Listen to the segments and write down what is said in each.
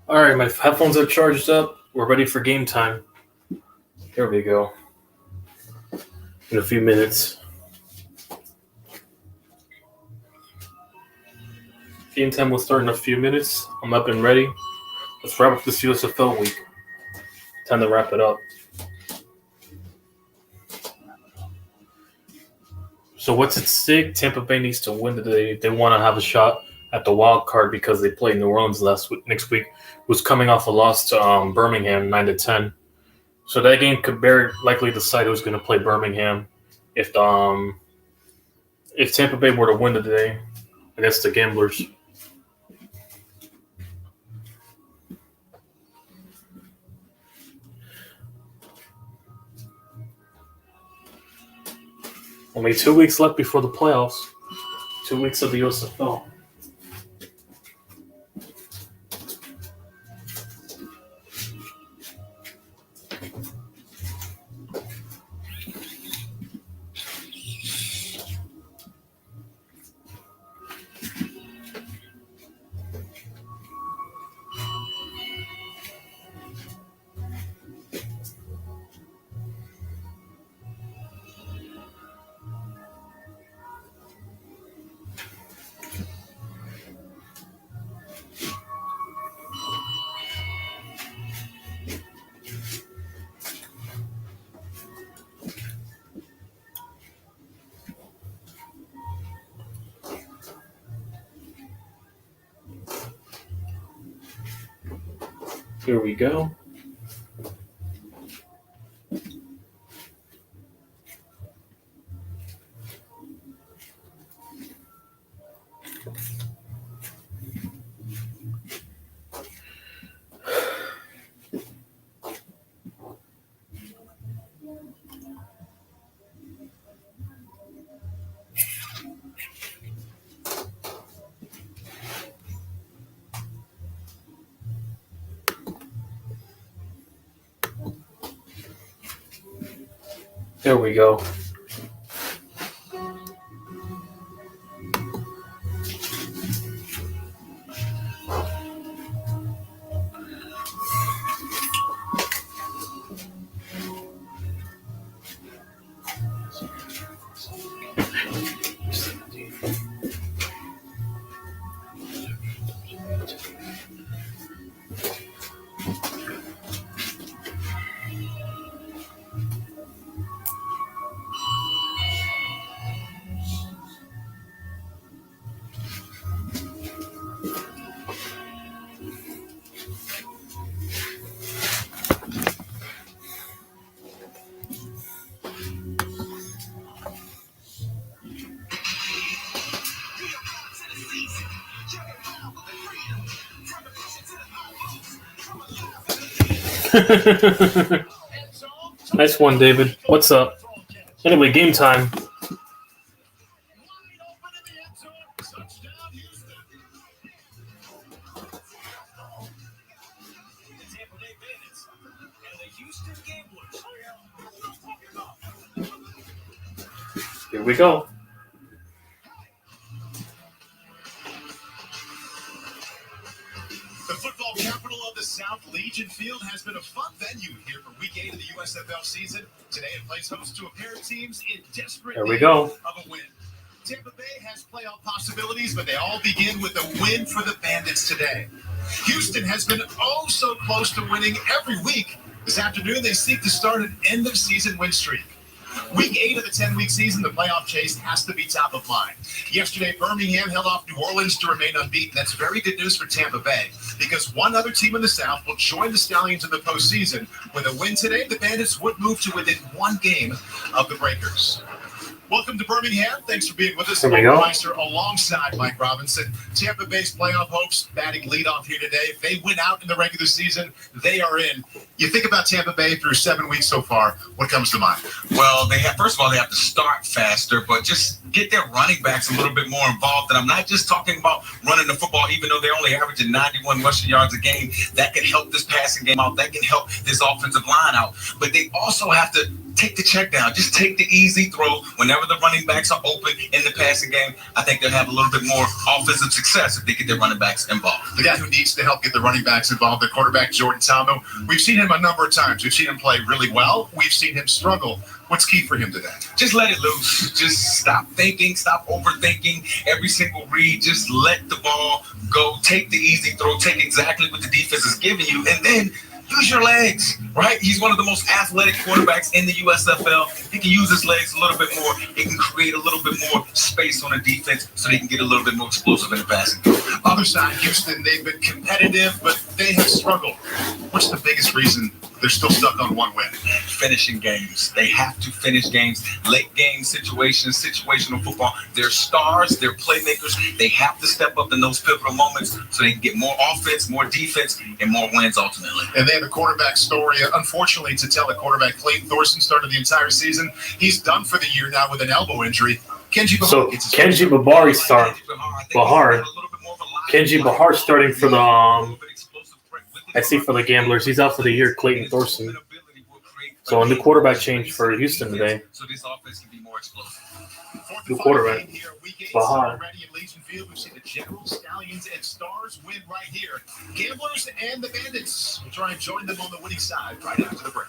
All right, my headphones are charged up. We're ready for game time. Here we go. In a few minutes. Game time will start in a few minutes. I'm up and ready. Let's wrap up this USFL week. Time to wrap it up. So what's at stake? Tampa Bay needs to win today. They want to have a shot at the wild card because they play New Orleans next week. Was coming off a loss to Birmingham 9-10. So that game could very likely decide who's going to play Birmingham if Tampa Bay were to win today against the Gamblers. Only 2 weeks left before the playoffs. 2 weeks of the USFL. Here we go. There we go. Nice one, David. What's up? Anyway, game time. Here we go. The football capital of the South, Legion Field, has been a fun venue here for Week 8 of the USFL season. Today it plays host to a pair of teams in desperate need of a win. Tampa Bay has playoff possibilities, but they all begin with a win for the Bandits today. Houston has been oh so close to winning every week. This afternoon they seek to start an end-of-season win streak. Week 8 of the 10-week season, the playoff chase has to be top of mind. Yesterday, Birmingham held off New Orleans to remain unbeaten. That's very good news for Tampa Bay because one other team in the South will join the Stallions in the postseason. With a win today, the Bandits would move to within one game of the Breakers. Welcome to Birmingham. Thanks for being with us. Meister alongside Mike Robinson. Tampa Bay's playoff hopes batting leadoff here today. If they win out in the regular season, they are in. You think about Tampa Bay through 7 weeks so far, what comes to mind? Well, first of all, they have to start faster, but just get their running backs a little bit more involved. And I'm not just talking about running the football, even though they're only averaging 91 rushing yards a game. That can help this passing game out. That can help this offensive line out. But they also have to take the check down. Just take the easy throw. Whenever the running backs are open in the passing game, I think they'll have a little bit more offensive success if they get their running backs involved. the guy who needs to help get the running backs involved, the quarterback, Jordan Talmo. We've seen him a number of times. We've seen him play really well. We've seen him struggle. What's key for him today? Just let it loose. Just stop thinking, stop overthinking every single read. Just let the ball go. Take the easy throw. Take exactly what the defense is giving you, and then use your legs, right? He's one of the most athletic quarterbacks in the USFL. He can use his legs a little bit more. He can create a little bit more space on the defense so they can get a little bit more explosive in the passing. Other side, Houston, they've been competitive, but they have struggled. What's the biggest reason they're still stuck on one win? Finishing games. They have to finish games. Late game situations, situational football. They're stars. They're playmakers. They have to step up in those pivotal moments so they can get more offense, more defense, and more wins ultimately. And they have a quarterback story. Unfortunately, to tell, the quarterback Clayton Thorson started the entire season. He's done for the year now with an elbow injury. Kenji Bahar starting for the I see for the Gamblers. He's out for the year, Clayton Thorson. So a new quarterback change for Houston today. So this offense can be more explosive. New quarterback, Bahar. We've seen the Generals, Stallions, and Stars win right here. Gamblers and the Bandits will try and join them on the winning side right after the break.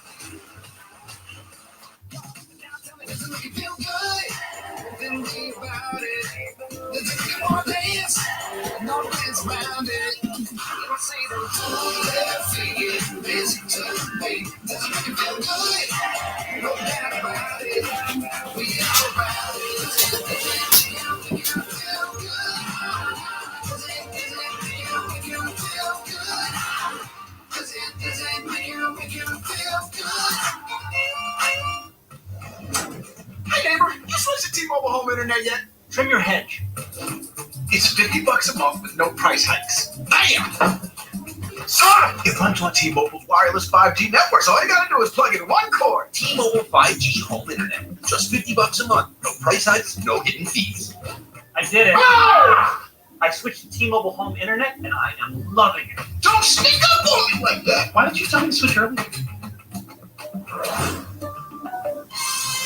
Hey neighbor, you switched to T-Mobile home internet yet? Trim your hedge. It's $50 a month with no price hikes. Bam! Son, you run on T-Mobile's wireless 5G network, so all you gotta do is plug in one cord. T-Mobile 5G home internet. Just $50 a month. No price hikes, no hidden fees. I did it. Ah! I switched to T-Mobile home internet, and I am loving it. Don't sneak up on me like that. Why didn't you tell me to switch earlier?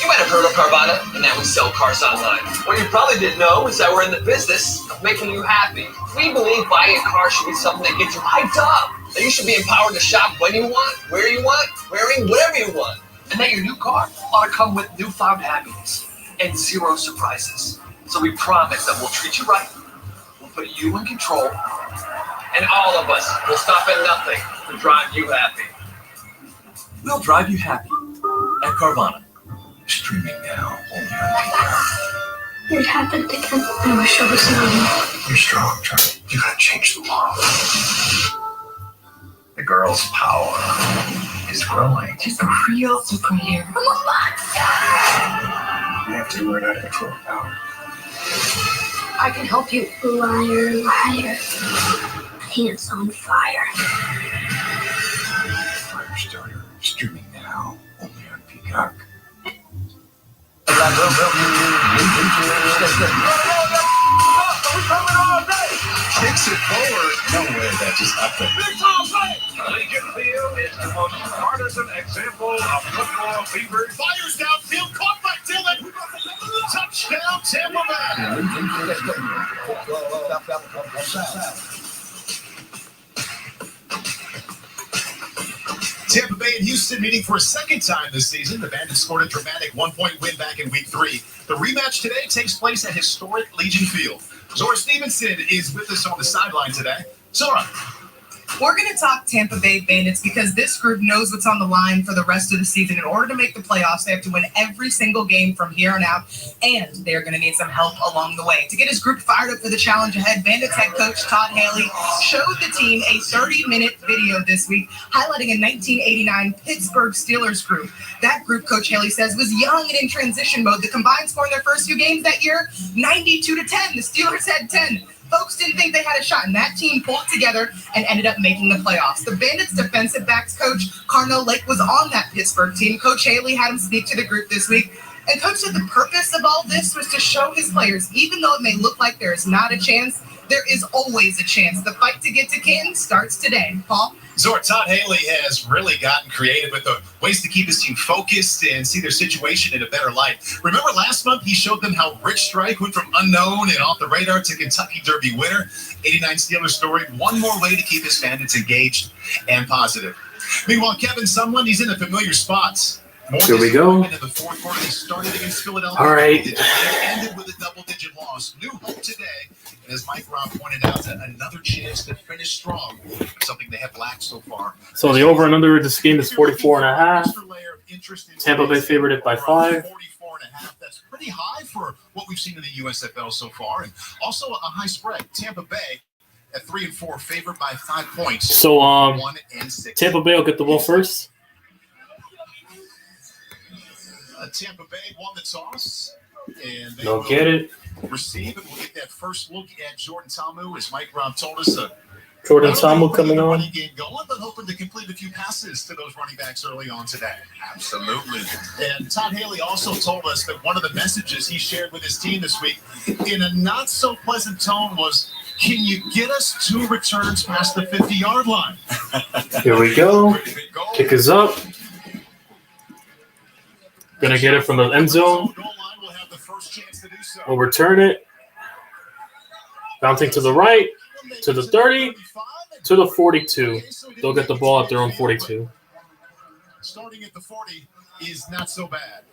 You might have heard of Carvana, and that we sell cars online. What you probably didn't know is that we're in the business of making you happy. We believe buying a car should be something that gets you hyped up, that you should be empowered to shop when you want, where you want, wearing whatever you want, and that your new car ought to come with newfound happiness and zero surprises. So we promise that we'll treat you right, we'll put you in control, and all of us will stop at nothing to drive you happy. We'll drive you happy at Carvana. Streaming now only on Peacock. It happened again. I wish I was not. You're strong, Charlie. You gotta change the world. The girl's power is growing. She's a real superhero. I'm a monster. You have to learn how to control power. I can help you. Liar, liar. Pants on fire. Firestarter. Streaming now only on Peacock. Kicks it forward. No way that just happened. Legion Field is the most partisan example of football fever. Fires downfield, caught by Dillon. Touchdown, Tampa Bay. Tampa Bay and Houston meeting for a second time this season. The Bandits scored a dramatic 1-point win back in Week 3. The rematch today takes place at historic Legion Field. Zora Stevenson is with us on the sideline today. Zora. We're going to talk Tampa Bay Bandits because this group knows what's on the line for the rest of the season. In order to make the playoffs, they have to win every single game from here on out, and they're going to need some help along the way. To get his group fired up for the challenge ahead, Bandits head coach Todd Haley showed the team a 30-minute video this week highlighting a 1989 Pittsburgh Steelers group. That group, Coach Haley says, was young and in transition mode. The combined score in their first few games that year, 92-10. The Steelers had 10. Folks didn't think they had a shot, and that team pulled together and ended up making the playoffs. The Bandits defensive backs coach, Carnell Lake, was on that Pittsburgh team. Coach Haley had him speak to the group this week. And Coach said the purpose of all this was to show his players, even though it may look like there is not a chance, there is always a chance. The fight to get to Canton starts today. Paul? So Todd Haley has really gotten creative with the ways to keep his team focused and see their situation in a better light. Remember last month he showed them how Rich Strike went from unknown and off the radar to Kentucky Derby winner. 89 Steelers story. One more way to keep his fans engaged and positive. Meanwhile, Kevin Sumlin, he's in the familiar spots. Here we go. In the fourth quarter, they started against Philadelphia. All right. They ended with a double-digit loss. New hope today. And as Mike Robb pointed out, another chance to finish strong. Something they have lacked so far. So the over and under of this game is 44.5. Tampa Bay favored it by 5. 44.5. That's pretty high for what we've seen in the USFL so far. And also a high spread. Tampa Bay at 3-4, favored by 5 points. So 1 and 6. Tampa Bay will get the ball first. Tampa Bay won the toss, and They'll get it. Receive, and we'll get that first look at Jordan Ta'amu, as Mike Robb told us. Jordan Ta'amu coming on. Running game going, but hoping to complete a few passes to those running backs early on today. Absolutely. And Todd Haley also told us that one of the messages he shared with his team this week, in a not so pleasant tone, was, "Can you get us 2 returns past the 50-yard line?" Here we go. Kick is up. Gonna get it from the end zone. We'll return it. Bouncing to the right, to the 30, to the 42. They'll get the ball at their own 42. Starting at the 40 is not so bad.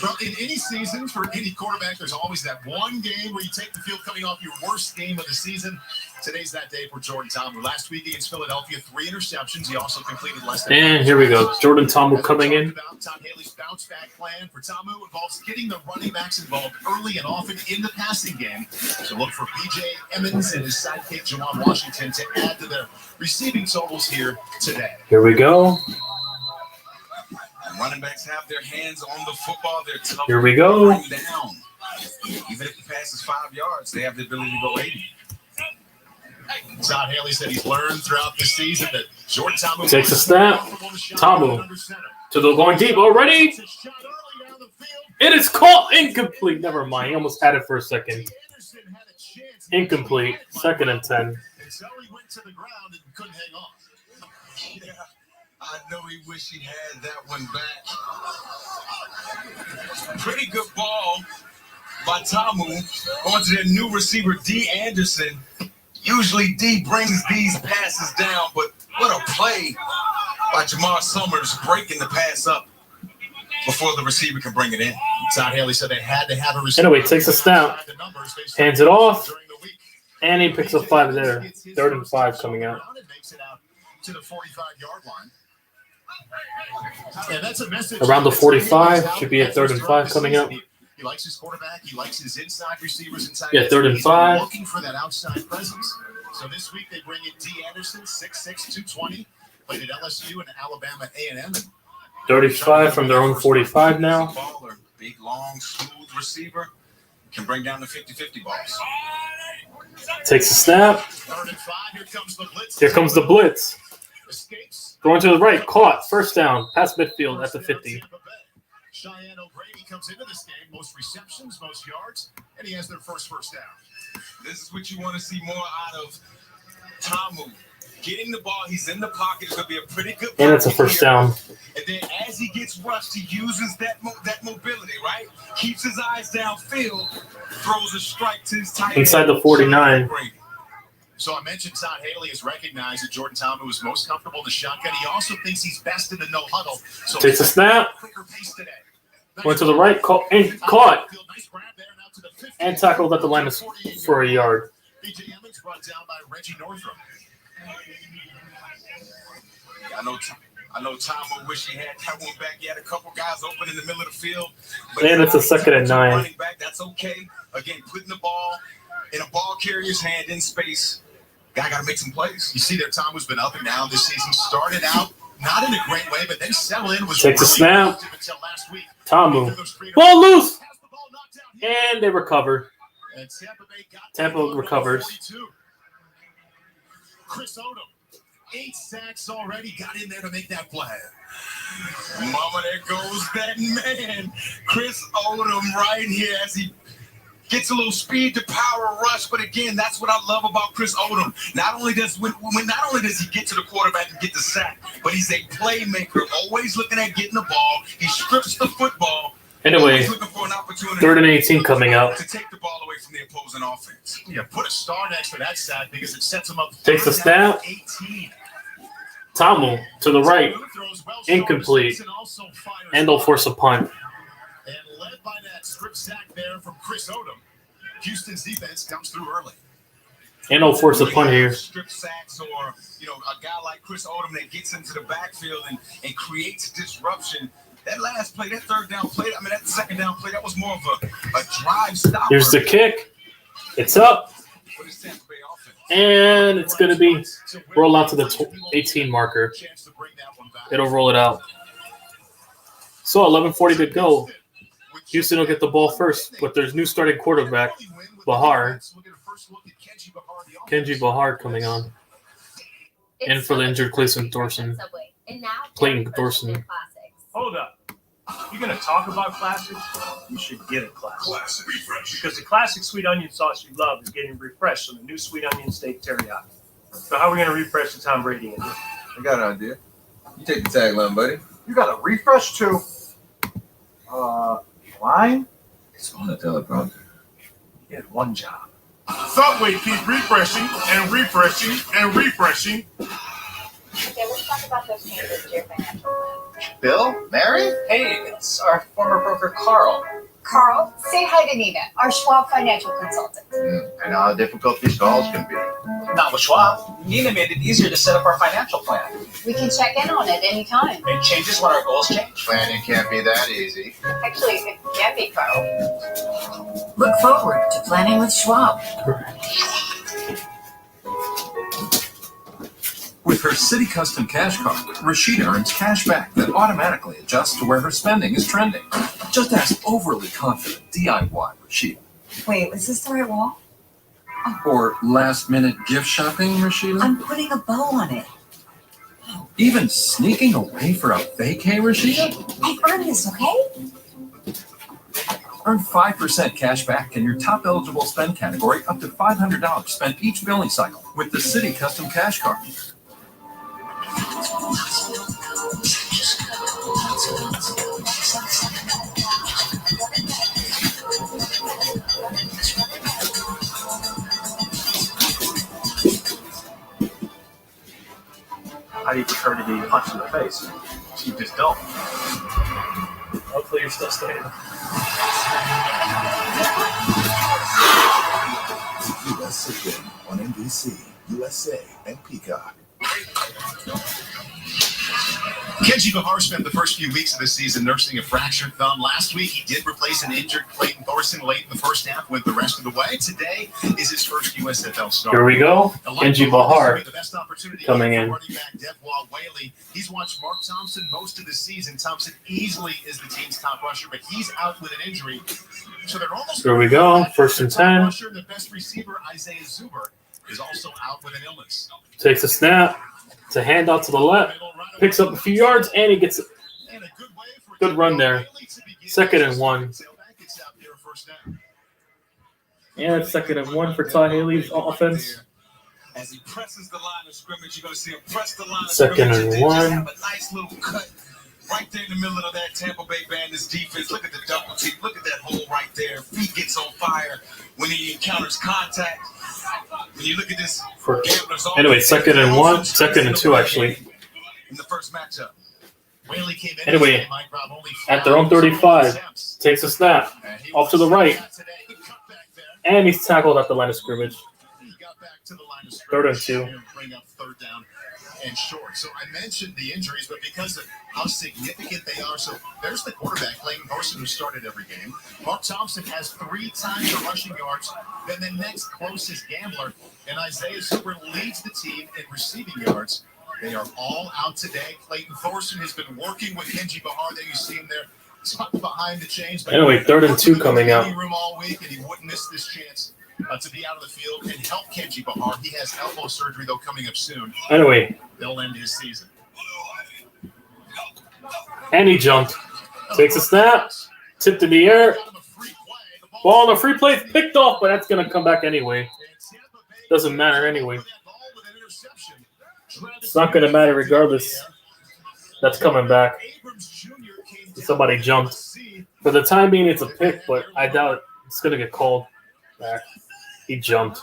But in any season, for any quarterback, there's always that one game where you take the field coming off your worst game of the season. Today's that day for Jordan Ta'amu. Last week against Philadelphia, 3 interceptions. He also completed less than. And here we go. Jordan Ta'amu coming in. Todd Haley's bounce back plan for Ta'amu involves getting the running backs involved early and often in the passing game. So look for B.J. Emmons and his sidekick, Jawan Washington, to add to their receiving totals here today. Here we go. Running backs have their hands on the football. They're tough. Here we go. Down. Even if the pass is 5 yards, they have the ability to go 80. Todd Haley said he's learned throughout the season that Jordan Ta'amu takes a snap. Ta'amu to the going deep already. It is caught incomplete. Never mind. He almost had it for a second. Incomplete. 2nd and 10. So he went to the ground and couldn't hang on. Yeah, I know he wished he had that one back. Pretty good ball by Ta'amu onto their new receiver, D. Anderson. Usually D brings these passes down, but what a play by Jamar Summers breaking the pass up before the receiver can bring it in. Todd Haley said they had to have a receiver. Anyway, takes a snap, hands it off, and he picks up 5 there. 3rd and 5 coming out. Makes it out to the 45-yard line. And that's a message Around the 45, should be a 3rd and 5 coming out. He likes his quarterback. He likes his inside receivers inside. Yeah, 3rd and 5. Looking for that outside presence. So this week they bring in D. Anderson, 6'6", 220. Played at LSU and Alabama A&M. 35 from their own 45 now. Baller, big, long, smooth receiver. Can bring down the 50-50 balls. Takes a snap. 3rd and 5. Here comes the blitz. Here comes the blitz. Escapes. Going to the right. Caught. 1st down. Past midfield at the 50. Cheyenne O'Grady comes into this game, most receptions, most yards, and he has their first down. This is what you want to see more out of Ta'amu. Getting the ball, he's in the pocket. It's going to be a pretty good And it's a 1st down. And then as he gets rushed, he uses that mobility, right? Keeps his eyes downfield, throws a strike to his tight end. Inside the 49. So I mentioned Todd Haley has recognized that Jordan Ta'amu is most comfortable in the shotgun. He also thinks he's best in the no huddle. So takes a snap. Quicker pace today. Went to the right, caught, and tackled at the line for a yard. B.J. Emmons brought down by Reggie Northrup. I know Ta'amu wish he had that one back. He had a couple guys open in the middle of the field. And it's a 2nd and 9. Running back, that's okay. Again, putting the ball in a ball carrier's hand in space. Guy got to make some plays. You see there, Ta'amu's been up and down this season. Started out not in a great way, but then settled in. Takes a snap. Ta'amu. Ball loose. And they recover. Tampa recovers. Chris Odom, 8 sacks already. Got in there to make that play. Mama, there goes that man. Chris Odom right here as he Gets a little speed to power rush, but again, that's what I love about Chris Odom. Not only does he get to the quarterback and get the sack, but he's a playmaker, always looking at getting the ball. He strips the football. Anyway, 3rd and 18 coming out. To take the ball away from the opposing offense. Yeah, put a star next to that sack because it sets him up. Takes a snap. 18. Tamu to the right. Incomplete. And they'll force a punt. And led by that strip sack there from Chris Odom. Houston's defense comes through early. And they'll force a punt here. Strip sacks or, a guy like Chris Odom that gets into the backfield and creates disruption. That last play, that third down play, that second down play, that was more of a drive stopper. Here's the kick. It's up. And it's going to be rolled out to the 18 marker. It'll roll it out. So 11:40 to go. Houston will get the ball first, but there's new starting quarterback, Bahar. Kenji Bahar coming on. And for the injured Clayton Thorson. Hold up. You're going to talk about classics? You should get a classic. Because the classic sweet onion sauce you love is getting refreshed on the new sweet onion steak teriyaki. So how are we going to refresh the Tom Brady engine? I got an idea. You take the tagline, buddy. You got a refresh too. Line? It's on the teleprompter. You had one job. Subway keep refreshing and refreshing and refreshing. Okay, let's talk about those changes to your financial plan. Bill? Mary? Hey, it's our former broker, Carl. Carl, say hi to Nina, our Schwab financial consultant. I know how difficult these calls can be. Not with Schwab. Nina made it easier to set up our financial plan. We can check in on it anytime. It changes when our goals change. Planning can't be that easy. Actually, it can be, Carl. Look forward to planning with Schwab. With her City Custom Cash Card, Rashida earns cash back that automatically adjusts to where her spending is trending. Just ask overly confident DIY Rashida. Wait, is this the right wall? Or last-minute gift shopping, Rashida? I'm putting a bow on it. Even sneaking away for a vacay, Rashida? I earned this, okay? Earn 5% cash back in your top eligible spend category up to $500 spent each billing cycle with the City Custom Cash Card. How do you prefer to be punched in the face? You just don't. Hopefully you're still standing. USA on NBC, USA, and Peacock. Kenji Bahar spent the first few weeks of the season nursing a fractured thumb. Last week, he did replace an injured Clayton Thorson late in the first half, went the rest of the way. Today is his first USFL start. Here we go. Kenji Bahar coming in. Running back Devwah Whaley. He's watched Mark Thompson most of the season. Thompson easily is the team's top rusher, but he's out with an injury. So they're almost. Here we go. 1st and 10. Rusher, the best receiver, Isaiah Zuber, is also out with an illness. Takes a snap. It's a handout to the left. Picks up a few yards, and he gets a good run there. 2nd and 1. And 2nd and 1 for Todd Haley's offense. As he presses the line of scrimmage, you're going to see him press the line of 2nd scrimmage. and 1. Have a nice little cut right there in the middle of that Tampa Bay Bandits defense. Look at the double team. Look at that hole right there. Feet gets on fire when he encounters contact. When you look at this, Anyway, 2nd and 1, 2nd and 2 actually. In the first matchup. Anyway, at their own 35, takes a snap off to the right, and he's tackled at the line of scrimmage. 3rd and 2. Bring up 3rd down and short. So I mentioned the injuries, but because of how significant they are, so there's the quarterback, Clayton Thorson, who started every game. Mark Thompson has 3 times the rushing yards than the next closest gambler, and Isaiah Zuber leads the team in receiving yards. They are all out today. Clayton Thorson has been working with Kenji Bahar. There you see him there, tucked behind the chains. Anyway, 3rd and 2 coming out. Room all week, and he wouldn't miss this chance to be out of the field and help Kenji Bahar. He has elbow surgery, though, coming up soon. Anyway. They'll end his season. And he jumped. Takes a snap. Tipped in the air. Ball on the free play picked off, but that's going to come back anyway. Doesn't matter anyway. It's not going to matter regardless. That's coming back. Somebody jumped. For the time being, it's a pick, but I doubt it's going to get called back. He jumped.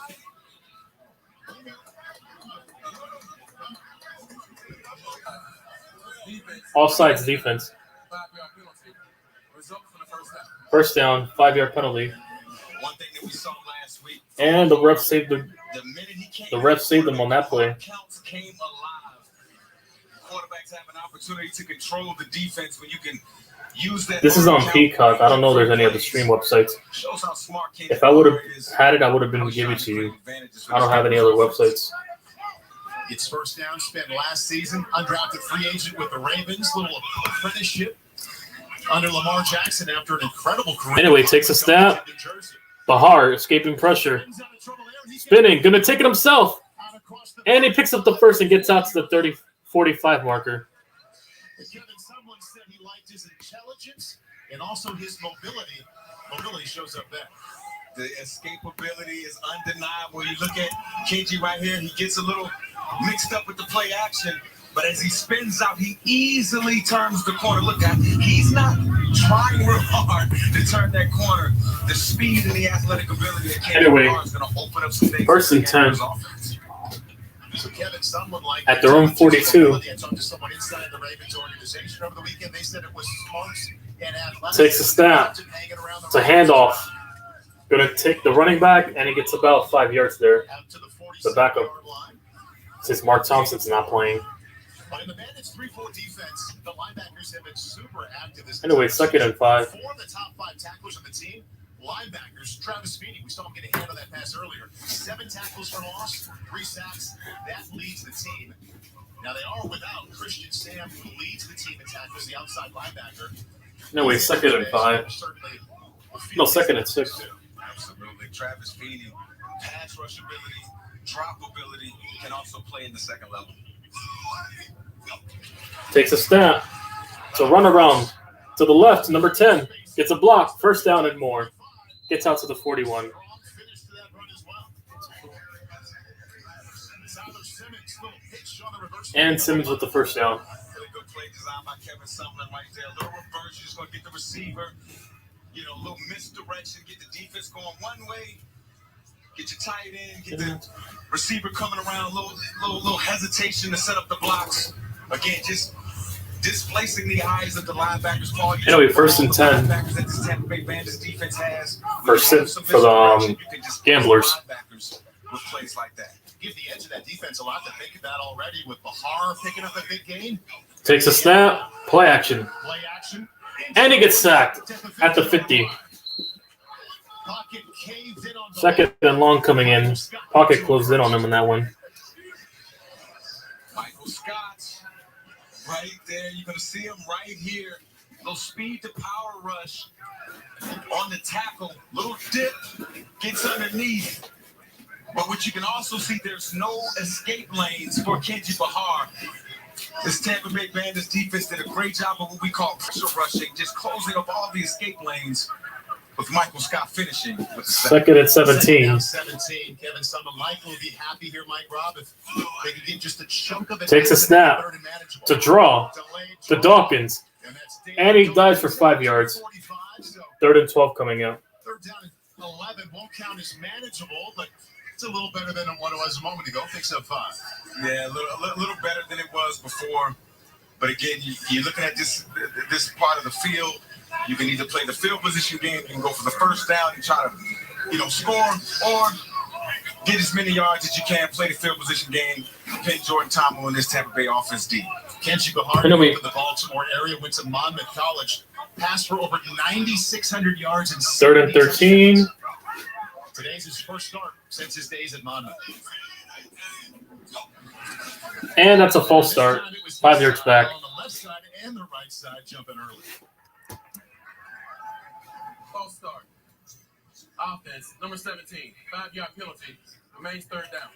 Offsides defense. First down, 5-yard penalty. And the ref saved them on that play. Quarterbacks have an opportunity to control the defense when you can use that. This is on Peacock. I don't know if there's any other stream websites. If I would have had it, I would have been giving it to you. I don't have any other websites. It's first down, spent last season, undrafted free agent with the Ravens, little apprenticeship under Lamar Jackson after an incredible career. Anyway, takes a snap. Bahar escaping pressure. Spinning, gonna take it himself. And he picks up the first and gets out to the 45 marker. Kevin, someone said he liked his intelligence and also his mobility. Mobility shows up there. The escapability is undeniable. You look at KG right here, he gets a little mixed up with the play action, but as he spins out, he easily turns the corner. Look at he's not trying real hard to turn that corner. The speed and the athletic ability that KG is going to open up some things. First and 10. So Kevin, someone like at their own 42. I talked to someone inside the Ravens organization over the weekend. They said it was smarts and athletic. Takes a snap. It's a handoff. Going to take the running back, and he gets about 5 yards there. The backup. Since Mark Thompson's not playing. But in the Bandits 3-4 defense, the linebackers have been super active this anyway, second and 5. 4 of the top 5 tacklers on the team. Linebackers, Travis Feeney, we saw him get a hand on that pass earlier. 7 tackles for loss, 3 sacks. That leads the team. Now they are without Christian Sam, who leads the team in tackles, the outside linebacker. No, wait, second and 5. No, second and 6. Absolutely. Travis Feeney, pass rush ability, drop ability, can also play in the second level. Takes a snap. It's a run around to the left, number 10. Gets a block, first down and more. Gets out to the 41. And Simmons with the first down. Really good play designed by Kevin Sumlin right there. A little reverse, just going to get the receiver. You know, a little misdirection, get the defense going one way. Get your tight end, get the receiver coming around, little hesitation to set up the blocks. Again, just displacing the eyes of the linebackers. Anyway, first and 10. That this Tampa Bay Bandits defense has. For the Gamblers. With plays like that. Give the edge of that defense a lot to think about already with Bahar picking up a big game. Takes a snap, play action. Play action. And he gets sacked at the 50. Second and long coming in. Pocket closed in on him in that one. Michael Scott, right there. You're going to see him right here. Little speed to power rush on the tackle. Little dip, gets underneath. But what you can also see, there's no escape lanes for Kenji Bahar. This Tampa Bay Bandits defense did a great job of what we call pressure rushing, just closing up all the escape lanes. With Michael Scott finishing with the second and 17. 17. Kevin Sumlin, Michael will be happy here, Mike Robb, if they can get just a chunk of it. Takes a snap to draw to Dawkins. And he dives for 5 yards. 3rd and 12 coming out. 3rd down and 11 won't count as manageable, but it's a little better than what it was a moment ago. Picks up 5. Yeah, a little better than it was before. But again, you're looking at this part of the field. You can either play the field position game, you can go for the first down and try to, score, or get as many yards as you can, play the field position game, pin Jordan Thomas in this Tampa Bay offense deep. Kenji Bahar in the Baltimore area, went to Monmouth College, passed for over 9,600 yards and 3rd and 13. Today's his first start since his days at Monmouth. And that's a false start. 5 yards back. On the left side and the right side, jumping early. False start. Offense, number 17. 5-yard penalty. Remains 3rd down.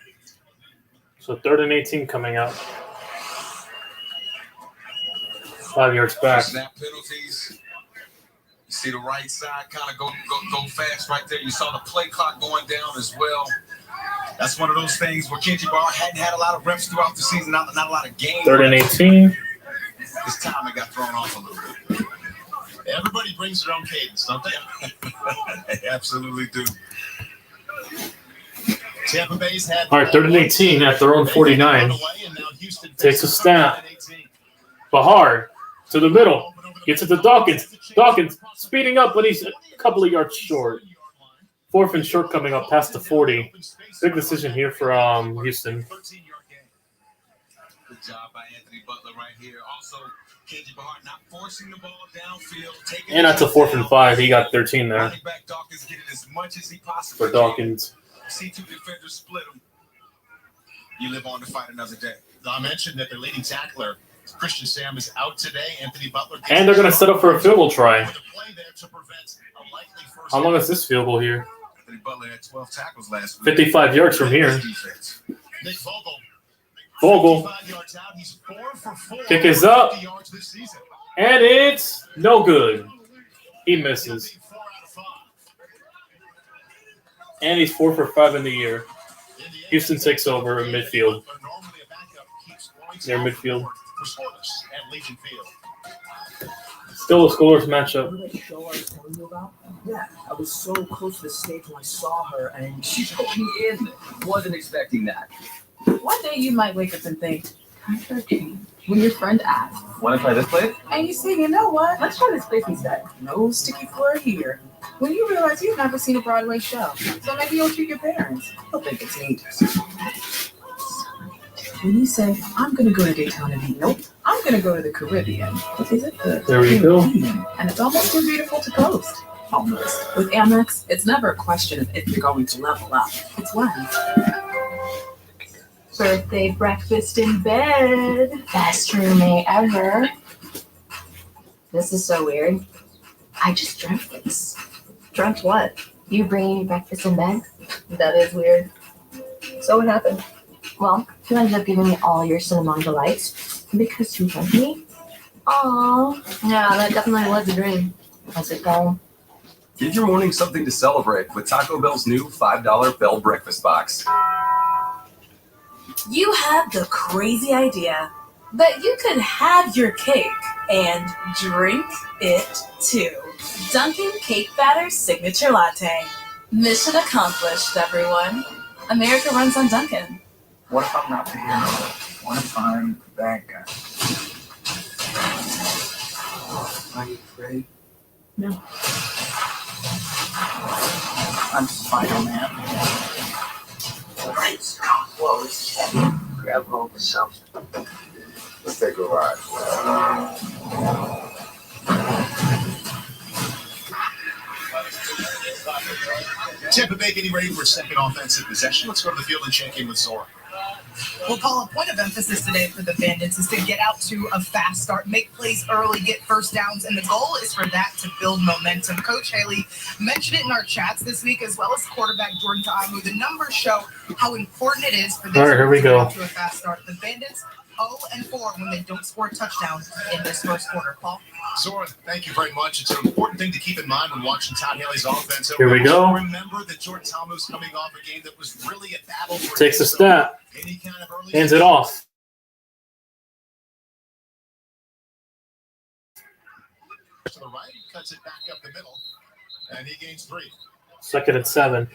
So 3rd and 18 coming out. 5 yards back. Snap penalties. See the right side kind of go fast right there. You saw the play clock going down as well. That's one of those things where Kenji Barr hadn't had a lot of reps throughout the season, not a lot of games. 3rd and 18. This time it got thrown off a little bit. Everybody brings their own cadence, don't they? They absolutely do. Tampa Bay's had. All right, 3rd and 18 at their own 49. Takes a snap. Bahar to the middle. Gets it to Dawkins. Dawkins speeding up, but he's a couple of yards short. 4th and short coming up past the 40. Big decision here for Houston. Good job by Anthony Butler right here. Also, Kenji Bahar not forcing the ball downfield. And that's a 4th and 5. He got 13 there. Running back Dawkins get it as much as he possibly For Dawkins. C2 defenders split him. You live on to fight another day. I mentioned that their leading tackler, Christian Sam, is out today. Anthony Butler. And they're going to set up for a field goal try. How long is this field goal here? Anthony Butler had 12 tackles last week. 55 yards from here. Nick Vogel. Vogel. Kick is up. And it's no good. He misses. And he's 4 for 5 in the year. Houston takes over in midfield. Near midfield. Still a scoreless matchup. Yeah, I was so close to the stage when I saw her, and she told me in. Wasn't expecting that. One day you might wake up and think, I heard you. When your friend asks, Want to try this place? and you say, you know what? Let's try this place instead. No sticky floor here. When you realize you've never seen a Broadway show, so maybe you'll treat your parents. They'll think it's neat. When you say, I'm going to go to Daytona Beach, nope, I'm going to go to the Caribbean. Is it the There we go. And it's almost too beautiful to coast. Almost. With Amex, it's never a question of if you're going to level up. It's when. Birthday breakfast in bed. Best roommate ever. This is so weird. I just dreamt this. Dreamt what? You bringing me breakfast in bed? That is weird. So what happened? Well, you ended up giving me all your cinnamon delights because you love me. Aww. Yeah, that definitely was a dream. How's it going? Give your morning something to celebrate with Taco Bell's new $5 Bell Breakfast Box. You had the crazy idea that you could have your cake and drink it too. Dunkin' Cake Batter's Signature Latte. Mission accomplished, everyone. America runs on Dunkin'. What if I'm not the hero? What if I'm the bad guy? Are you afraid? No. I'm Spider-Man. Whoa, this is heavy. Grab hold of something. Let's take a ride. Tampa Bay getting ready for a second offensive possession. Let's go to the field and check in with Zora. Well, Paul, a point of emphasis today for the Bandits is to get out to a fast start, make plays early, get first downs, and the goal is for that to build momentum. Coach Haley mentioned it in our chats this week, as well as quarterback Jordan Ta'amu. The numbers show how important it is for this All right, here we to go. get out to a fast start. The Bandits 0-4 when they don't score a touchdown in this first quarter. Paul? Zora, thank you very much. It's an important thing to keep in mind when watching Todd Haley's offense. Here we go. Remember that Jordan Ta'amu's coming off a game that was really a battle for Takes a snap. Hands it off. To the right, cuts it back up the middle, and he gains 3. 2nd and 7.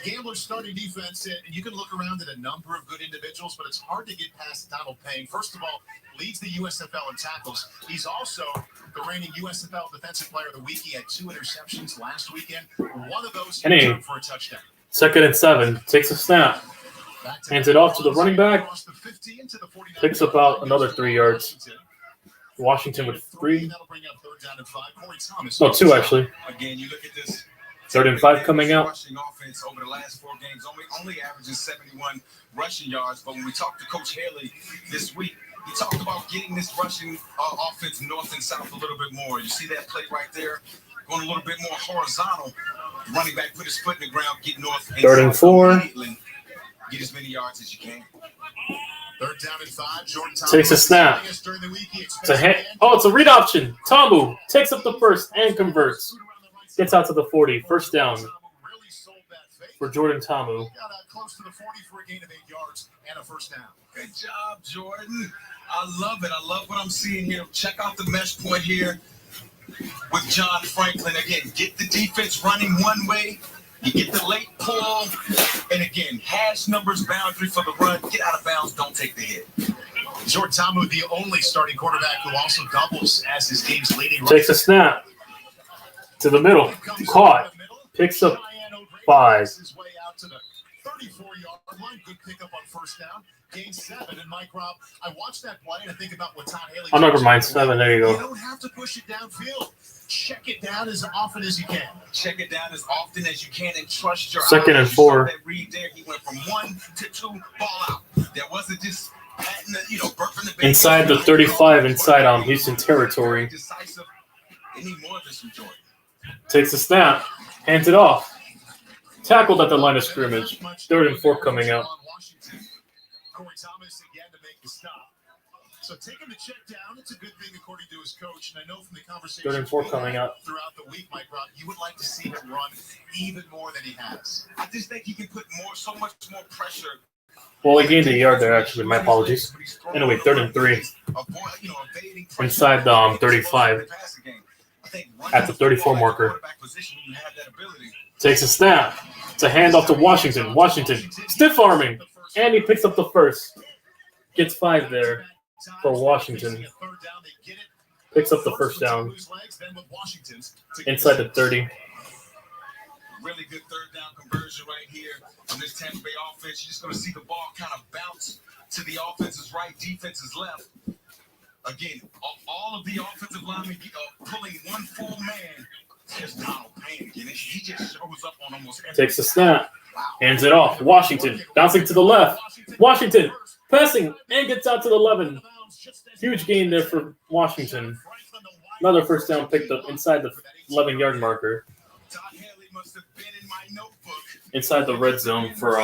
Gambler's starting defense, and you can look around at a number of good individuals, but it's hard to get past Donald Payne. First of all, leads the USFL in tackles. He's also the reigning USFL Defensive Player of the Week. He had 2 interceptions last weekend. One of those he returned for a touchdown. 2nd and 7. Takes a snap. Hands it off to the running back. Picks up about another 3 yards. Washington with 3. No, 2 actually. Again, you look at this. 3rd and 5 coming out. Rushing offense over the last 4 games, only averages 71 rushing yards. But when we talked to Coach Haley this week, he talked about getting this rushing offense north and south a little bit more. You see that play right there, going a little bit more horizontal. Running back put his foot in the ground, get north and 3rd and 4. Get as many yards as you can. Third down and 5. Jordan Thomas Takes a snap. during the week. He It's a hit. Oh, it's a read option. Tamu takes up the first and converts. Gets out to the 40. First down for Jordan Tamu. Got close to the 40 for a gain of 8 yards and a first down. Good job, Jordan. I love it. I love what I'm seeing here. Check out the mesh point here with John Franklin. Again, get the defense running one way. You get the late pull. And again, hash numbers boundary for the run. Get out of bounds. Don't take the hit. Jordan Tamu, the only starting quarterback who also doubles as his team's leading. Takes a snap to the middle. Caught. Picks up 5. His way out to the 34-yard line. Good pickup on first down. Gain 7. And Mike Robb, I watched that play and I think about what Todd Haley. Oh, never mind. 7. There you You go. don't have to push it downfield. Check it down as often as you can. Check it down as often as you can and trust your Second and eyes. You saw 4. that read there. He went from 1 to 2, ball out. There wasn't just burping the Inside the 35, inside Houston territory. decisive. They need more of this from Jordan. Takes a snap. Hands it off. Tackled at the line of scrimmage. 3rd and 4 coming up. Corey Thomas again to make the stop. So taking the check down, it's a good thing according to his coach. And I know from the conversation 3rd and 4 coming up. throughout the week, Mike Robb, you would like to see him run even more than he has. I just think he can put so much more pressure. Well, he gained a yard there, actually. My apologies. Anyway, 3rd and 3. Inside the 35. At the 34 marker. Takes a snap. It's a handoff to Washington. Washington stiff arming. And he picks up the first. Gets 5 there for Washington. Picks up the first down. Inside the 30. Really good third down conversion right here from this Tampa Bay offense. You're just going to see the ball kind of bounce to the offense's right, defense's left. Again, all of the offensive linemen pulling one full man. Just Donald Payne again. He just shows up on almost every. Takes a snap. Hands it off. Washington bouncing to the left. Washington passing and gets out to the 11. Huge gain there for Washington. Another first down picked up inside the 11-yard marker. Inside the red zone for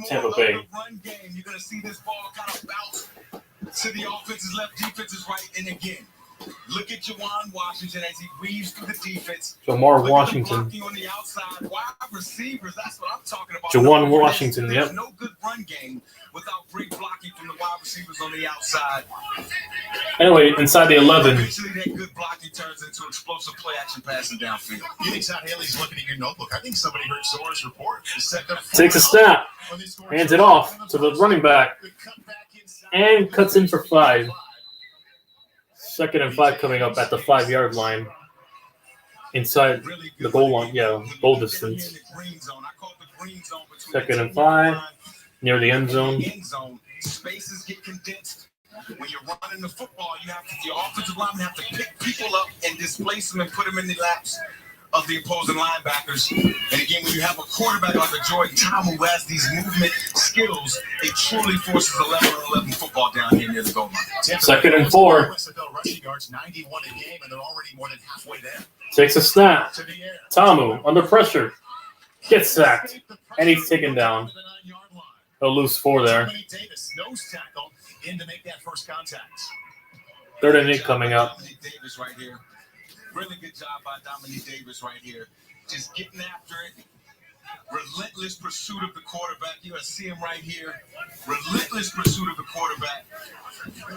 Tampa Bay. You're going to see this ball kind of bounce to the offense's left, defense's right, and again, look at Juwan Washington as he weaves through the defense. Jamar Washington. On the outside, wide receivers, that's what I'm talking about. Juwan Washington, yep. There's no good run game without great blocking from the wide receivers on the outside. Anyway, inside the 11. Eventually, that good blocking turns into explosive play action passing downfield. You think Todd Haley's looking at your notebook? I think somebody heard Zora's report. Takes a snap. Hands it off to the running back. And cuts in for 5. 2nd and 5 coming up at the 5-yard line. Inside the goal line, goal distance. 2nd and 5. Near the end zone. Spaces get condensed. When you're running the football, your offensive linemen have to pick people up and displace them and put them in the laps of the opposing linebackers. And again, when you have a quarterback like a Jordan Tamu who has these movement skills, it truly forces 11-on-11 football down here near the goal line. 2nd and 4. USFL rushing yards 91 a game, and they're already more than halfway there. Takes a snap. Tamu under pressure. Gets sacked. And he's taken down. He'll lose 4 there. Davis nose tackle in to make that first contact. 3rd and 8 coming up. Davis right here. Really good job by Dominique Davis right here. Just getting after it. Relentless pursuit of the quarterback. You see him right here. Relentless pursuit of the quarterback.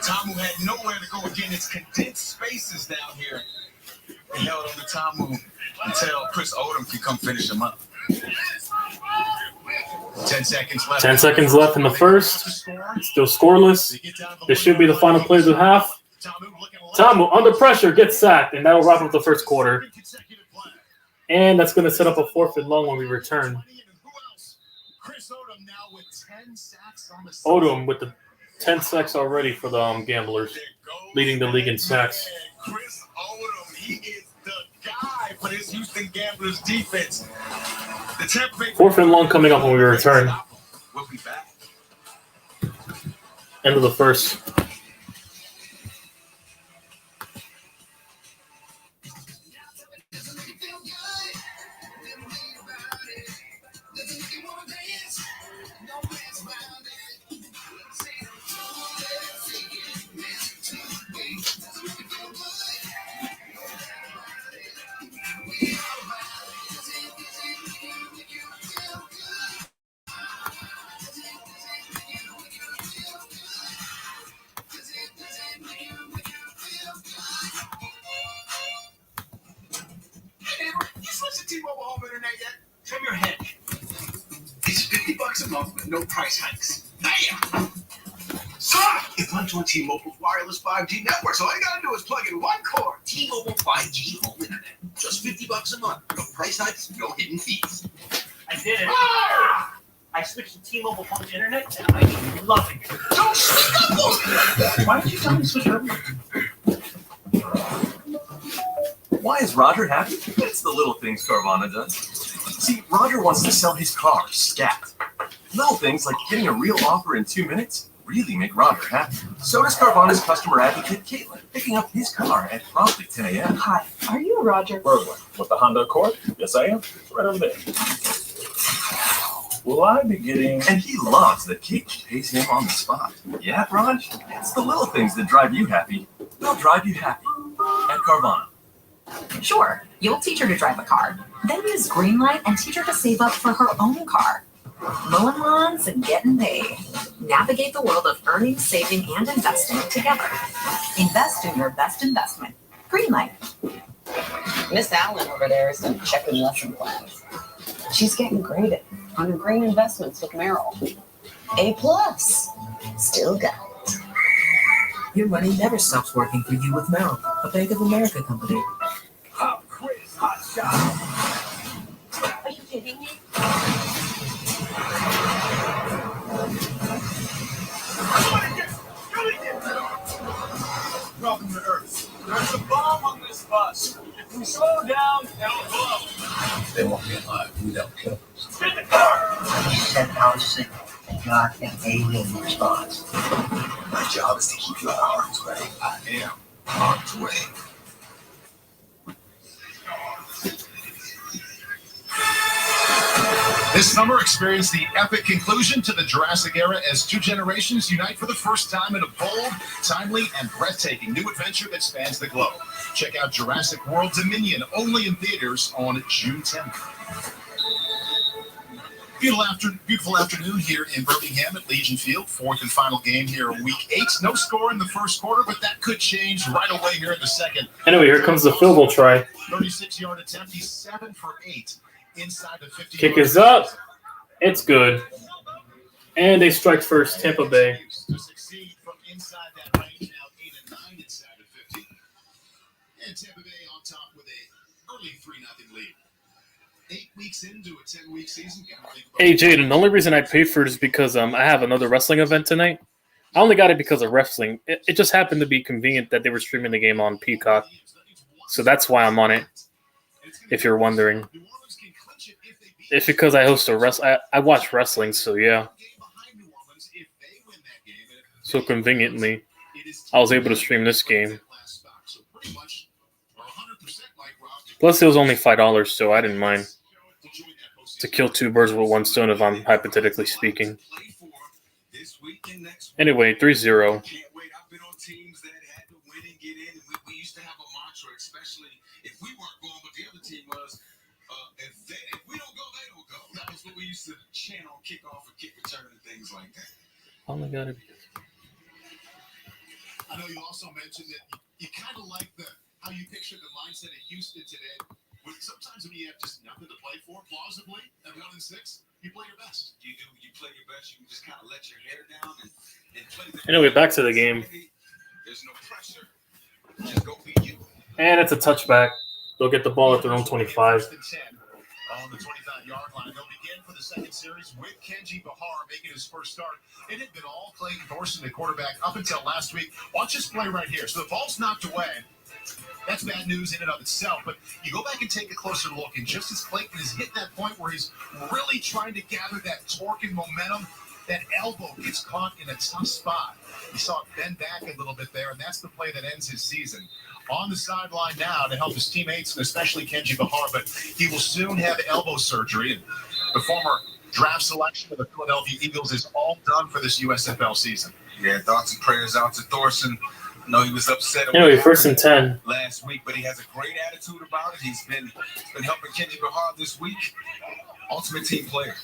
Tamu had nowhere to go again. It's condensed spaces down here. He held on to Tamu until Chris Odom can come finish him up. 10 seconds left. 10 seconds left in the first. Still scoreless. This should be the final play of the half. Tamu under pressure gets sacked, and that'll wrap up the first quarter. And that's going to set up a 4th and long when we return. Odom with the 10 sacks already for the Gamblers, leading the league in sacks. Chris Odom, he is the guy for this Houston Gamblers defense. The Tampa Bay 4th and long coming up when we return. We'll be back. End of the first. a month with no price hikes. Bam! So, you punch on T-Mobile's wireless 5G network, so all you gotta do is plug in one cord. T-Mobile 5G home internet. Just $50 a month. No price hikes, no hidden fees. I did it. Ah! I switched to T-Mobile home internet, and I'm loving it. Don't sneak up on me! Why did you tell me to switch over? Why is Roger happy? It's the little things Carvana does. See, Roger wants to sell his car, scat. Little things like getting a real offer in 2 minutes really make Roger happy. So does Carvana's customer advocate, Caitlin, picking up his car at promptly 10 a.m. Hi, are you Roger? Berwin, with the Honda Accord? Yes, I am. It's right over there. Will I be getting... And he loves that Kate pays him on the spot. Yeah, Raj? It's the little things that drive you happy. They'll drive you happy. At Carvana. Sure, you'll teach her to drive a car. Then use Greenlight and teach her to save up for her own car. Mowing lawns and getting paid. Navigate the world of earning, saving, and investing together. Invest in your best investment. Greenlight. Miss Allen over there is checking lesson plans. She's getting graded on green investments with Merrill. A+. Still got it. Your money never stops working for you with Merrill, a Bank of America company. Pop quiz, hot shot. Are you kidding me? Welcome to Earth. There's a bomb on this bus. If we slow down, it'll blow. They won't be alive. We don't kill them. Get the car! You said I was sick and got an alien response. My job is to keep you out of harm's way. I am harm's way. This summer experienced the epic conclusion to the Jurassic era as two generations unite for the first time in a bold, timely, and breathtaking new adventure that spans the globe. Check out Jurassic World Dominion, only in theaters on June 10th. Beautiful afternoon here in Birmingham at Legion Field. Fourth and final game here in Week 8. No score in the first quarter, but that could change right away here in the second. Anyway, here comes the field goal try. 36-yard attempt. He's 7 for 8 inside the 50. Kick is up. It's good. And they strike first, Tampa Bay. To succeed from inside that range, now 8 and 9 inside the 50. And Tampa Bay on top with a early 3-0 lead. 8 weeks into a 10-week season. Hey, Jaden, the only reason I paid for it is because I have another wrestling event tonight. I only got it because of wrestling. It just happened to be convenient that they were streaming the game on Peacock. So that's why I'm on it, if you're wondering. It's because I host I watch wrestling, so yeah. So conveniently, I was able to stream this game. Plus, it was only $5, so I didn't mind. To kill two birds with one stone, if I'm hypothetically speaking. Anyway, 3-0. We used to have a mantra, especially if we weren't going, but the other team was, if we don't go, they don't go. That was what we used to chant on kickoff and kick return and things like that. Oh my God. I know you also mentioned that you kind of like how you picture the mindset of Houston today. Sometimes when you have just nothing to play for, plausibly, at 1-6, you play your best. You play your best. You can just kind of let your hair down and play the Anyway, back to the game. There's no pressure. Just go be you. And it's a touchback. They'll get the ball at their own 25. On the 25-yard line, they'll begin for the second series with Kenji Bahar making his first start. It had been all Clayton Thorson, the quarterback, up until last week. Watch this play right here. So the ball's knocked away. That's bad news in and of itself, but you go back and take a closer look, and just as Clayton has hit that point where he's really trying to gather that torque and momentum, that elbow gets caught in a tough spot. You saw it bend back a little bit there, and that's the play that ends his season. On the sideline now to help his teammates, and especially Kenji Bahar, but he will soon have elbow surgery. And the former draft selection of the Philadelphia Eagles is all done for this USFL season. Yeah, thoughts and prayers out to Thorson. I know he was upset Anyway, 1st and 10. last week, but he has a great attitude about it. He's been helping Kenji Bahar this week. Ultimate team player.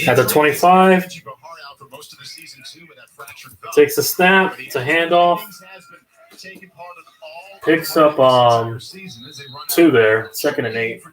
At the 25. Kenji Bahar out for most of the season too with that fractured thumb. Takes a snap. It's a handoff. Picks up 2 there. 2nd and 8.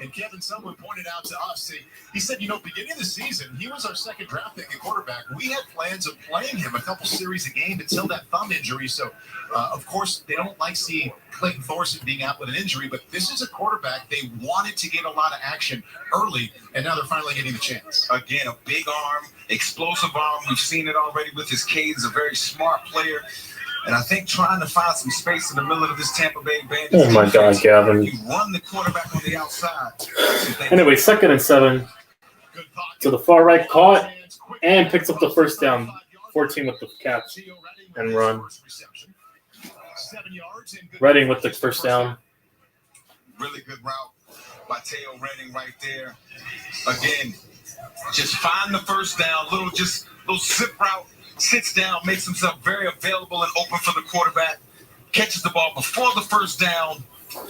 And Kevin Sumlin pointed out to us, he said, beginning of the season, he was our second draft pick at quarterback. We had plans of playing him a couple series a game until that thumb injury. So, of course, they don't like seeing Clayton Thorson being out with an injury, but this is a quarterback they wanted to get a lot of action early, and now they're finally getting the chance. Again, a big arm, explosive arm. We've seen it already with his Cade. He's a very smart player. And I think trying to find some space in the middle of this Tampa Bay Bandits. Oh my God, Gavin. You run the quarterback on the outside. Anyway, 2nd and 7. To the far right, caught and picks up the first down. 14 with the catch and run. Redding with the first down. Really good route by Teo Redding right there. Again, just find the first down. Little zip route. Sits down, makes himself very available and open for the quarterback. Catches the ball before the first down.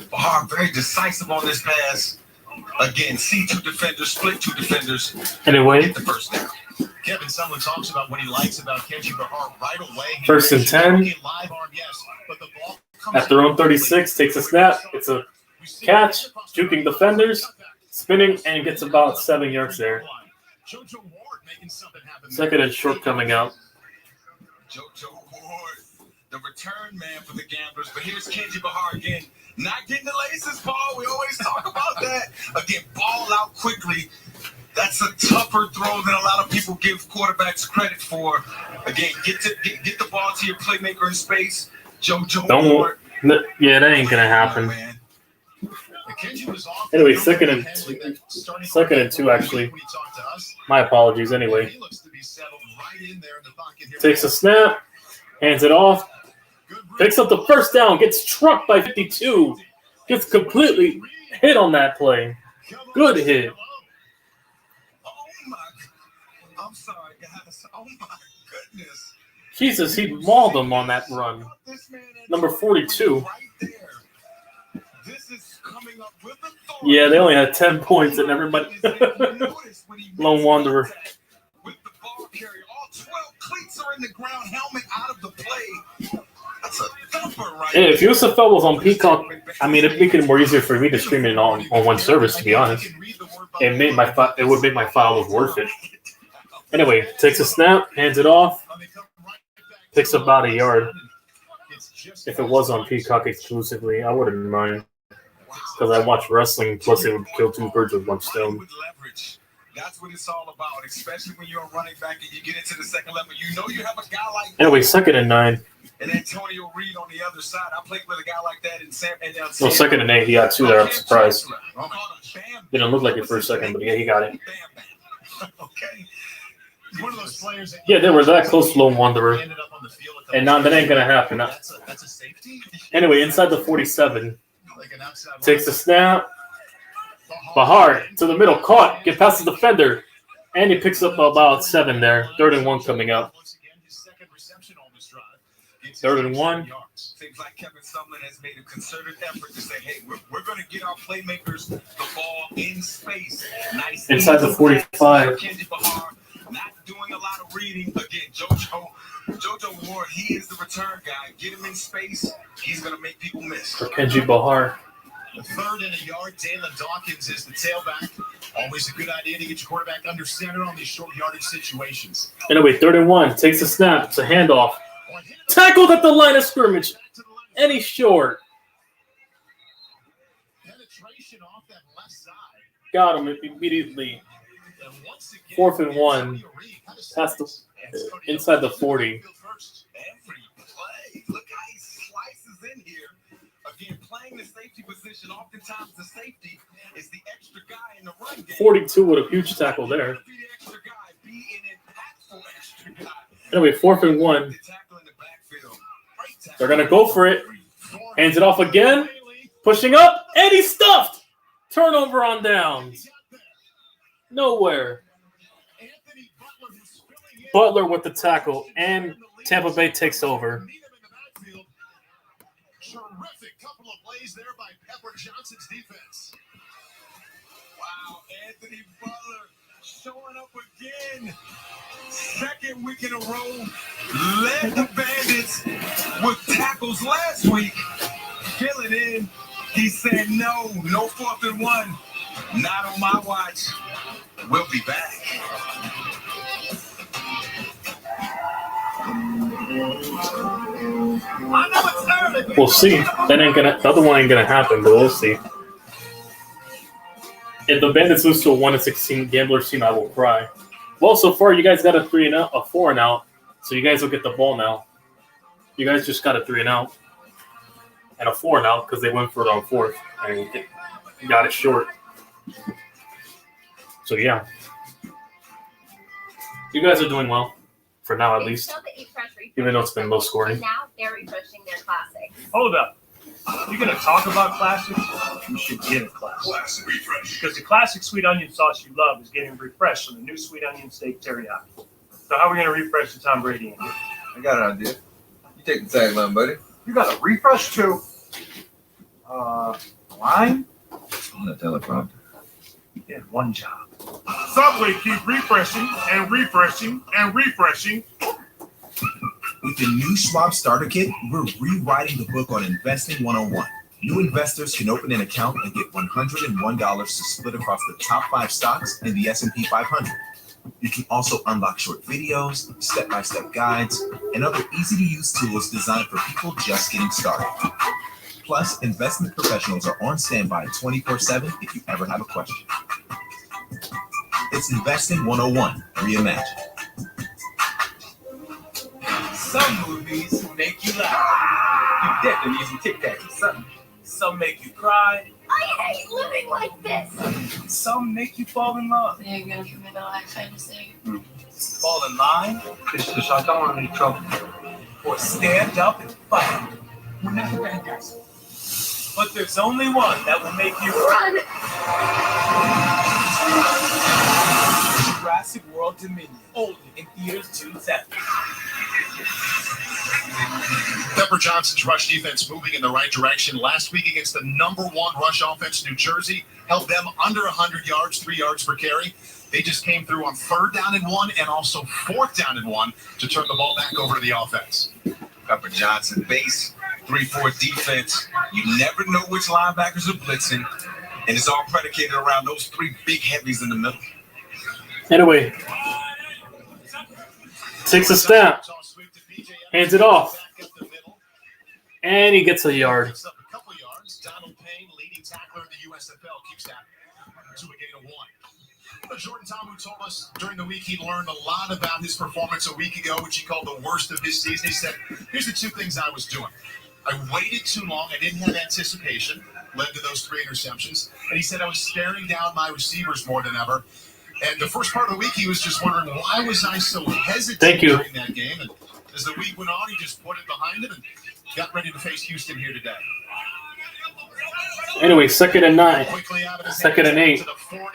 Bahar very decisive on this pass. Again, see 2 defenders, split 2 defenders. Anyway, get the first down. Kevin Sumlin talks about what he likes about Kenji Bahar right away. 1st and 10. At their own 36, takes a snap. It's a catch, juking defenders, spinning, and gets about 7 yards there. 2nd and short coming out. JoJo Ward, the return man for the Gamblers. But here's Kenji Bahar again. Not getting the laces, Paul. We always talk about that. Again, ball out quickly. That's a tougher throw than a lot of people give quarterbacks credit for. Again, get the ball to your playmaker in space. JoJo Ward. Yeah, that ain't going to happen. Anyway, 2nd and 2, actually. My apologies, anyway. Takes a snap, hands it off, picks up the first down, gets struck by 52, gets completely hit on that play. Good hit. I'm sorry, guys. Oh, my goodness. Jesus, he mauled him on that run. Number 42. Yeah, they only had 10 points and everybody. Lone Wanderer. With the ball carrier, all 12 cleats are in the ground, helmet out of the play. That's a thumper, right? Hey, if USFL was on Peacock, I mean, it'd make it more easier for me to stream it on one service, to be honest. It would make my file worth it. Anyway, takes a snap, hands it off, picks up about a yard. If it was on Peacock exclusively, I wouldn't mind. Because I watch wrestling, plus it would kill 2 birds with 1 stone. That's what it's all about, especially when you're a running back and you get into the second level. You know you have a guy like Anyway, 2nd and 9. And Antonio Reed on the other side. I played with a guy like that in San. Well, 2nd and 8, he got 2 there. I'm surprised. Didn't look like it for a second, but yeah, he got it. Okay. One of those players. Yeah, they were that close to Lone Wanderer. And now that ain't going to happen. Anyway, inside the 47. Takes a snap. Bahar to the middle, caught, get past the defender, and he picks up about 7 there. 3rd and 1 coming up. 3rd and 1. Seems like Kevin Sumlin has made a concerted effort to say, hey, we're going to get our playmakers the ball in space. Nice inside the 45. Kenji Bahar, not doing a lot of reading. Again, JoJo Ward, he is the return guy. Get him in space. He's going to make people miss. For Kenji Bahar. The 3rd and a yard, Dalen Dawkins is the tailback. Always a good idea to get your quarterback under center on these short yardage situations. Anyway, 3rd and 1. Takes a snap. It's a handoff. Tackled at the line of scrimmage. And he's short. Got him immediately. 4th and 1. Past the inside the 40. Look how he slices in here. Again, playing the safety position, oftentimes the safety is the extra guy in the run game. 42 with a huge tackle there. Anyway, 4th and 1. They're going to go for it. Hands it off again. Pushing up. And he's stuffed. Turnover on downs. Nowhere. Butler with the tackle. And Tampa Bay takes over. Terrific couple of plays there by Pepper Johnson's defense. Wow, Anthony Butler showing up again. 2nd week in a row. Led the Bandits with tackles last week. Filling in. He said no 4th and 1. Not on my watch. We'll be back. We'll see. The other one ain't gonna happen, but we'll see. If the Bandits lose to a 1-16 Gamblers team, I will cry. Well, so far you guys got a 4 and out, so you guys will get the ball now. You guys just got a 3 and out and a 4 and out because they went for it on 4th and got it short. So yeah, you guys are doing well for now, at least. Even though it's been low scoring. Now they're refreshing their classics. Hold up. If you're going to talk about classics, you should get a classic. Because the classic sweet onion sauce you love is getting refreshed on the new sweet onion steak teriyaki. So how are we going to refresh the Tom Brady in here? I got an idea. You take the tagline, buddy. You got a refresh too. Line? On the teleprompter. You did one job. Subway keep refreshing and refreshing and refreshing. With the new Schwab Starter Kit, we're rewriting the book on Investing 101. New investors can open an account and get $101 to split across the top 5 stocks in the S&P 500. You can also unlock short videos, step-by-step guides, and other easy-to-use tools designed for people just getting started. Plus, investment professionals are on standby 24/7 if you ever have a question. It's Investing 101 Reimagined. Some movies make you laugh. You definitely need some Tic Tacs or something. Some make you cry. I hate living like this. Some make you fall in love. They're gonna for middle accent to say. Fall in line. I don't want any trouble. Or stand up and fight. We're not the bad guys. But there's only one that will make you run. Jurassic World Dominion. Only in theaters June 7th. Pepper Johnson's rush defense moving in the right direction. Last week against the #1 rush offense, New Jersey, held them under 100 yards, 3 yards per carry. They just came through on 3rd down and 1 and also 4th down and 1 to turn the ball back over to the offense. Pepper Johnson base, 3-4 defense. You never know which linebackers are blitzing, and it's all predicated around those 3 big heavies in the middle. Anyway, takes a snap, hands it off, and he gets a yard. Donald Payne, leading tackler in the USFL, keeps that to a gain of 1. Jordan Tamu told us during the week he learned a lot about his performance a week ago, which he called the worst of his season. He said, here's the 2 things I was doing. I waited too long. I didn't have anticipation, led to those 3 interceptions. And he said I was staring down my receivers more than ever. And the first part of the week, he was just wondering, why was I so hesitant during that game? And as the week went on, he just put it behind him and got ready to face Houston here today. Anyway, 2nd and 9. 2nd and 8.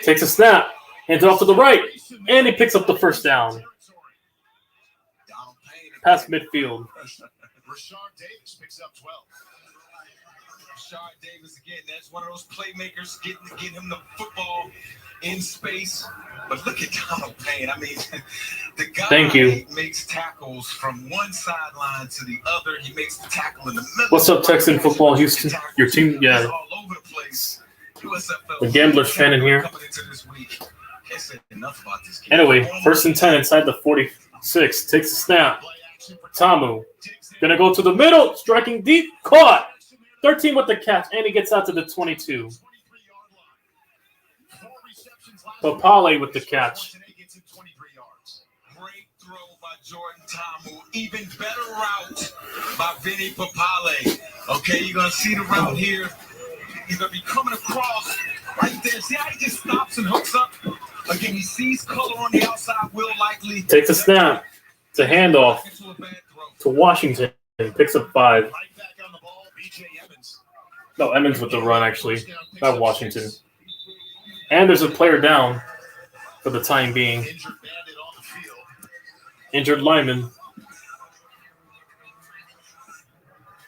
Takes a snap. Hands it off to the right. And he picks up the 1st down. Past midfield. Rashard Davis picks up 12. Rashard Davis again. That's one of those playmakers getting him the football in space. But look at Donald Payne. I mean, the guy makes tackles from one sideline to the other. He makes the tackle in the middle. What's up, Texan football, Houston? Your team, yeah. All over the place. USFL. The Gamblers fan in here. Anyway, 1st and 10 inside the 46. Takes a snap. Tamu gonna go to the middle, striking deep, caught. 13 with the catch, and he gets out to the 22. Papale with the catch. Great throw by Jordan Tamu. Even better route by Vinny Papale. Okay, you're gonna see the route here. He's gonna be coming across right there. See how he just stops and hooks up? Again, he sees color on the outside, will likely. Takes a snap. It's a handoff to Washington. Picks up 5. No, Emmons with the run, actually. Not Washington. And there's a player down for the time being. Injured lineman.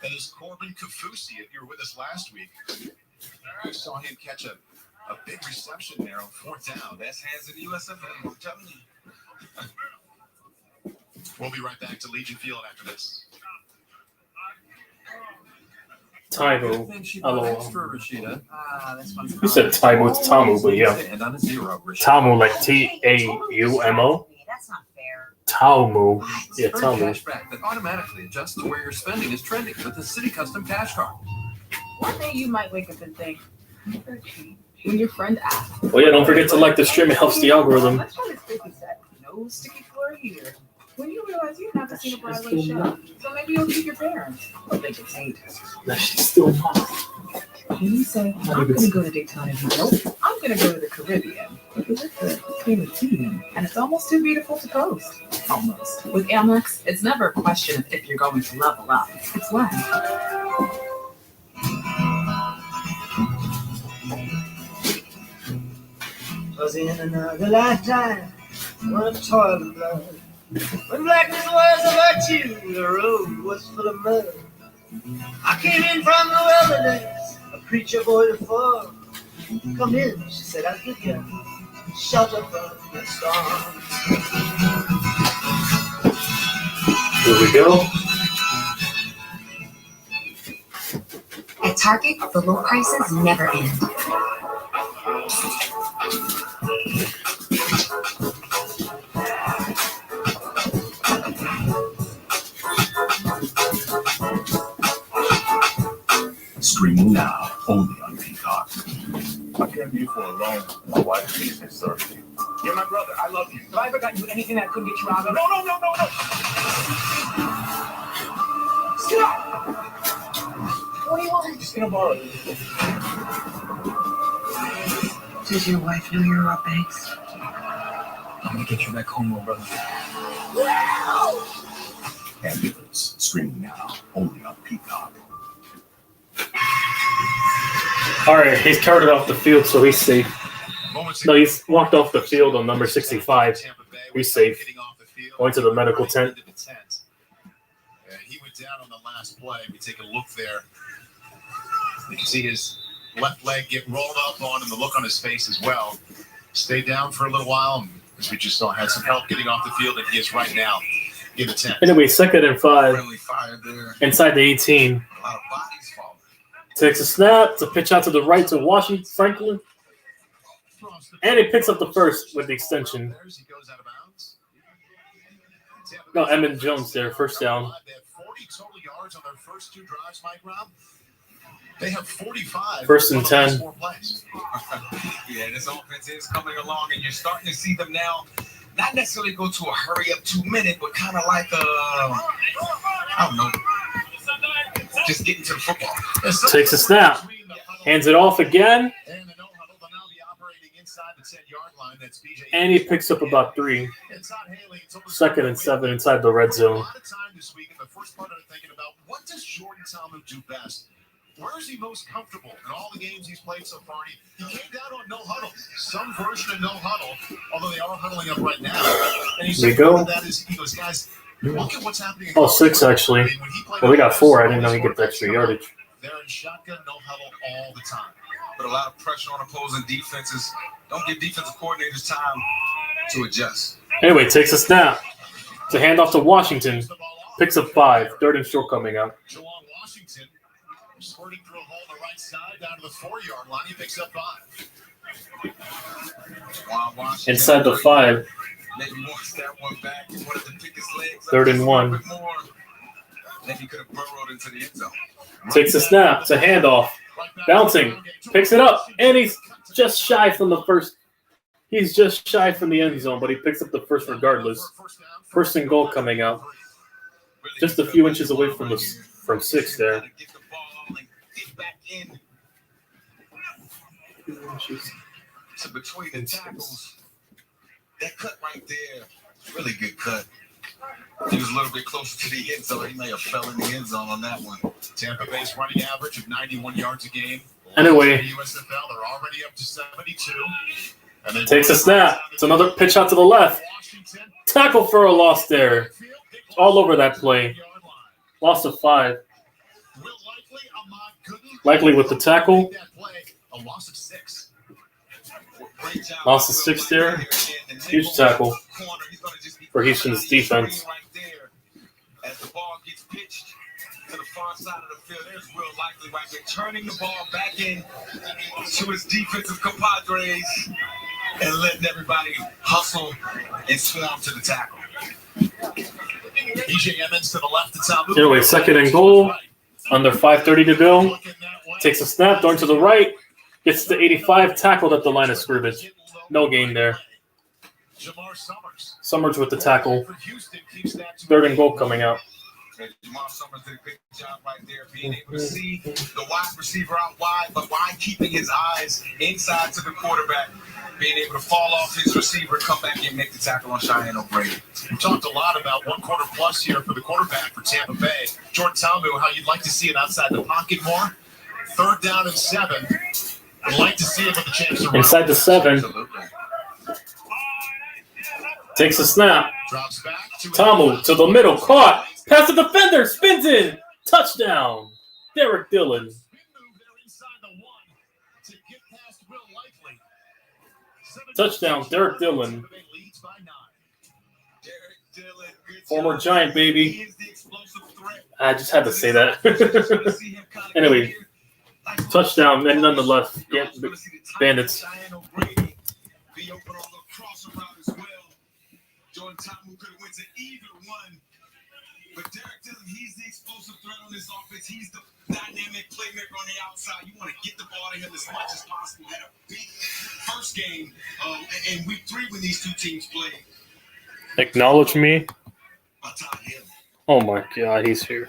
That is Corbin Kafusi. If you were with us last week, you saw him catch a big reception there on 4th down. Best hands in the USFL, I'm telling you. We'll be right back to Legion Field after this. Tybo. Good thing she bought LOL. extra, Rashida. This one's You said Tybo, it's Tamu, but yeah. And on a zero, Rashida. Tamu, like Taumo. That's not fair. Tamu. Yeah, Earn Tamu. cashback that automatically adjusts to where your spending is trending with the City Custom Cash Card. One day you might wake up and think, when your friend asks, Well, yeah, don't forget to like the stream. It helps the algorithm. let's try this sticky set. No sticky floor here. When you realize you haven't seen a Broadway show, so maybe you'll keep your parents. Or they can hate. That shit's still mine. When you say, I'm going to go to Daytona Beach, nope, I'm going to go to the Caribbean. Because it's a favorite team, and it's almost too beautiful to post. Almost. With Amex, it's never a question of if you're going to level up. It's when. Was in another lifetime, one of toil and blood. When blackness was a virtue, the road was full of mud. I came in from the wilderness, a preacher boy to fall. Come in, she said, I give you shelter from the storm. Here we go. At Target, the low prices never end. Streaming now, only on Peacock. I came to you for a loan. My wife needs me service you. You're my brother. I love you. Have I ever gotten you anything that couldn't get you out of? No. Stop! What do you want? Just gonna borrow it. Does your wife know you're up, Banks? I'm gonna get you back home, little brother. Ambulance, streaming now, only on Peacock. All right, he's carted off the field, so he's safe. No, he's walked off the field on number 65. He's safe. Going to the medical tent. He went down on the last play. We take a look there. You can see his left leg get rolled up on and the look on his face as well. Stayed down for a little while, as we just saw, had some help getting off the field, and he is right now in the tent. Anyway, 2nd and 5. Friendly fire there. Inside the 18. A lot of bodies falling. Takes a snap to pitch out to the right to Washington Franklin. And he picks up the first with the extension. No, Emmett Jones there, first down. They have 40 total yards on their first two drives, Mike Rob. They have 45. First and 10. Yeah, this offense is coming along, and you're starting to see them now not necessarily go to a hurry-up 2 minute, but kind of like I don't know, just getting to the football. Takes a snap. Hands it off again. And he picks up about 3. 2nd and 7 inside the red zone. A lot of time this week, and the first part of it thinking about what does Jordan Talmadge do best? Where is he most comfortable in all the games he's played so far? He came down on no huddle, some version of no huddle, although they are huddling up right now. And he said that is, he goes, guys, look at what's happening. Oh, 6 actually. Well, we got 4. I didn't know he get the extra yardage. They're in shotgun, no huddle all the time. Put a lot of pressure on opposing defenses. Don't give defensive coordinators time to adjust. Anyway, takes a snap. To hand off to Washington. Picks up 5. 3rd and short coming up. Jawan Washington squirting through a hole on the right side down to the 4-yard line. He picks up 5. Inside the 5. Maybe wants that one back. He wanted to pick his legs 3rd and 1. Then he could have burrowed into the end zone. Takes a snap. To handoff. Bouncing. Picks it up. And he's just shy from the first. He's just shy from the end zone, but he picks up the first regardless. 1st and goal coming out. Just a few inches away from 6 there. So between the tackles, that cut right there, really good cut. He was a little bit closer to the end zone. He may have fell in the end zone on that one. Tampa Bay's running average of 91 yards a game. Anyway. The USFL, they're already up to 72. And Takes a snap. It's another pitch out to the left. Tackle for a loss there. All over that play. Loss of 5. Likely with the tackle. A loss of 6. Loss of 6 there. Huge tackle for Houston's defense. As the ball gets pitched, to the far side of the field. There's real likely right there, turning the ball back in to his defensive compadres and letting everybody hustle and swarm to the tackle. EJ Emmons to the left of Tampa. Anyway, 2nd and goal. Under 5:30 to go. Takes a snap, throwing to the right. Gets to 85, tackled at the line of scrimmage. No gain there. Summers with the tackle. 3rd and goal coming out. Jamar Summers did a good job right there, being able to see the wide receiver out wide, but wide keeping his eyes inside to the quarterback, being able to fall off his receiver, come back and make the tackle on Cheyenne O'Brady. We talked a lot about 1 quarter plus here for the quarterback for Tampa Bay. Jordan, tell me how you'd like to see it outside the pocket more. 3rd down and 7. I'd like to see it with a chance to run. Inside the 7. Takes a snap. Tamu to the middle. Caught. Pass the defender. Spins in. Touchdown. Derek Dillon. Touchdown. Derek Dillon. Former Giant, baby. I just had to say that. Anyway. Touchdown. And nonetheless, yeah, Bandits. Jordan Tamu could have went to either one. But Derek Dillon, he's the explosive threat on this offense. He's the dynamic playmaker on the outside. You want to get the ball to him as much as possible. Had a big first game in week 3 when these two teams played. Acknowledge me. Oh my God, he's here.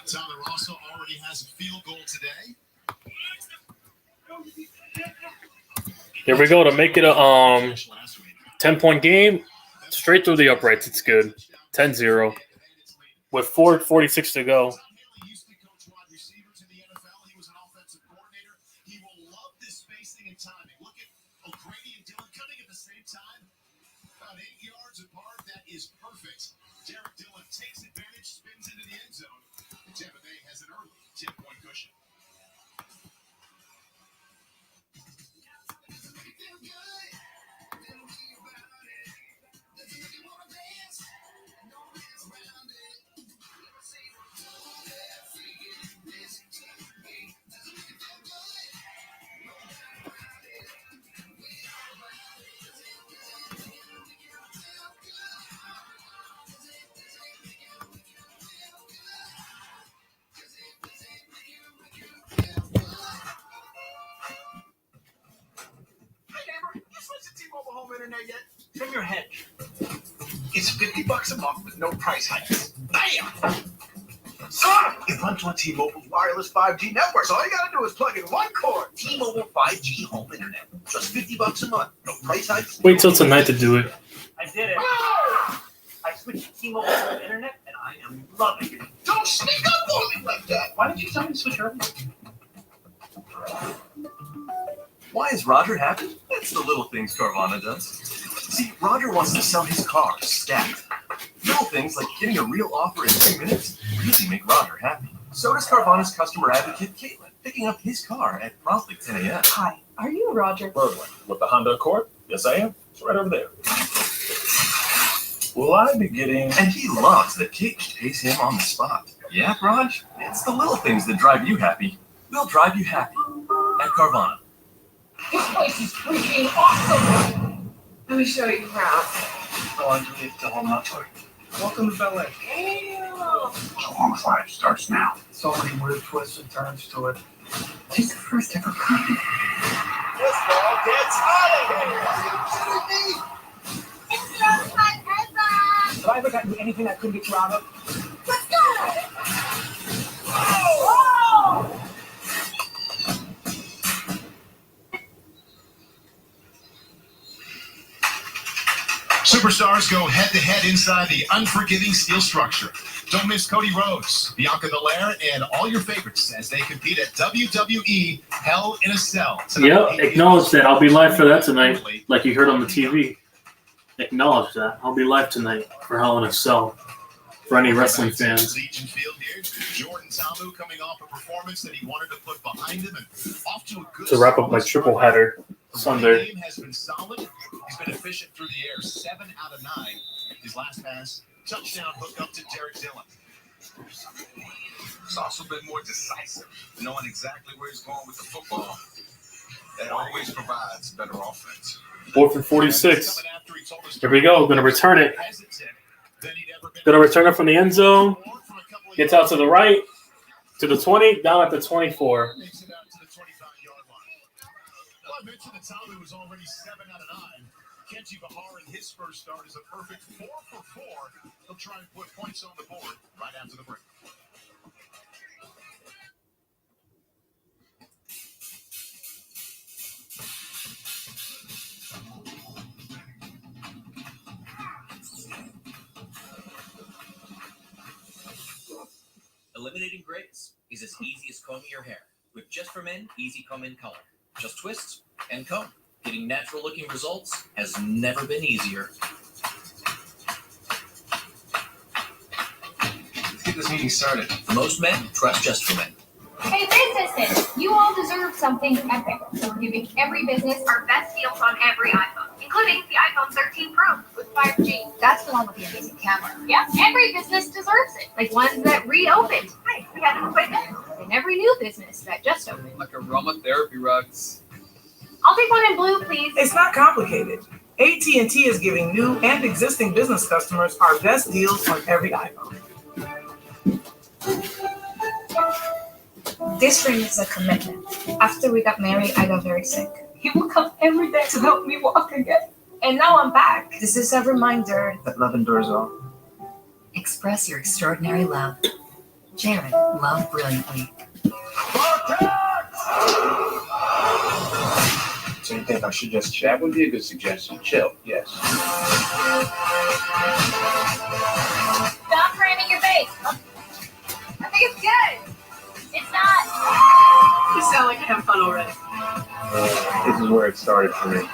Tyler also already has a field goal today. Here we go to make it a 10-point game. Straight through the uprights. It's good. 10-0. With 4:46 to go. Derek Dillon takes advantage, spins into the end zone. Tampa Bay has an early 10-point cushion. Internet yet? Trim your hedge. It's $50 a month with no price hikes. Bam! It runs on T-Mobile's wireless 5G network, so all you gotta do is plug in one cord. T-Mobile 5G home internet. Just $50 a month. No price hikes. Wait till tonight to do it. I did it. I switched to T-Mobile internet, and I am loving it. Don't sneak up on me like that. Why did you tell me to switch earlier? Why is Roger happy? It's the little things Carvana does. See, Roger wants to sell his car, stat. Little things like getting a real offer in 2 minutes really make Roger happy. So does Carvana's customer advocate, Caitlin, picking up his car at promptly 10 a.m. Hi, are you Roger? Berglund, with the Honda Accord? Yes, I am. It's right over there. Will I be getting... And he loves that Kate pays him on the spot. Yeah, Raj? It's the little things that drive you happy. We'll drive you happy at Carvana. This place is freaking awesome! Let me show you around. Go on to the home tour. Welcome to Bel Air. So long flight starts now. So many weird twists and turns to it. She's the first ever coming. This ball gets out of here! It's the most fun ever! Have I ever gotten you anything I couldn't get you out of? Let's go! Oh! Superstars go head-to-head inside the unforgiving steel structure. Don't miss Cody Rhodes, Bianca Belair, and all your favorites as they compete at WWE Hell in a Cell. Yep, acknowledge that. I'll be live for that tonight, like you heard on the TV. Acknowledge that. I'll be live tonight for Hell in a Cell for any wrestling fans. Legion Field here. Jordan Tamu coming off a performance that he wanted to put behind him and off to a good To wrap up my triple header Sunday. The game has been solid. He's been efficient through the air, 7 out of 9. His last pass Touchdown hook up to Derek Dillon. He's also been more decisive, knowing exactly where he's going with the football. That always provides better offense. 4th and 46. Here we go. Going to return it. Going to return it from the end zone. Gets out to the right, to the 20, down at the 24. Makes it out to the 25-yard line. Well, I mentioned that Tommy was already 7 out of 9. Kenji Bahar in his first start is a perfect 4 for 4. He'll try and put points on the board right after the break. Eliminating grays is as easy as combing your hair with Just for Men Easy Comb in Color. Just twist and comb. Getting natural looking results has never been easier. Let's get this meeting started. Most men trust Just for Men. Hey businesses, you all deserve something epic. So we're giving every business our best deals on every iPhone, including the iPhone 13 Pro with 5G. That's the one with the amazing camera. Yeah, every business deserves it. Like ones that reopened. Hey, we had an appointment. And every new business that just opened. Like aromatherapy rugs. I'll take one in blue, please. It's not complicated. AT&T is giving new and existing business customers our best deals on every iPhone. This ring is a commitment. After we got married, I got very sick. He would come every day to help me walk again. And now I'm back. This is a reminder that love endures all. Express your extraordinary love. Jared, love brilliantly. So you think I should just chill? That would be a good suggestion. Chill, yes. Stop framing your face. I think it's good. It's not. You sound like you have fun already. This is where it started for me.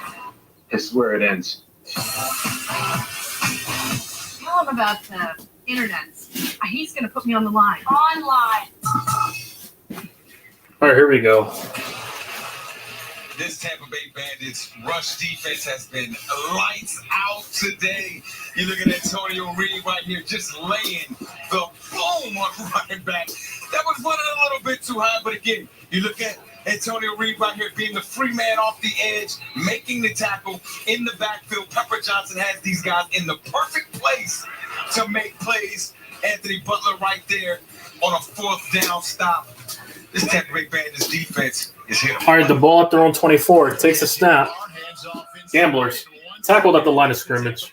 This is where it ends. Tell him about internet. He's going to put me on the line. Online. All right, here we go. This Tampa Bay Bandits rush defense has been lights out today. You look at Antonio Reed right here, just laying the boom on running back. That was running a little bit too high, but again, you look at Antonio Reed right here being the free man off the edge, making the tackle in the backfield. Pepper Johnson has these guys in the perfect place to make plays. Anthony Butler right there on a 4th down stop. This Tampa Bay Bandits defense is hit. All right, the ball at their own 24. Takes a snap. Gamblers. Tackled at the line of scrimmage.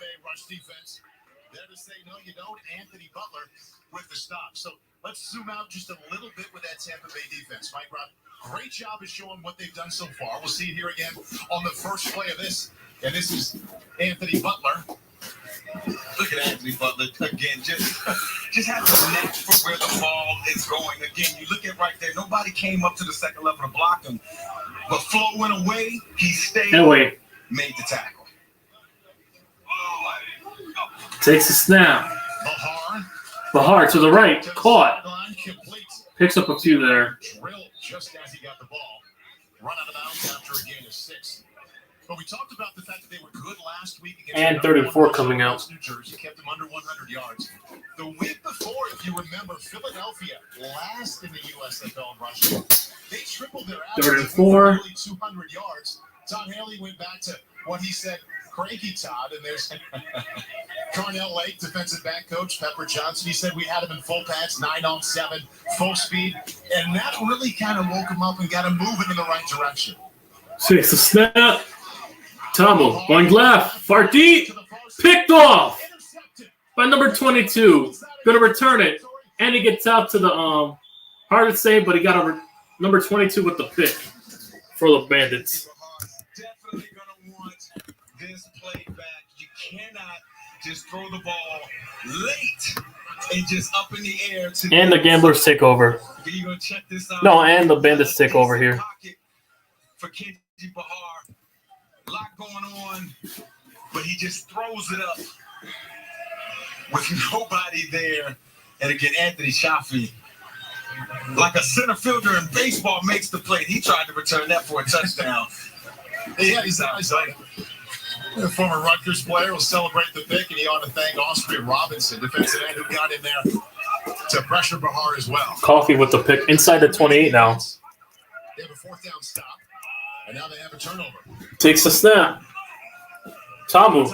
Anthony Butler with the stop. So let's zoom out just a little bit with that Tampa Bay defense. Mike Rob, great job of showing what they've done so far. We'll see it here again on the first play of this. And this is Anthony Butler. Look at Anthony Butler again. Just has a knack for where the ball is going. Again, you look at right there. Nobody came up to the second level to block him, but Flo went away. He stayed. Anyway, made the tackle. Takes a snap. Bahar to the right. Caught. Picks up a few there. Drilled just as he got the ball. Run out of bounds after a gain of 6. But we talked about the fact that they were good last week against And 34 coming out. New Jersey, kept them under 100 yards. The week before, if you remember, Philadelphia last in the USFL in rushing. They tripled their average. 34. Nearly 200 yards. Todd Haley went back to what he said, cranky Todd, and there's Carnell Lake, defensive back coach, Pepper Johnson. He said we had him in full pads, 9-on-7, full speed, and that really kind of woke him up and got him moving in the right direction. Takes a snap. Tomo going left. Far deep. Picked off by number 22. Going to return it. And he gets out to the hard to say, but he got a number 22 with the pick for the Bandits. Definitely going to want this play back. You cannot just throw the ball late and just up in the air. And the Gamblers take over. You're going to check this out. No, and the Bandits take over here. For Kenji Bahar. A lot going on, but he just throws it up with nobody there. And again, Anthony Shafi, like a center fielder in baseball, makes the play. He tried to return that for a touchdown. Yeah, he's like The former Rutgers player will celebrate the pick, and he ought to thank Austria Robinson, defensive end, who got in there to pressure Bahar as well. Coffee with the pick inside the 28 now. They have a fourth down stop, and now they have a turnover. Takes a snap. Tamu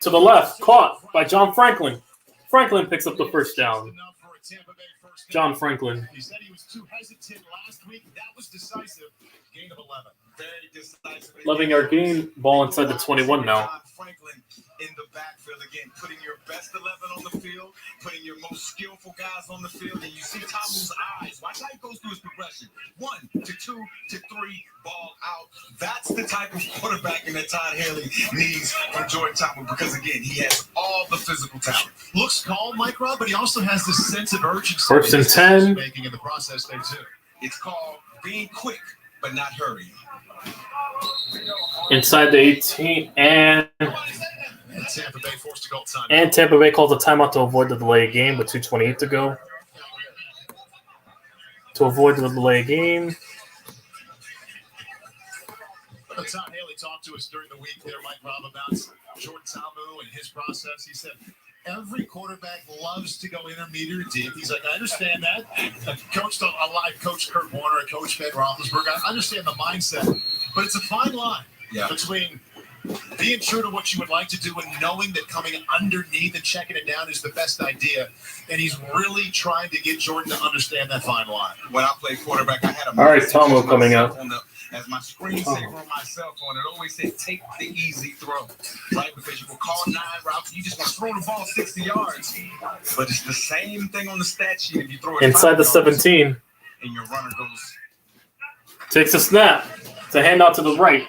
to the left, caught by John Franklin. Franklin picks up the first down. John Franklin. He said he was too hesitant last week. That was decisive. Gain of 11. Very decisive. Loving our game. Ball inside the 21 now. Franklin in the backfield again, putting your best 11 on the field, putting your most skillful guys on the field, and you see Tamu's eyes. Watch how he goes through his progression. 1 to 2 to 3, ball out. That's the type of quarterbacking that Todd Haley needs from Jordan Tamu because, again, he has all the physical talent. Looks calm, Mike Rob, but he also has this sense of urgency. First and 10. Making in the process there, too. It's called being quick, but not hurrying. Inside the 18, and Tampa Bay forced to go time. And Tampa Bay calls a timeout to avoid the delay of game with 2:28 to go. To avoid the delay of game. Todd Haley talked to us during the week there, Mike Rob, about Jordan Tamu and his process. He said, every quarterback loves to go intermediate deep. He's like, I understand that. I've coached a lot. Coach Kurt Warner and Coach Ben Roethlisberger. I understand the mindset, but it's a fine line between being true to what you would like to do and knowing that coming underneath and checking it down is the best idea. And he's really trying to get Jordan to understand that fine line. When I played quarterback, I had a all right, Tomo coming up. As my screensaver on my cell phone, it always said, take the easy throw, right? Because you will call 9 routes, you just want to throw the ball 60 yards. But it's the same thing on the stat sheet. If you throw it inside the 17. And your runner goes. Takes a snap. It's a handout to the right.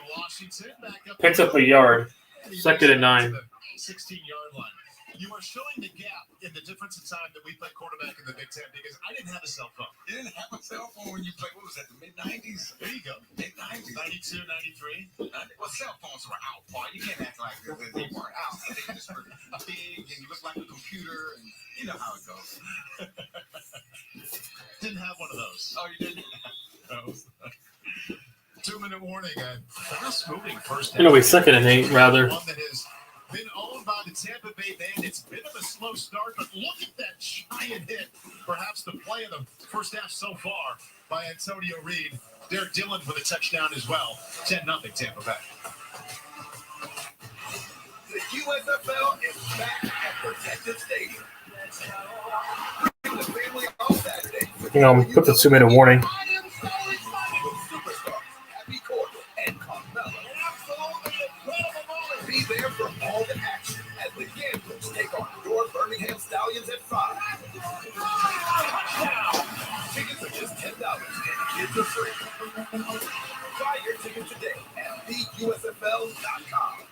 Picks up a yard. Second and 9. 16-yard line. You are showing the gap in the difference in time that we played quarterback in the Big Ten because I didn't have a cell phone. You didn't have a cell phone when you played, what was that, the mid-90s? There you go. Mid-90s. 92, 93. Well, cell phones were out, Paul. You can't act like they weren't out. They just were big and you looked like a computer and you know how it goes. Didn't have one of those. Oh, you didn't? No. 2-minute warning and fast-moving first. Anyway, second and 8, rather. One that has been owned by the Tampa Bay Bandits. Bit of a slow start, but look at that giant hit. Perhaps the play of the first half so far by Antonio Reed. Derek Dillon with a touchdown as well. 10-0 Tampa Bay. The USFL is back at Protective Stadium. Bring the family on Saturday. You know, put the 2-minute warning. Be there for all the action as the Gamblers take on your Birmingham Stallions at 5. Tickets are just $10 and kids are free. Buy your ticket today at theusfl.com.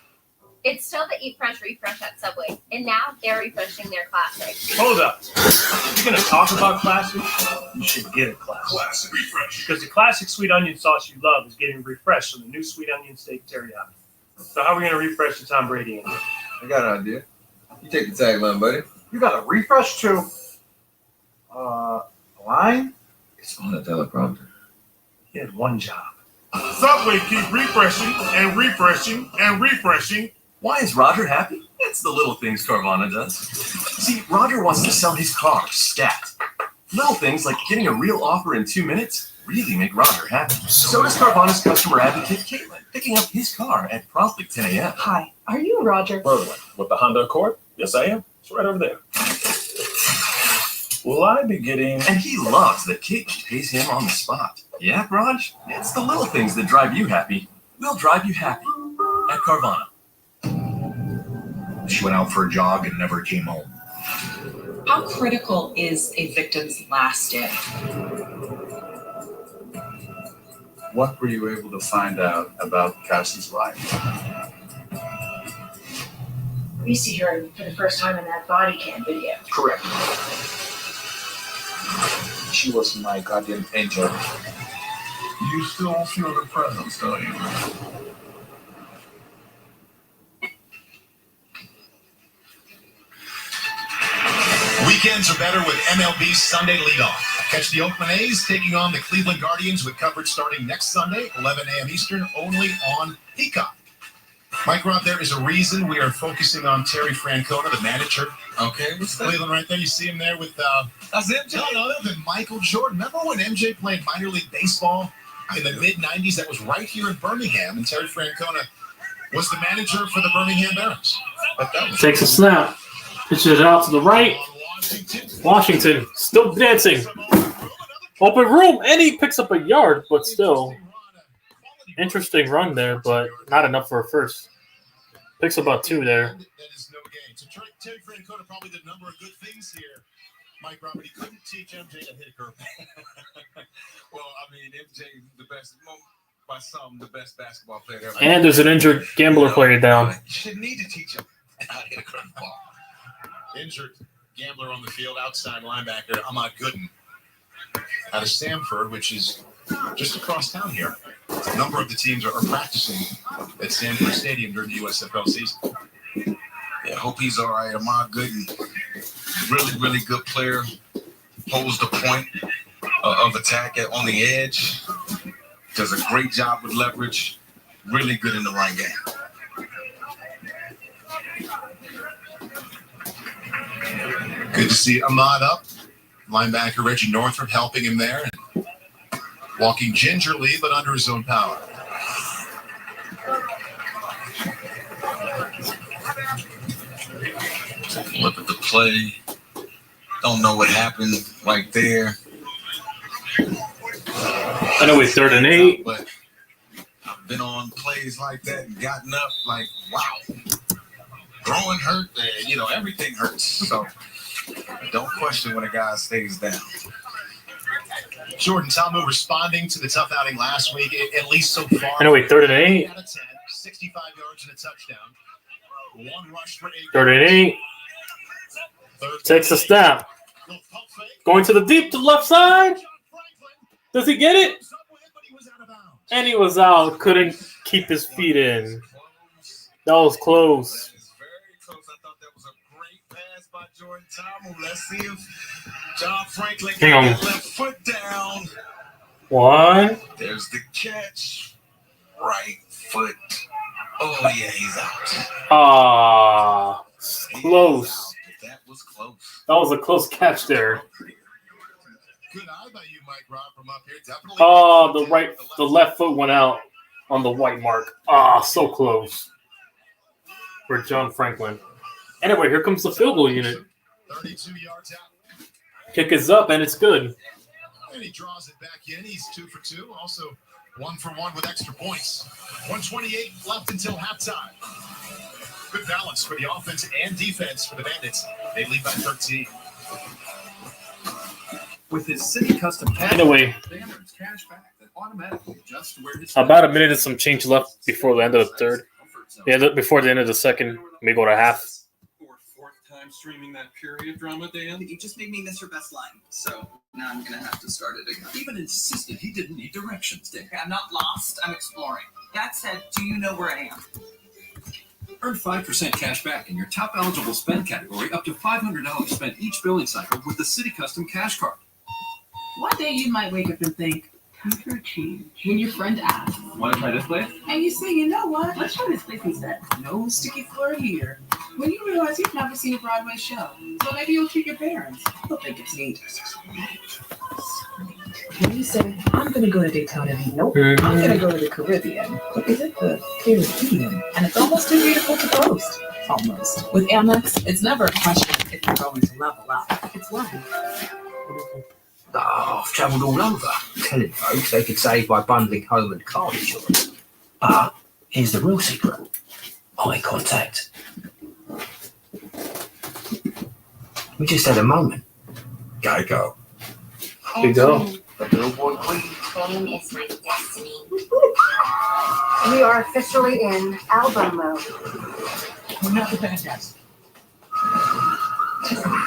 It's still the Eat Fresh Refresh at Subway, and now they're refreshing their classics. Hold up. If you're going to talk about classics, you should get a classic. Classic refresh. Because the classic sweet onion sauce you love is getting refreshed on the new sweet onion steak teriyaki. So how are we going to refresh the Tom Brady engine? I got an idea. You take the tagline, buddy. You got a refresh too. Line? It's on a teleprompter. He had one job. Subway keep refreshing and refreshing and refreshing. Why is Roger happy? It's the little things Carvana does. See, Roger wants to sell his car, scat. Little things like getting a real offer in 2 minutes really make Roger happy. So does Carvana's customer advocate, Caitlin, picking up his car at promptly 10 a.m. Hi, are you Roger? Merlin, with the Honda Accord? Yes, I am. It's right over there. Will I be getting... And he loves that Caitlin pays him on the spot. Yeah, Raj? It's the little things that drive you happy. We'll drive you happy at Carvana. She went out for a jog and never came home. How critical is a victim's last day? What were you able to find out about Cassie's life? We see her for the first time in that body cam video. Correct. She was my guardian angel. You still feel the presence, don't you? Weekends are better with MLB Sunday Leadoff. Catch the Oakland A's taking on the Cleveland Guardians with coverage starting next Sunday, 11 a.m. Eastern, only on Peacock. Mike Rob, there is a reason we are focusing on Terry Francona, the manager. Okay. Cleveland right there. You see him there with that's MJ. none other than Michael Jordan. Remember when MJ played minor league baseball in the mid-'90s? That was right here in Birmingham, and Terry Francona was the manager for the Birmingham Barons. Takes a snap. Pitches it out to the right. Washington still dancing. Open room, and he picks up a yard, but still. Interesting run there, but not enough for a first. Picks about 2 there. That is no game. So Terry Francona probably did a number of good things here, Mike Rob, but he couldn't teach MJ to hit a curve. Well, I mean, MJ, the best, by some, the best basketball player ever. And there's an injured gambler player down. You shouldn't need to teach him how to hit a curveball. Injured gambler on the field, outside linebacker, Ahmad Gooden, out of Samford, which is just across town here. A number of the teams are practicing at Sanford Stadium during the USFL season. Yeah, hope he's all right. Ahmad Gooden, really, really good player. Holds the point of attack on the edge. Does a great job with leverage. Really good in the run game. Good to see Ahmad up. Linebacker Reggie Northrup helping him there. Walking gingerly, but under his own power. Look at the play. Don't know what happened right there. I know it's 3rd and 8. But I've been on plays like that and gotten up like, wow. Throwing hurt, everything hurts. So don't question when a guy stays down. Jordan Ta'amu responding to the tough outing last week, at least so far. I know it's 3rd and 8. 10, 65 yards and a touchdown. 1 rush for 8. 3rd and 8. Takes a snap. Going to the deep to the left side. Does he get it? And he was out. Couldn't keep his feet in. That was close. Jordan Ta'amu. Let's see if John Franklin Hang can on. get left foot down. 1. There's the catch. Right foot. Oh, yeah, he's out. Ah, close. That was close. That was a close catch there. Good eye by you, Mike Rob, from up here. Definitely. Oh, the left foot went out on the white mark. Ah, so close for John Franklin. Anyway, here comes the field goal unit. 32 yards out. Kick is up, and it's good. And he draws it back in. He's 2 for 2. Also 1 for 1 with extra points. 1:28 left until halftime. Good balance for the offense and defense for the Bandits. They lead by 13. With his city custom cash, Anyway, Bandits cash back that automatically adjusts to where his about a minute and some change left before the end of the third. Before the end of the second, we go to half. time streaming that period drama, Dan. You just made me miss your best line, so now I'm gonna have to start it again. Even insisted he didn't need directions, Dan. Okay, I'm not lost, I'm exploring. That said, do you know where I am? Earn 5% cash back in your top eligible spend category up to $500 spent each billing cycle with the City Custom Cash Card. One day you might wake up and think, time for a change. When your friend asks, Want to try this place? and you say, you know what, let's try this place instead. No sticky floor here. When you realize you've never seen a Broadway show, so maybe you'll treat your parents. They'll think it's neat. When you say, I'm going to go to Daytona Beach, nope, I'm going to go to the Caribbean. But is it the Caribbean? And it's almost too beautiful to post. Almost. With Amex, it's never a question if you're going to level up. It's life. Oh, I've travelled all over. Telling folks they could save by bundling home and car insurance. But here's the real secret. Eye contact. We just had a moment. Go. Here you go. The billboard queen. Fame is my destiny. We are officially in album mode. We're not the Bandits.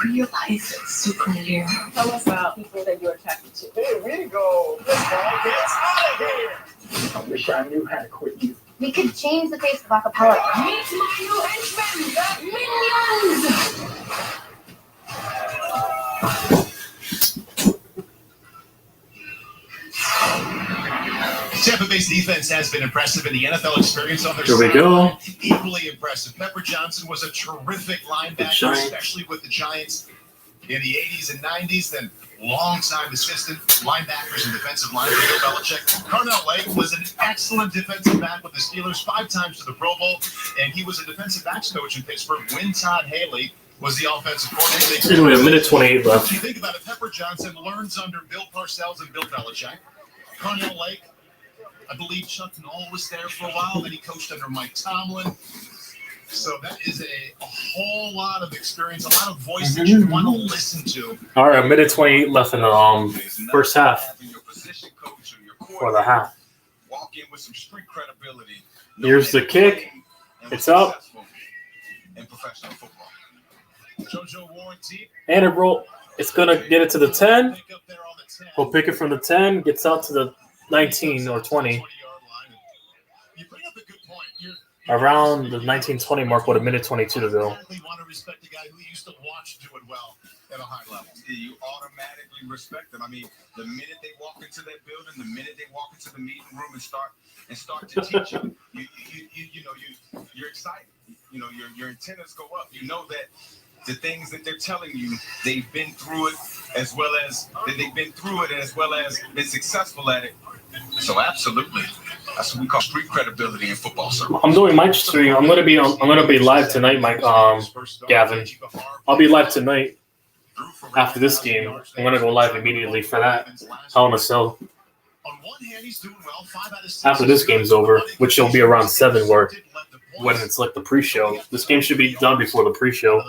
Real life superhero. Tell us about people that you're attracted to. Here we go. This ball gets out of here. I wish I knew how to quit you. We could change the face of acapella. Meet my new henchmen, the Minions! Tampa Bay's defense has been impressive, and the NFL experience on their Here we go. equally impressive. Pepper Johnson was a terrific linebacker, especially with the Giants in the 80s and 90s. Then long-time assistant linebackers and defensive line for Bill Belichick. Carnell Lake was an excellent defensive back with the Steelers 5 times to the Pro Bowl, and he was a defensive backs coach in Pittsburgh when Todd Haley was the offensive coordinator. Anyway, a minute 28 left. If you think about it, Pepper Johnson learns under Bill Parcells and Bill Belichick. Carnell Lake, I believe Chuck Noll was there for a while, then he coached under Mike Tomlin. So that is a whole lot of experience, a lot of voice that you want to listen to. All right, a minute 28 left in the first half. For the half. Walk in with some street credibility. Here's the kick. It's up. In professional football. And it roll. It's going to get it to the 10. He'll pick it from the 10, gets out to the 19 or 20. Around the 19-20 mark with a minute 22 to go. You automatically respect them. I mean, the minute they walk into that building, the minute they walk into the meeting room and start to teach you, you're excited. You know, your antennas go up. You know that the things that they're telling you, they've been through it as well as been successful at it. So absolutely, that's what we call street credibility in football circles. I'm doing my stream. I'm gonna be live tonight, Mike. Gavin, I'll be live tonight after this game. I'm gonna go live immediately for that. Hell in a Cell. After this game's over, which will be around 7, when it's like the pre-show. This game should be done before the pre-show.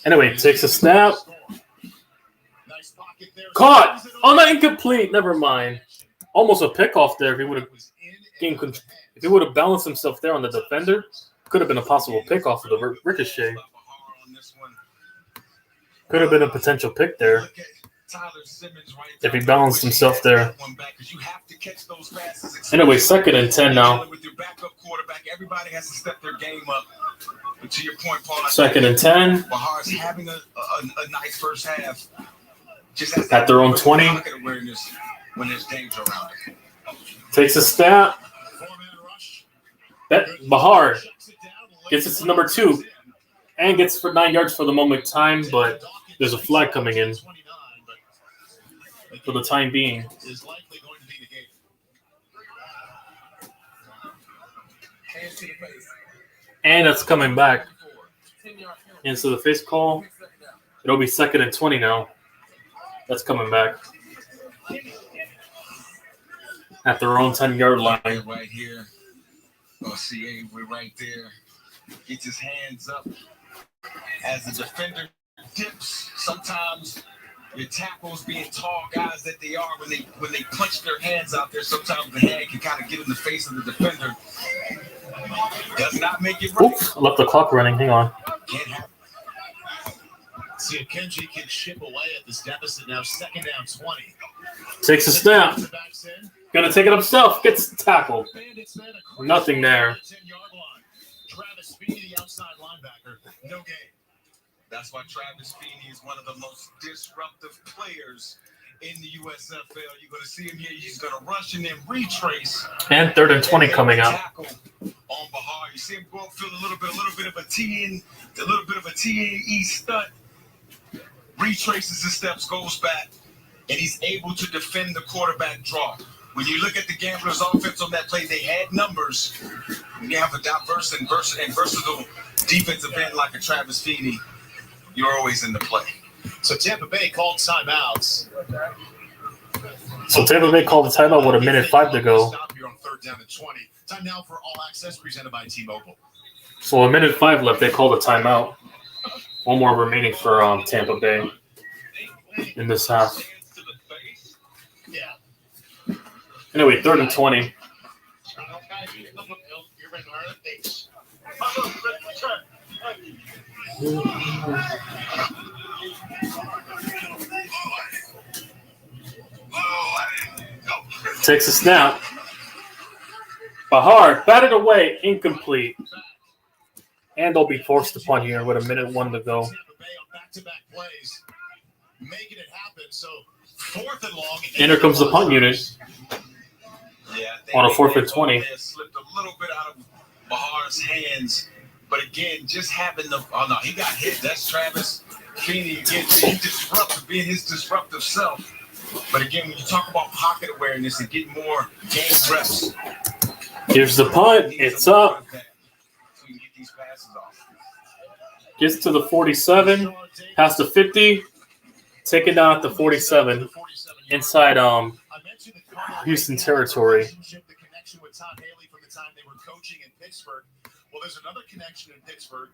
Anyway, takes a snap. Caught on the incomplete. Never mind. Almost a pickoff there. If he would have balanced himself there on the defender, could have been a possible pickoff of the ricochet. Could have been a potential pick there if he balanced himself there. Anyway, 2nd and 10 now. Everybody has to step their game up. But to your point, Paul, 2nd and 10. Bahar's having a nice first half. Just at their own 20. When there's danger around it. Takes a snap. Bahar gets it to number 2 and gets for 9 yards for the moment time, but there's a flag coming in for the time being. And that's coming back. And so the face call, it'll be 2nd and 20 now. That's coming back. At their own 10-yard line. Right here. CA, we're right there. Gets his hands up. As the defender dips, sometimes your tackles being tall guys that they are, when they punch their hands out there, sometimes the hand can kind of get in the face of the defender. Does not make it right. Oops, I left the clock running. Hang on. Can't happen. See if Kenji can chip away at this deficit now. 2nd down 20. Takes a snap. Gonna take it himself. Gets tackled. Nothing there. Travis Feeney, the outside linebacker. No game. That's why Travis Feeney is one of the most disruptive players in the USFL. You're going to see him here. He's going to rush and then retrace. And 3rd and 20 coming up. On Bahar, you see him go up, feel a little bit of a TNE stunt. Retraces his steps, goes back, and he's able to defend the quarterback draw. When you look at the Gamblers' offense on that play, they had numbers. When you have a diverse and versatile defensive end like a Travis Feeney, you're always in the play. So Tampa Bay called timeouts. So Tampa Bay called the timeout with a minute 5 to go. Stop here on 3rd down and 20. Time now for All Access presented by T-Mobile. So a minute 5 left. They called a timeout. One more remaining for Tampa Bay in this half. Anyway, 3rd and 20. Takes a snap. Bahar batted away, incomplete. And they'll be forced upon here with a minute 1 to go. Making it happen. So 4th and long. And here comes the punt unit. on a 4th and 20. Slipped a little bit out of Bahar's hands, but again, just having the he got hit. That's Travis Feeney again, being his disruptive self. But again, when you talk about pocket awareness and getting more game reps, here's the punt. It's up. Gets to the 47, past the 50, taken down at the 47, inside Houston territory. The connection with Tom Haley from the time they were coaching in Pittsburgh. Well, there's another connection in Pittsburgh.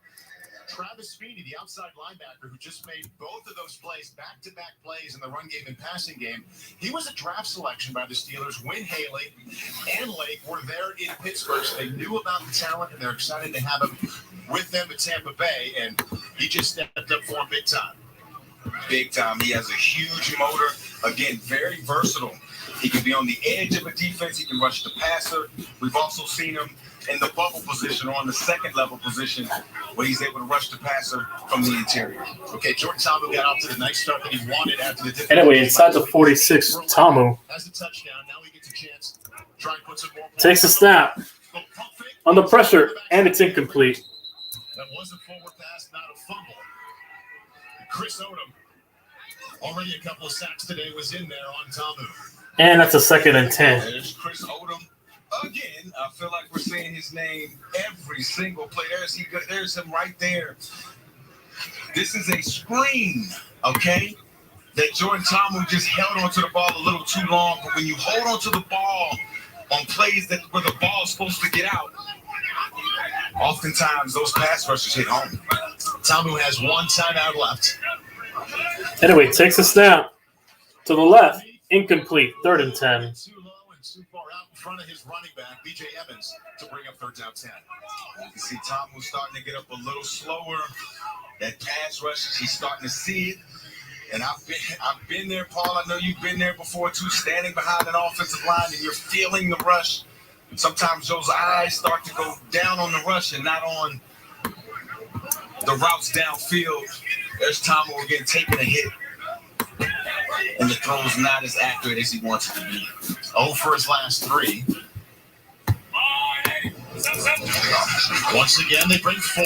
Travis Feeney, the outside linebacker, who just made both of those plays, back-to-back plays in the run game and passing game. He was a draft selection by the Steelers when Haley and Lake were there in Pittsburgh, so they knew about the talent, and they're excited to have him with them at Tampa Bay, and he just stepped up for him big time. Big time. He has a huge motor. Again, very versatile. He can be on the edge of a defense. He can rush the passer. We've also seen him in the bubble position or on the second level position where he's able to rush the passer from the interior. Okay, Jordan Ta'amu got off to the nice start that he wanted after the different. Anyway, inside the 46, Ta'amu has a touchdown. Now he gets a chance to try and put some more. Takes a snap. Under pressure, and it's incomplete. That was a forward pass, not a fumble. Chris Odom, already a couple of sacks today, was in there on Ta'amu. And that's a 2nd and 10. There's Chris Odom. Again, I feel like we're saying his name every single play. There's him right there. This is a screen, okay, that Jordan Ta'amu just held onto the ball a little too long. But when you hold onto the ball on plays where the ball is supposed to get out, oftentimes those pass rushers hit home. Ta'amu has one timeout left. Anyway, takes a snap to the left. Incomplete. 3rd and 10. Too low and too far out in front of his running back, B.J. Evans, to bring up 3rd down 10. You can see Ta'amu starting to get up a little slower. That pass rush, he's starting to see it. And I've been there, Paul. I know you've been there before, too, standing behind an offensive line, and you're feeling the rush. Sometimes those eyes start to go down on the rush and not on the routes downfield. There's Ta'amu again taking a hit. And the throw's not as accurate as he wants it to be. 0 for his last 3. Once again, they bring 4.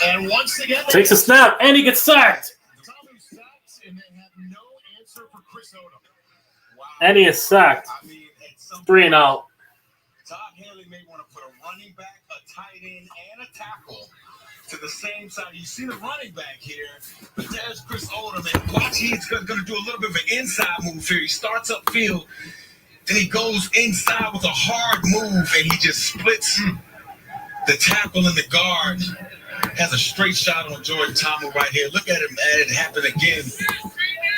And once again, takes a snap, and he gets sacked. Ta'amu sacks, and they have no answer for Chris Odom. Wow. And he is sacked. 3 and out. Todd Haley may want to put a running back, a tight end, and a tackle to the same side. You see the running back here, but there's Chris Odom, and watch, he's going to do a little bit of an inside move here. He starts upfield, then he goes inside with a hard move, and he just splits the tackle and the guard. Has a straight shot on Jordan Ta'amu right here. Look at him, man. It happened again.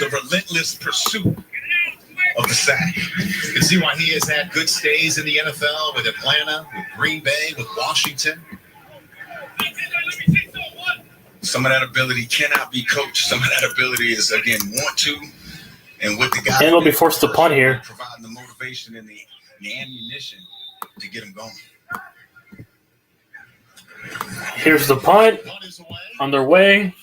The relentless pursuit of the sack. You can see why he has had good stays in the NFL with Atlanta, with Green Bay, with Washington. Some of that ability cannot be coached. Some of that ability is, again, want to. And with the guy, and they'll be forced to punt here. Providing the motivation and the ammunition to get him going. Here's the punt. On their way.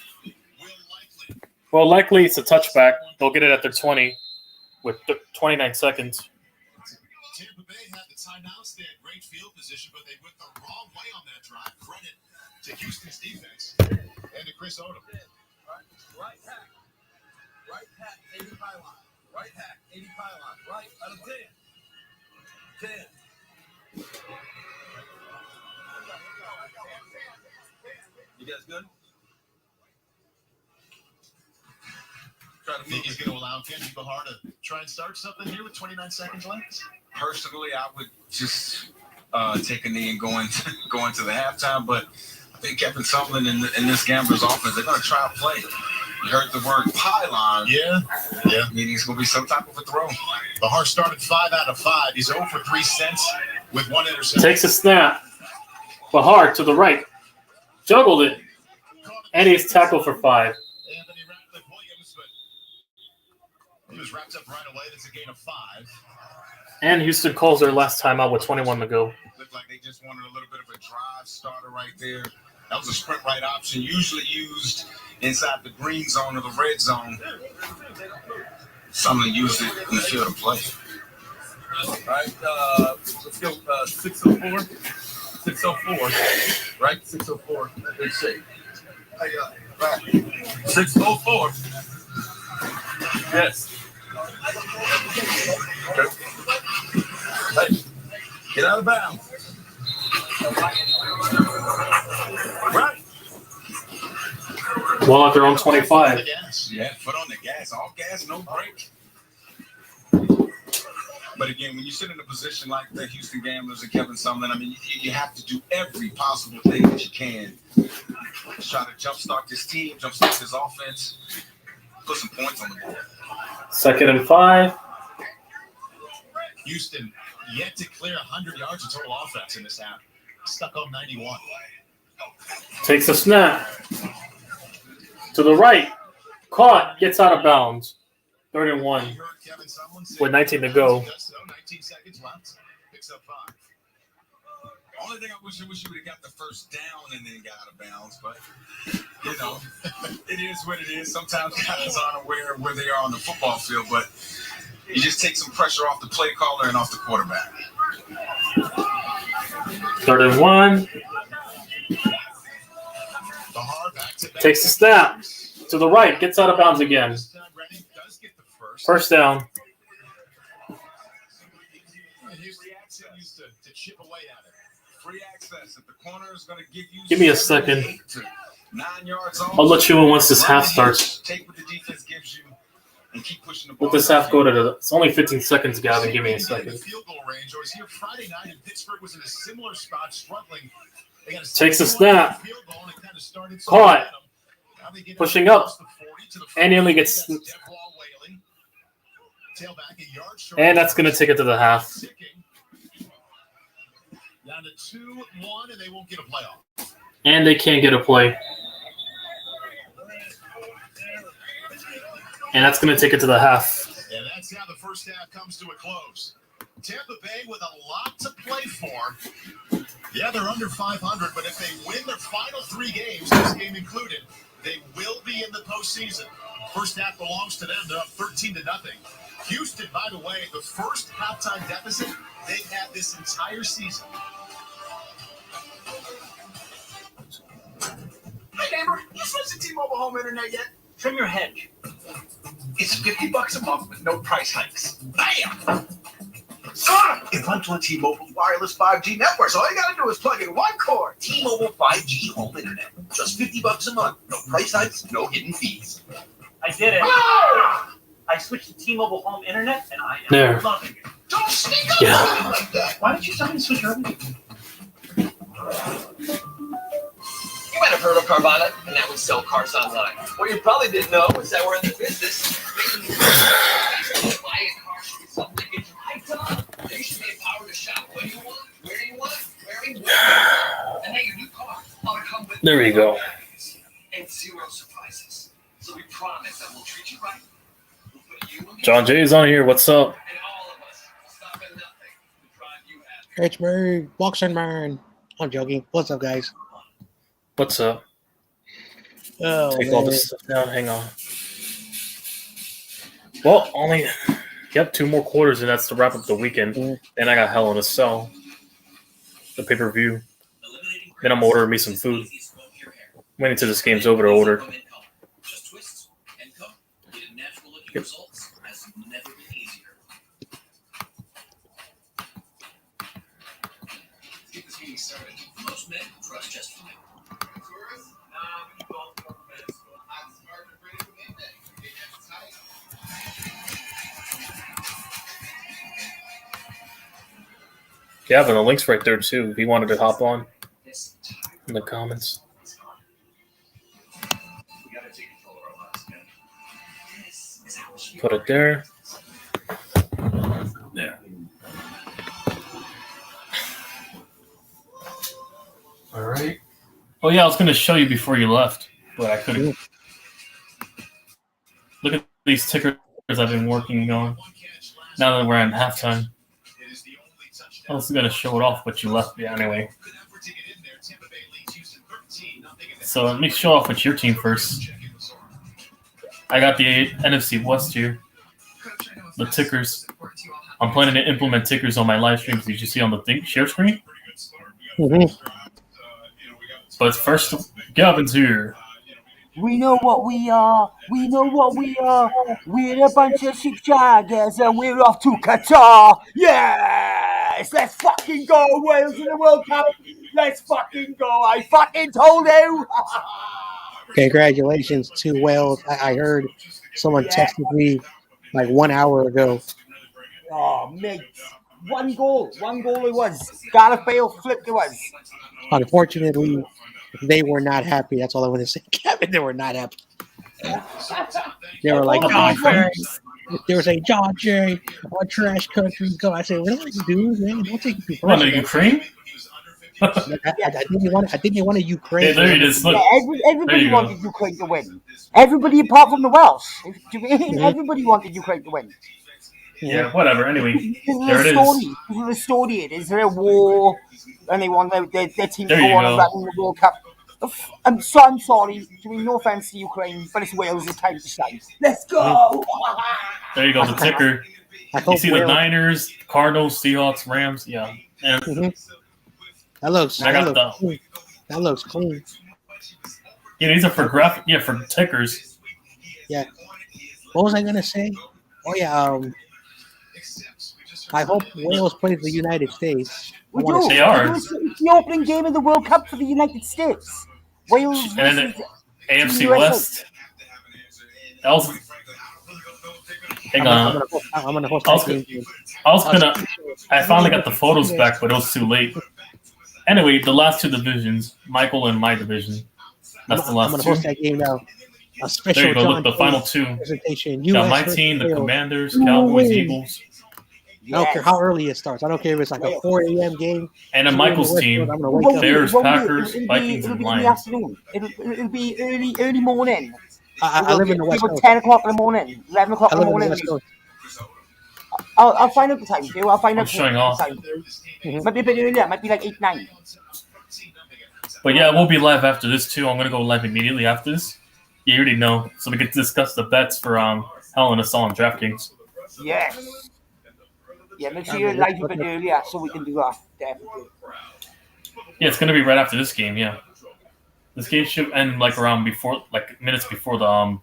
Well, likely it's a touchback. They'll get it at their 20 with 29 seconds. Tampa Bay had the timeouts. They had great field position, but they went the wrong way on that drive. Credit to Houston's defense and to Chris Odom. Right hack. Right hack, 80 pylon. Right hack, 80 pylon. Right out of 10. 10. You guys good? I think he's going to allow Kenji Bahar to try and start something here with 29 seconds left. Personally, I would just take a knee and go into the halftime, but I think Kevin Sumlin in this Gamblers offense, they're going to try to play. You heard the word pylon. Yeah. Meaning it's going to be some type of a throw. Bahar started 5 out of 5. He's 0 for 3 cents with 1 interception. Takes a snap. Bahar to the right. Juggled it. And he's tackled for 5. He was wrapped up right away. That's a gain of 5. And Houston calls their last timeout with 21 to go. Looked like they just wanted a little bit of a drive starter right there. That was a sprint right option, usually used inside the green zone or the red zone. Someone used it in the field of play. All right, go 604. 604. Right? 604. Let's see. Right. 604. Yes. Okay. Hey, get out of bounds. Right. Well, at their own 25. Yeah, foot on the gas. All gas, no brake. But again, when you sit in a position like the Houston Gamblers and Kevin Sumlin, I mean, you have to do every possible thing that you can. Try to jumpstart this team, jumpstart this offense, put some points on the board. 2nd and 5. Houston yet to clear 100 yards of total offense in this half. Stuck on 91. Takes a snap. To the right. Caught. Gets out of bounds. 3rd and 1. With 19 to go. 19 seconds left. Picks up 5. Only thing I wish you would have got the first down and then got out of bounds, but you know, it is what it is. Sometimes guys aren't aware of where they are on the football field, but you just take some pressure off the play caller and off the quarterback. 3rd and 1. Takes the snap. To the right. Gets out of bounds again. First down. To chip away at it. Free access at the corner is going to give you. Give me a second. 9 yards on. I'll let you in once this half starts. Take what the defense gives you and keep pushing the ball. Let this half go to the. It's only 15 seconds, Gavin. Give me a second. Field goal range. I was here Friday night, and Pittsburgh was in a similar spot, struggling. Takes a snap. Caught. Pushing up. And nearly gets. And that's going to take it to the half. Down to 2-1, and they won't get a playoff. And they can't get a play. And that's going to take it to the half. And that's how the first half comes to a close. Tampa Bay with a lot to play for. Yeah, they're under 500, but if they win their final 3 games, this game included, they will be in the postseason. First half belongs to them. They're up 13-0. Houston, by the way, the first halftime deficit they've had this entire season. Hey, neighbor, you switched to T-Mobile home internet yet? Trim your hedge. It's $50 a month with no price hikes. Bam! It runs on T-Mobile's wireless 5G network, so all you gotta do is plug in one cord. T-Mobile 5G home internet. Just $50 a month. No price hikes, no hidden fees. I did it. Ah! I switched to T-Mobile home internet, and I am loving it. Don't sneak up like that. Why did you tell me to switch early? You might have heard of Carvana, and that we sell cars online. What you probably didn't know is that we're in the business making buying cars with something that gets you hyped up. You should be empowered to shop when you want, where you want, where you want. And now your new car ought to come with There you go. and 0 surprises. So we promise that we'll treat you right. We'll put you in John Jay's on here. What's up? and all of us will stop at nothing to drive you happy. It's me, Boxing Man. I'm joking. What's up, guys? What's up? Oh, Take all this stuff down. Hang on. Well, only 2 more quarters, and that's to wrap up the weekend. Then I got Hell in a Cell, the pay-per-view. Then I'm ordering me some food. Waiting until this game's over to order. Yep. Get this meeting started. Most men trust just fine. Gavin, the link's right there too. If you wanted to hop on in the comments. Put it there. There. All right. Oh yeah, I was going to show you before you left, but I couldn't. Look at these tickers I've been working on. Now that we're at halftime. I was going to show it off, but you left me anyway. So let me show off with your team first. I got the NFC West here. Coach, I know the tickers. I'm planning to implement tickers on my live streams. Did you see on the share screen? Mm-hmm. But first, Gavin's here. We know what we are. We know what we are. We're a bunch of sick jaggers and we're off to Qatar. Yes! Let's fucking go, Wales in the World Cup. Let's fucking go. I fucking told you. Congratulations to Wales. I heard someone texted me like 1 hour ago. Oh, mate. One goal it was. Gareth Bale flipped it was. Unfortunately, they were not happy. That's all I want to say, Kevin. They were not happy. They were like, they were saying, John Jay, our trash country. Go. I said, relax, dude, man. Don't take it too personal. What, Ukraine? I think they wanted Ukraine. Yeah, there it is. Look. Everybody wanted Ukraine to win. Everybody apart from the Welsh. Everybody wanted Ukraine to win. Yeah, whatever. Anyway, there it is. This is the story. Is there a war? And they want their team to go on and run the World Cup. I'm sorry. No offense to Ukraine, but it's Wales' time to shine. Let's go! There you go, the ticker. You see the Niners, Cardinals, Seahawks, Rams. Yeah. And that looks clean. Yeah, these are for graphic. Yeah, for tickers. Yeah. What was I gonna say? Oh yeah. I hope Wales plays the United States. They are. It's the opening game of the World Cup for the United States. Wales and then the AFC West. Hang on. I'm gonna host I finally got the photos back, but it was too late. Anyway, the last two divisions, Michael and my division. That's the last I'm gonna two. host that game now. A special there you go. John Look, the final two. Presentation. Got my team, the Commanders, Cowboys, Eagles. I don't care how early it starts. I don't care if it's like a 4 a.m. game. And then Michael's team, Bears, Packers, Vikings, and Lions. It'll be early morning. I live in the West Coast. 10 o'clock in the morning, 11 o'clock in the morning. I'll find out the time, too. I'll find out showing off. Might be a bit earlier. Might be like 8, 9. But yeah, we'll be live after this, too. I'm going to go live immediately after this. You already know. So we can discuss the bets for Hell in a Cell and DraftKings. Yes. Yeah, make sure you're live a bit earlier so we can do that. Definitely. Yeah, it's gonna be right after this game. Yeah, this game should end like around minutes before the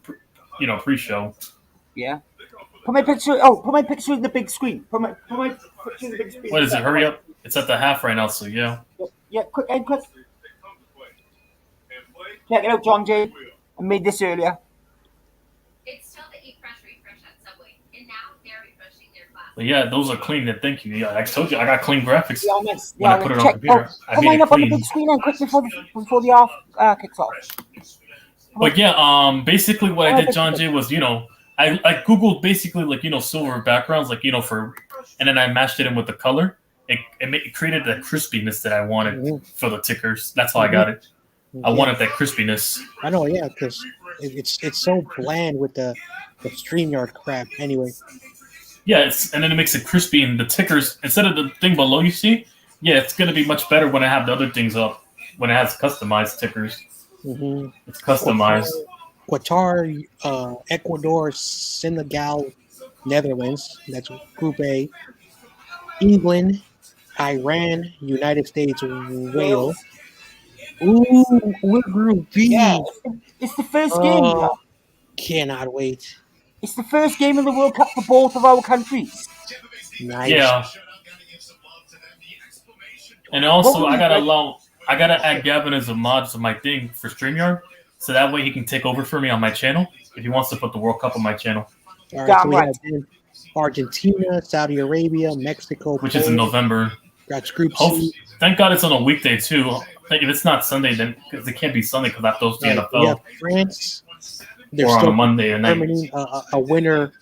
pre-show. Yeah. Put my picture. Oh, put my picture in the big screen. Put my picture in the big screen. What is it? Hurry up! It's at the half right now. So yeah. Yeah, quick. Check it out, John Jay. I made this earlier. It's still the Eat Fresh Refresh at Subway, and now they're refreshing their class. But yeah, those are clean. Thank you. Yeah, I told you I got clean graphics. Yeah, nice. When I put it on computer, put mine up on the big screen and quick before the off kicks off. But yeah, basically what I did, John Jay, was I googled basically silver backgrounds and then I matched it in with the color. It created that crispiness that I wanted for the tickers. That's how I got it. I wanted that crispiness. I know, yeah, because it's so bland with the StreamYard crap. Anyway. Yeah, and then it makes it crispy, and the tickers instead of the thing below you see. Yeah, it's gonna be much better when I have the other things up. When it has customized tickers. Mm-hmm. It's customized. Qatar, Ecuador, Senegal, Netherlands. That's Group A. England, Iran, United States, Wales. Ooh, we're Group B. Yeah, it's the first game. Cannot wait. It's the first game in the World Cup for both of our countries. Nice. Yeah. And also, I gotta add Gavin as a mod to my thing for StreamYard, so that way he can take over for me on my channel if he wants to put the World Cup on my channel. All right, so we have Argentina, Saudi Arabia, Mexico, which is in November. That's Group C. Thank God it's on a weekday too. If it's not Sunday, then because it can't be Sunday because that goes to the NFL. We have France. They're or still on a Monday night. determining a winner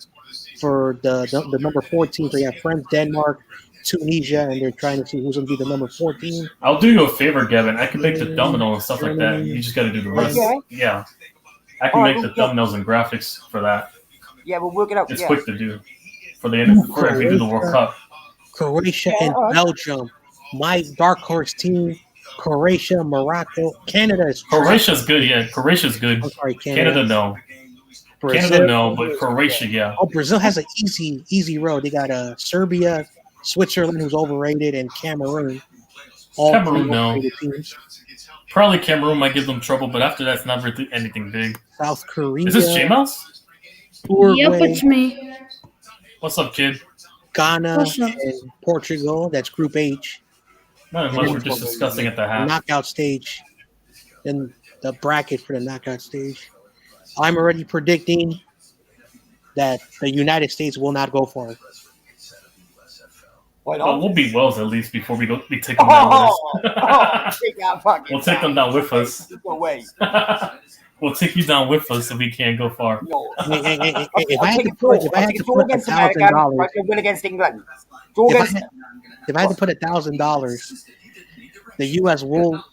for the number 14. So you have France, Denmark, Tunisia, and they're trying to see who's going to be the number 14. I'll do you a favor, Gavin. I can make the domino and stuff like that. You just got to do the rest. Okay. Yeah, I can make the thumbnails and graphics for that. Yeah, we'll work it out. It's quick to do for the end before we do the World Cup. Croatia and Belgium. My dark horse team. Croatia, Morocco, Canada is Croatia's good, yeah. Croatia's good. I'm sorry, Canada no. Canada, no, but Croatia, yeah. Oh, Brazil has an easy road. They got Serbia, Switzerland, who's overrated, and Cameroon. All Cameroon, no. overrated teams. Probably Cameroon might give them trouble, but after that's not really anything big. South Korea. Is this J-Mouse? Uruguay, Yep, it's me. What's up, kid? Ghana, What's up? and Portugal. That's Group H. Not much. We're just discussing at the half. Knockout stage. Then the bracket for the knockout stage. I'm already predicting that the United States will not go far. Well, we'll beat Wales at least before we take them down with us. We'll take them down with us. We'll take you down with us if we can't go far. If I had to put $1,000, win against England. If I had to put $1,000, the U.S. will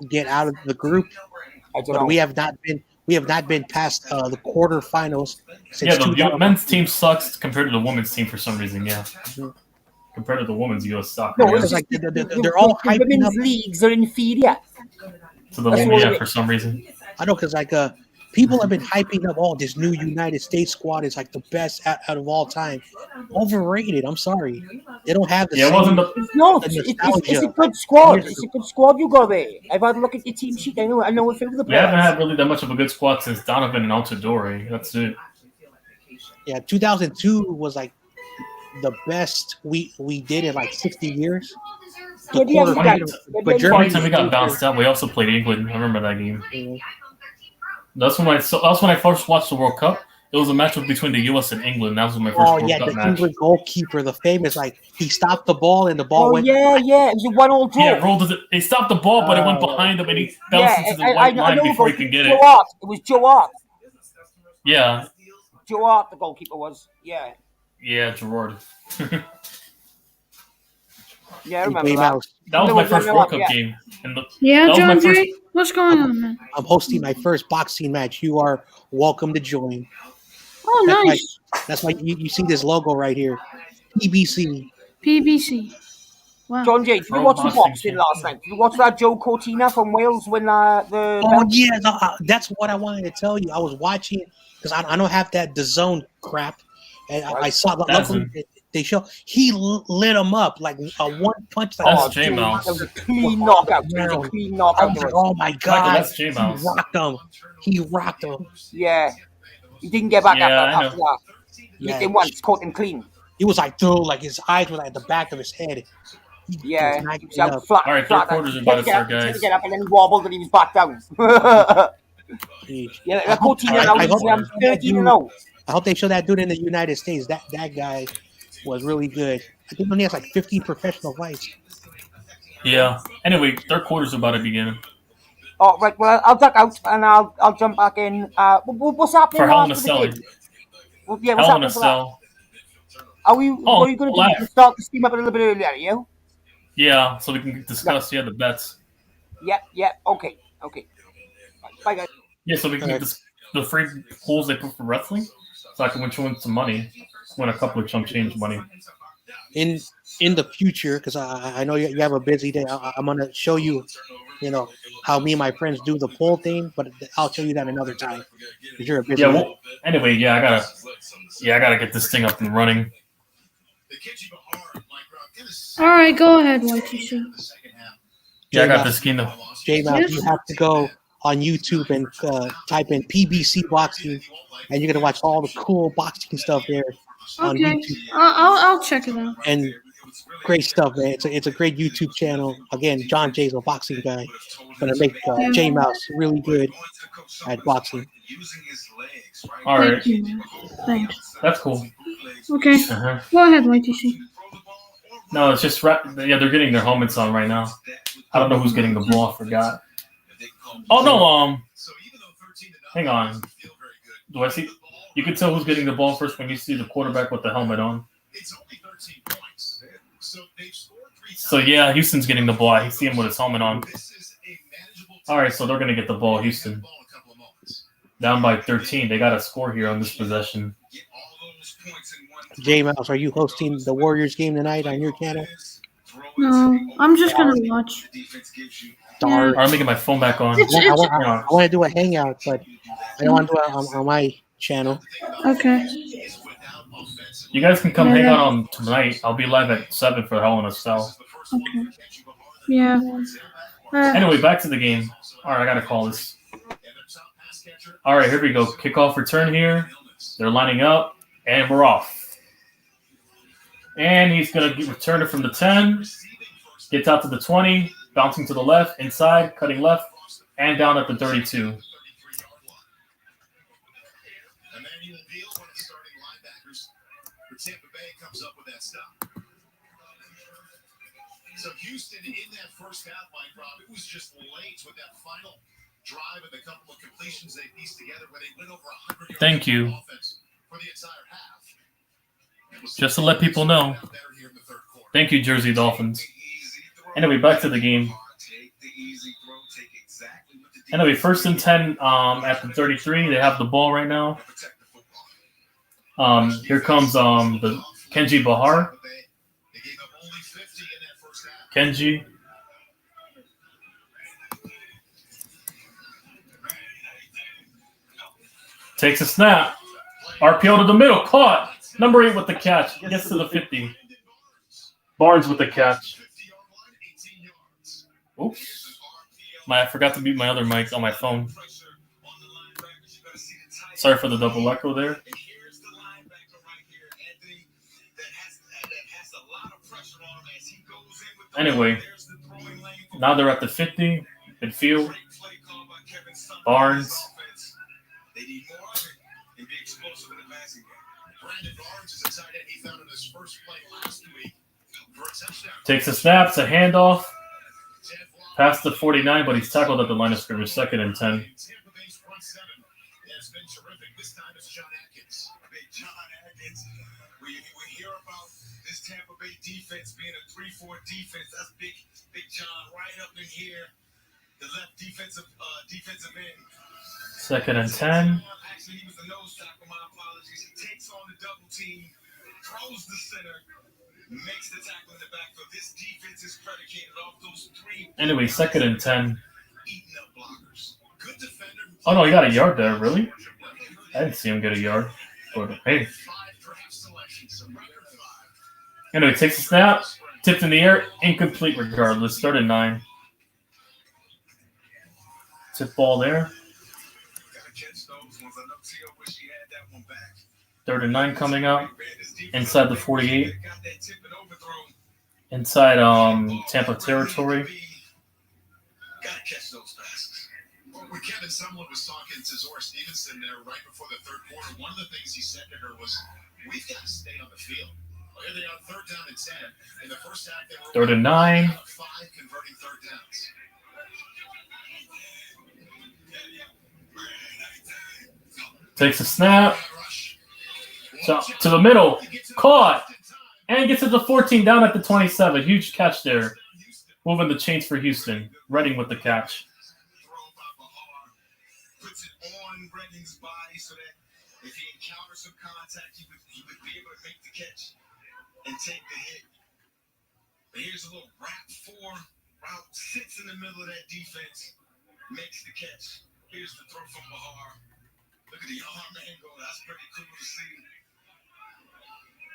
get out of the group, but we have not been past the quarterfinals. Yeah, the men's team sucks compared to the women's team for some reason. Yeah, compared to the women's U.S. soccer. No, it's like they're all hyping women's up. Leagues are inferior to the women, for some reason. I know, because people have been hyping up this new United States squad is like the best out of all time. Overrated. I'm sorry, they don't have the. Yeah, it wasn't it's not. It's a good squad. It's a good squad you got there. I've had a look at your team sheet. I know a few of the players. We haven't had really that much of a good squad since Donovan and Altidore. That's it. Yeah, 2002 was like the best we did in like 60 years. But every time we got bounced out, we also played England. I remember that game. Mm-hmm. That's when I first watched the World Cup. It was a matchup between the U.S. and England. That was my first World Cup match. The England goalkeeper, the famous, he stopped the ball and the ball went. Yeah, it was a 1-1 draw. Yeah, he stopped the ball, but it went behind him and he bounced into the white line before he could get it. It was Joe Hart. Yeah. Joe Hart, the goalkeeper was. Yeah. Yeah, Gerard. Yeah, I remember that. That was my first World Cup game. John Jay, what's going on, man? I'm hosting my first boxing match. You are welcome to join. Oh, nice. That's why you see this logo right here. PBC. Wow. John Jay, did you watch the boxing last night? Did you watch that Joe Cortina from Wales win the belt? Yeah, that's what I wanted to tell you. I was watching because I don't have that DAZN crap. And I saw they show he lit him up like a one punch. That's J-Mouse. That was a clean knockout. Oh my god! That's J-Mouse. He rocked him. Yeah, he didn't get back after that. He hit him once, caught him clean. He was like, dude, like his eyes were at the back of his head. He was flat. All right, third quarter's about to start, guys. He get up and then he wobbled and he was back down. Yeah, Cortina now he's 13-0. I hope they show that dude in the United States. That guy was really good. I think he only has like 15 professional fights. Yeah. Anyway, third quarter's about to begin. Oh, right. Well, I'll duck out and I'll jump back in. What's happening for Hell in a Cell? Yeah, what's happening for that? Are you going to start the stream up a little bit earlier? Are you? Yeah, so we can discuss the bets. Yeah. Okay. Bye, guys. Yeah, so we can get the free pools they put for wrestling, so I can win some money, win a couple of chump change money. In the future, because I know you have a busy day, I'm gonna show you, how me and my friends do the poll thing, but I'll show you that another time. Because you're a busy. Yeah. Well, anyway, I gotta get this thing up and running. All right, go ahead, YTC. Yeah, I got this scheme. J-Mouse, you have to go on YouTube and type in PBC boxing, and you're gonna watch all the cool boxing stuff there on YouTube. I'll check it out. And great stuff, man. It's a great YouTube channel. Again, John Jay's a boxing guy. Gonna make J-Mouse really good at boxing. All right. Thank you, thanks. That's cool. Okay. Go ahead, YTC. No, it's just they're getting their helmets on right now. I don't know who's getting the ball. I forgot. Oh no, hang on. Do I see? You can tell who's getting the ball first when you see the quarterback with the helmet on. So yeah, Houston's getting the ball. I see him with his helmet on. All right, so they're gonna get the ball. Houston down by 13. They got a score here on this possession. J-Mouse, are you hosting the Warriors game tonight on your channel? No, I'm just gonna watch. dark. I'm making my phone back on. I want to do a hangout, but I don't want to do it on my channel. Okay. You guys can come hang out on tonight. I'll be live at 7 for Hell in a Cell. Okay. Yeah. Anyway, back to the game. All right, I gotta call this. All right, here we go. Kickoff return here. They're lining up, and we're off. And he's gonna return it from the 10. Gets out to the 20, bouncing to the left, inside, cutting left, and down at the 32. Tampa Bay comes up with that stop. So Houston in that first half, Mike Rob, it was just late with that final drive and the couple of completions they pieced together where they went over 100 yards. Thank you. For the entire half. Just to let people know. Thank you, Jersey Dolphins. Anyway, back to the game. Anyway, 1st and 10 at the 33. They have the ball right now. Here comes the Kenji Bahar. Kenji. Takes a snap. RPO to the middle. Caught. Number 8 with the catch. Gets to the 50. Barnes with the catch. Oops. I forgot to mute my other mic on my phone. Sorry for the double echo there. Anyway, now they're at the 50. Midfield. Barnes. Takes a snap. It's a handoff. Past the 49, but he's tackled at the line of scrimmage. 2nd and 10. Tampa Bay defense being a 3-4 defense. That's big John right up in here. The left defensive end. 2nd and 10. Actually, he was the nose tackle. My apologies. He takes on the double team, throws the center, makes the tackle in the backfield. This defense is predicated off those 3. Anyway, 2nd and 10. Oh no, he got a yard there. Really? I didn't see him get a yard. But hey. Anyway, takes a snap, tipped in the air, incomplete regardless. 3rd and 9. Tip ball there. 3rd and 9 coming up. Inside the 48. Inside Tampa territory. Gotta catch those passes. When Kevin Sumlin was talking to Zora Stevenson there right before the 3rd quarter, one of the things he said to her was, "We've got to stay on the field." Here they are, 3rd down and 10. In the first half, they were 3rd and 9. 5 converting 3rd downs. Takes a snap. So, to the middle. Caught. And gets it to 14 down at the 27. Huge catch there. Moving the chains for Houston. Redding with the catch. Puts it on Redding's body so that if he encounters some contact, he would be able to make the catch and take the hit. But here's a little wrap 4. Route sits in the middle of that defense. Makes the catch. Here's the throw from Bahar. Look at the arm angle. That's pretty cool to see.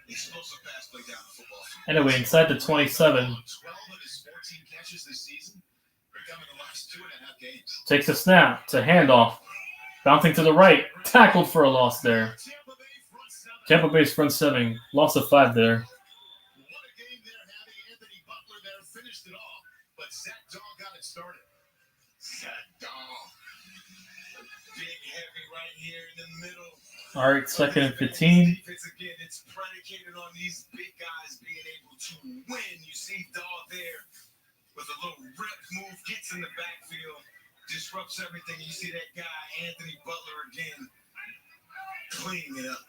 Explosive pass play down the football field. Anyway, inside the 27. 12 of his 14 catches this season are coming the last 2.5 games. Takes a snap. It's a handoff. Bouncing to the right. Tackled for a loss there. Tampa Bay's front 7. Loss of 5 there. Finished it off, but Zach Dahl got it started. Zach Dahl. Big heavy right here in the middle. All right, 2nd and 15. Again, it's predicated on these big guys being able to win. You see Dahl there with a little rip move, gets in the backfield, disrupts everything. You see that guy, Anthony Butler, again, cleaning it up.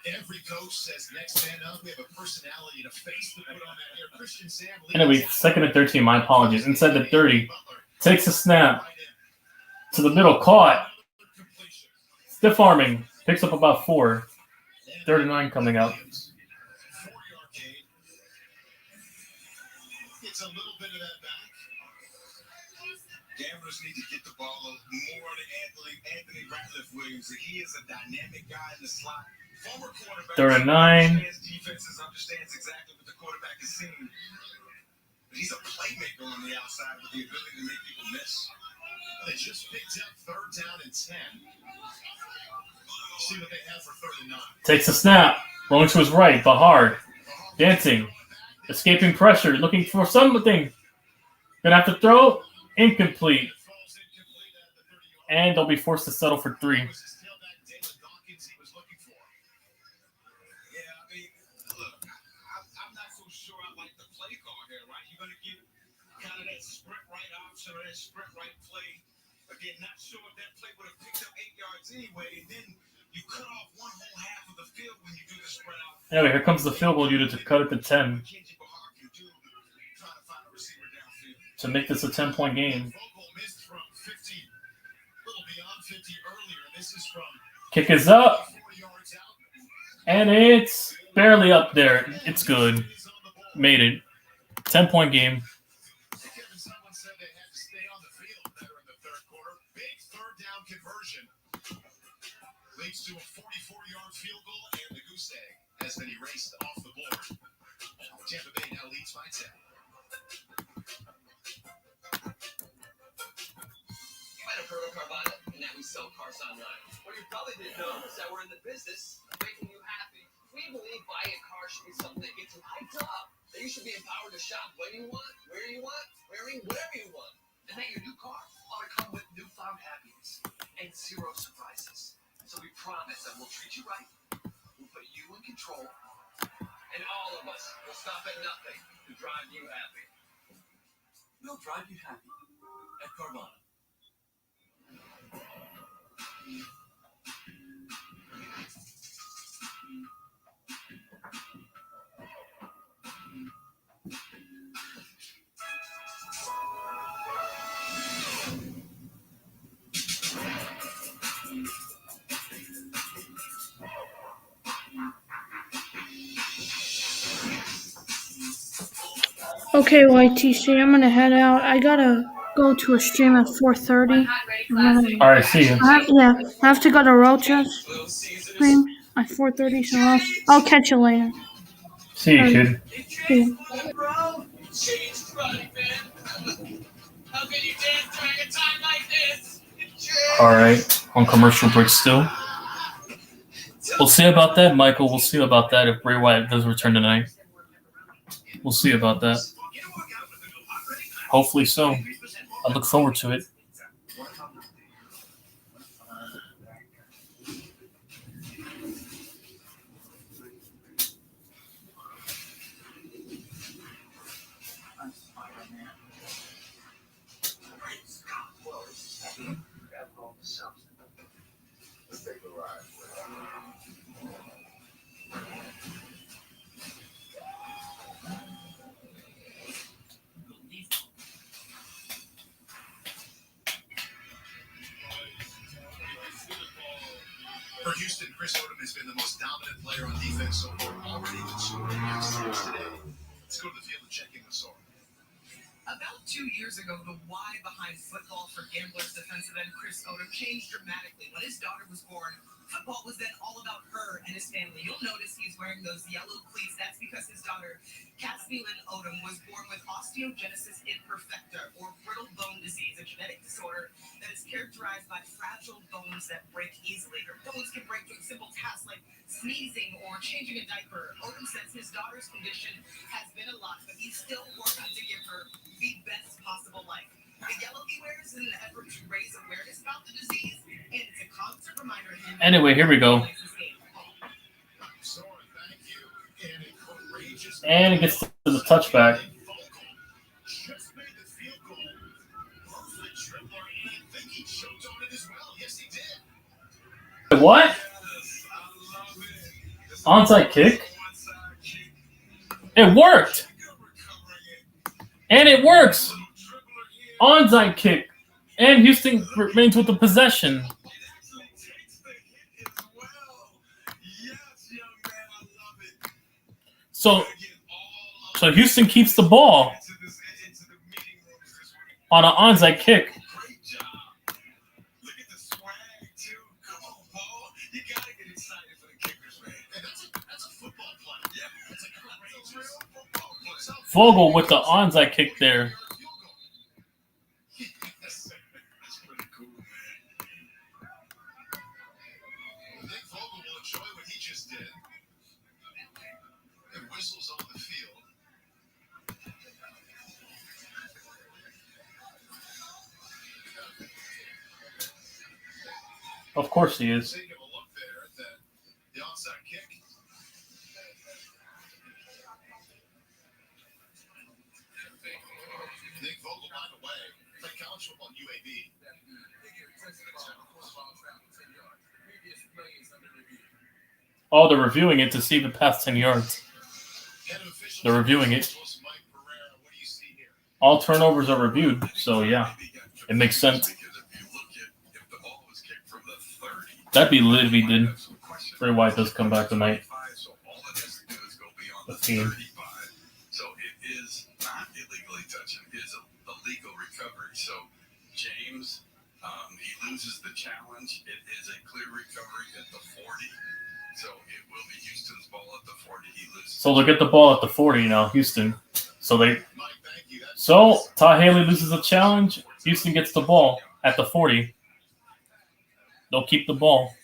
Every coach says next man up. We have a personality to face the put on that here. Christian Sam. Anyway, 2nd and 13. My apologies. Inside the 30. Takes a snap. To the middle. Caught. Stiff arming. Picks up about 4. 3rd and 9 coming up. It's a little bit of that back. Gamblers need to get the ball more to Anthony Ratliff-Williams. He is a dynamic guy in the slot. Former quarterback. 3rd and 9. Understands defenses, understands exactly what the quarterback is seeing. But he's a playmaker on the outside with the ability to make people miss. They just picked up 3rd down and 10. See what they have for 3rd and 9. Takes a snap. Rolling to his right, but hard. Dancing. Escaping pressure. Looking for something. Gonna have to throw. Incomplete. And they'll be forced to settle for 3. Or that sprint right play. Again, not sure if that play would have picked up 8 yards anyway. And then you cut off one whole half of the field when you do the spread out. Anyway, here comes the field goal unit to cut it to 10. To make this a 10-point game. Kick is up. And it's barely up there. It's good. Made it. 10-point game. Leads to a 44-yard field goal, and the goose egg has been erased off the board. Tampa Bay now leads by 10. You might have heard of Carvana and that we sell cars online. What you probably didn't know is that we're in the business of making you happy. We believe buying a car should be something that gets you hyped up. That you should be empowered to shop when you want, where you want, wearing whatever you want. And that your new car ought to come with newfound happiness and 0 surprises. So we promise that we'll treat you right, we'll put you in control, and all of us will stop at nothing to drive you happy. We'll drive you happy at Carvana. Okay, YTC, I'm gonna head out. I gotta go to a stream at 4:30. All right, see you. I have to go to Rocha's stream at 4:30, so I'll catch you later. See you, kid. See you. All right, on commercial break still. We'll see about that, Michael. We'll see about that if Bray Wyatt does return tonight. We'll see about that. Hopefully so. I look forward to it. For Houston, Chris Odom has been the most dominant player on defense so far, already with scoring touchdowns today. Let's go to the field and check in with Sora. About 2 years ago, the why behind football for Gamblers defensive end Chris Odom changed dramatically. When his daughter was born, football was then all about her and his family. You'll notice he's wearing those yellow cleats. That's because his daughter, Cassie Lynn Odom, was born with osteogenesis imperfecta, or brittle bone disease, a genetic disorder that is characterized by fragile bones that break easily. Her bones can break doing simple tasks like sneezing or changing a diaper. Odom says his daughter's condition has been a lot, but he's still working to give her the best possible life. The yellow he wears is an effort to raise awareness about the disease, and it's a constant reminder of him. Anyway, here we go. And it gets to the touchback. What? Onside kick? It worked! And it works! Onside kick. And Houston remains with the possession. So Houston keeps the ball on an onside kick. Vogel with the onside kick there. Of course he is. Oh, they're reviewing it to see if it passed 10 yards. They're reviewing it. All turnovers are reviewed, so yeah, it makes sense. That'd be lit if he did. Bray Wyatt does come back tonight. The Fiend. So it is not illegally touching. It is a legal recovery. So James, he loses the challenge. It is a clear recovery at the 40. So it will be Houston's ball at the 40. He loses. So they'll get the ball at the 40 now, Houston. So Ty Haley loses the challenge. Houston gets the ball at the 40. They'll keep the ball.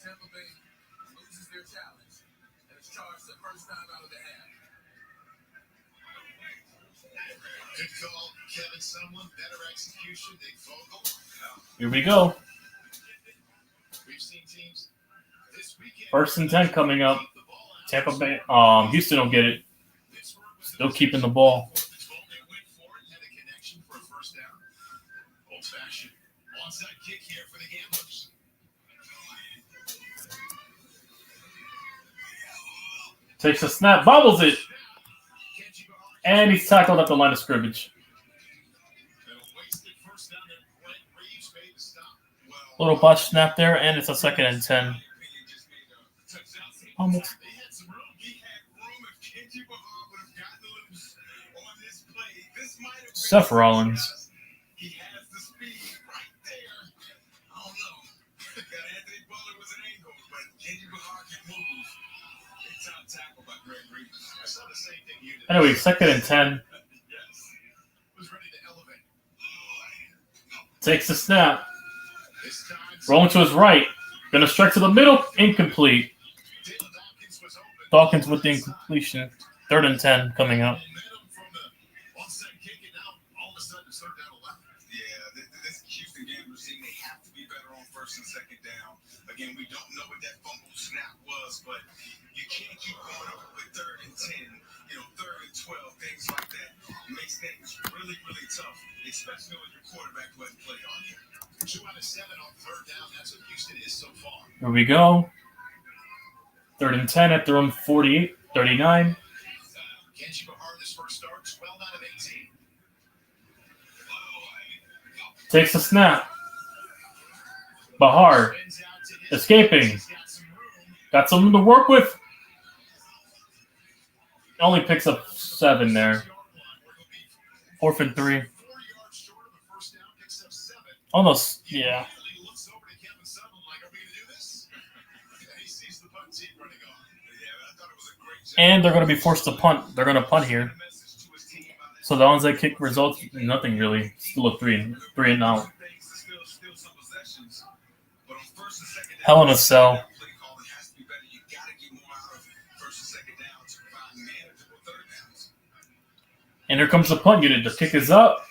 Tampa Bay loses their challenge and is charged the first time out of the half. Good call, Kevin Sumlin. Better execution, Nick Vogel. Here we go. We've seen teams this weekend. 1st and 10 coming up. Tampa Bay. Houston will get it. Still keeping the ball. Old-fashioned onside kick here for the Gamblers. Takes a snap, bobbles it. And he's tackled at the line of scrimmage. Little botch snap there, and it's a 2nd and 10. Almost. Seth Rollins. Anyway, 2nd and 10. Takes the snap. Rolling to his right. Gonna strike to the middle. Incomplete. Dawkins with the incompletion. 3rd and 10 coming up. This Houston Gamblers team, they have to be better on 1st and 2nd down. Again, we don't know what that fumble snap was, but you can't keep going up with 3rd and 10, 3rd and 12, things like that. It makes things really, really tough, especially when your quarterback wasn't played on you. 2 out of 7 on 3rd down. That's what Houston is so far. Here we go. 3rd and 10 at their own 48, 39. Kenji Bahar, this first start, 12 out of 18. Takes a snap. Bahar escaping. Got something to work with. Only picks up 7 there. 4th and 3. Almost, yeah. And they're going to be forced to punt. They're going to punt here. So the onside kick results in nothing really. Still a 3 and out. Hell in a Cell. And here comes the punt unit. The kick is up.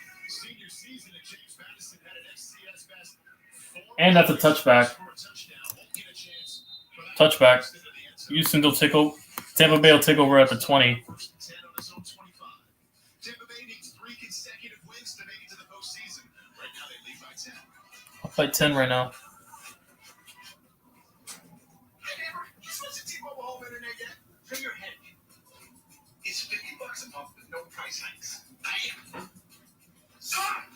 And that's a touchback. Touchback. Houston will take over. Tampa Bay will take over at the 20. Up by 10 right now. It's $50 a month with no price hikes. Bam!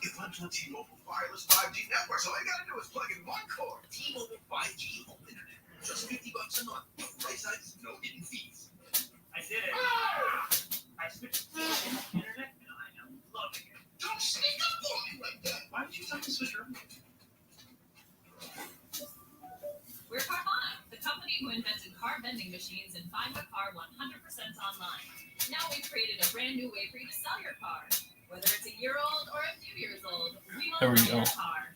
If I'm on T-Mobile wireless 5G network, so all you gotta do is plug in one cord. T-Mobile 5G home internet. Just $50 a month. No price hikes, no hidden fees. I did it. I switched to internet and I am loving it. Don't sneak up on me like that. Why did you touch his sister? We're Carvana, the company who invented car vending machines and find a car 100% online. Now we've created a brand new way for you to sell your car. Whether it's a year old or a few years old, we want to sell your car.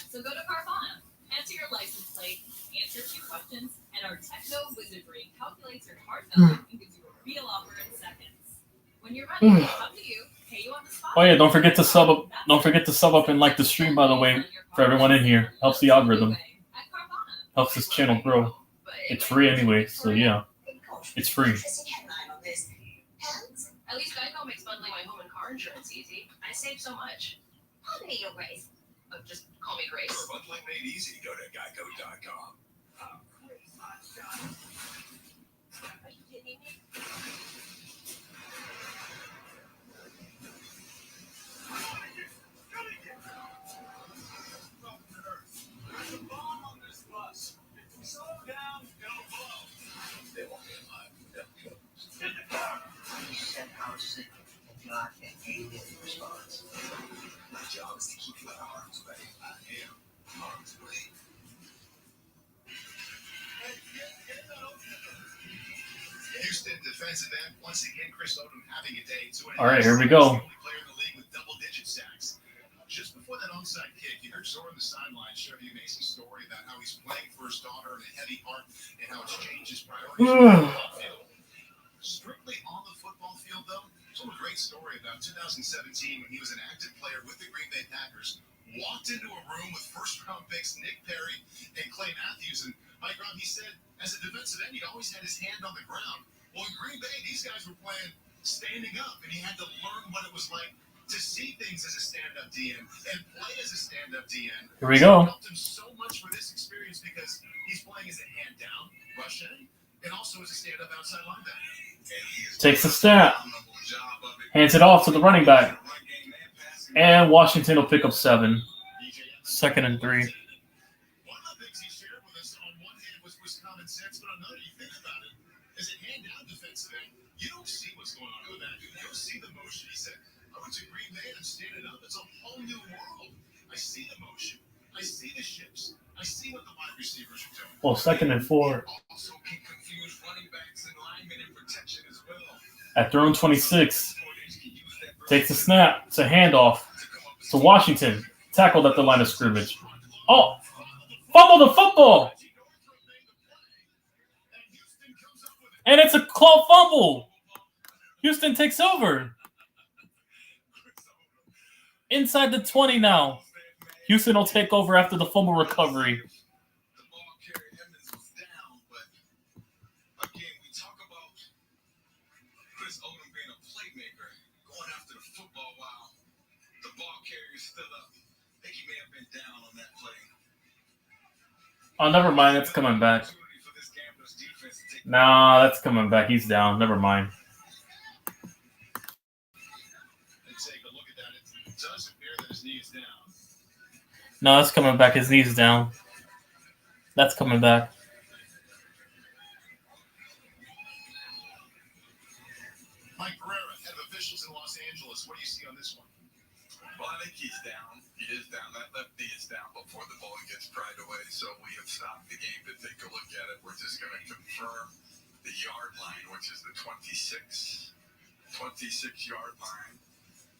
So go to Carvana, enter your license plate, answer a few questions, and our techno wizardry calculates your car value and gives you a real offer in seconds. When you're ready, it's up to you. Pay you on the spot. Oh yeah, don't forget to sub up. Don't forget to sub up and like the stream, by the way, for everyone in here. Helps the algorithm. Helps this channel grow. It's free anyway, so yeah, it's free. At least Geico makes bundling my home and car insurance easy. I save so much. How many you, Grace? Just call me Grace. For bundling made easy, go to geico.com. They won't be alive. Get the car. You said how sick and got an alien response. My job is to keep you out of harm's way. I am harm's way. Houston defensive end once again. Chris Odom having a day. All right, here we go. Player in the league with double-digit sacks. Just before that onside kick, you heard Zora on the sideline share the amazing story about how he's playing for his daughter and a heavy heart and how it's changed his priorities on the football field. Strictly on the football field, though, told a great story about 2017 when he was an active player with the Green Bay Packers, walked into a room with first-round picks Nick Perry and Clay Matthews, and Mike Brown, he said, as a defensive end, he always had his hand on the ground. Well, in Green Bay, these guys were playing standing up, and he had to learn what it was like to see things as a stand-up DN and play as a stand-up DN. Here we go. It helped him so much for this experience because he's playing as a hand down, rush end, and also as a stand-up outside linebacker. Takes the snap. Hands it off to the running back. And Washington will pick up 7. 2nd and 3. One of the things he shared with us on one hand was common sense, but another, you think about it, as a hand-down defensive end, you don't see what's going on with that. You don't see the motion. He said, I went to Green Bay and I'm standing up. It's a whole new world. I see the motion. I see the ships. I see what the wide receivers are doing. Well, 2nd and 4. Also can confuse running backs and linemen in protection as well. At their own 26. Takes the snap. It's a handoff to Washington. Tackled at the line of scrimmage. Oh! Fumble the football! And it's a claw fumble. Houston takes over. Inside the 20 now. Houston will take over after the fumble recovery. Chris Odom being a playmaker, going after the football while the ball carrier is still up. I think he may have been down on that play. Oh, never mind. That's coming back. Nah, that's coming back. He's down. Never mind. No, that's coming back. His knee's down. That's coming back. Mike Pereira, head of officials in Los Angeles. What do you see on this one? Well, I think he's down. He is down. That left knee is down before the ball gets pried away. So we have stopped the game to take a look at it. We're just going to confirm the yard line, which is the 26-yard line.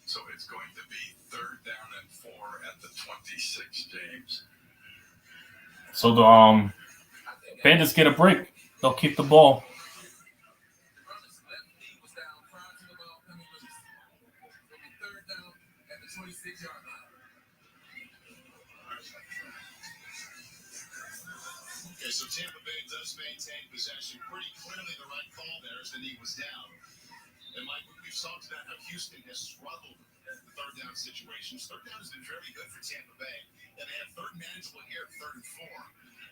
So it's going to be 3rd down and 4 at the 26, James. So the Bandits get a break. They'll keep the ball. Okay, so Tampa Bay does maintain possession. Pretty clearly the right call there as the knee was down. And Mike, we've talked about how Houston has struggled at the 3rd down situations. 3rd down has been very good for Tampa Bay. And they have 3rd manageable here at 3rd and 4.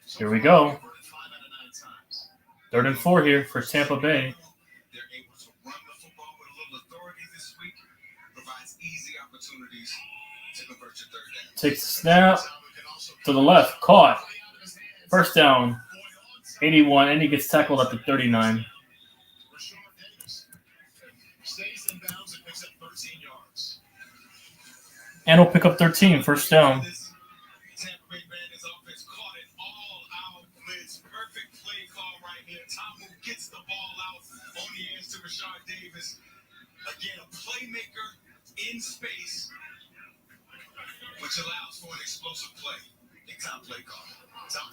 So Here we go. 5 out of 9 times. 3rd and 4 here for Tampa Bay. They're able to run the football with a little authority this week. Provides easy opportunities to convert your 3rd down. Takes the snap to the left. Caught. 1st down. 81, and he gets tackled at the 39. Stays in bounds and picks up 13 yards. And he'll pick up 13, first down. Tampa Bay Bandits offense caught an all-out blitz. Perfect play call right here. Tamu gets the ball out on the edge to Rashard Davis. Again, a playmaker in space, which allows for an explosive play. Big time play call.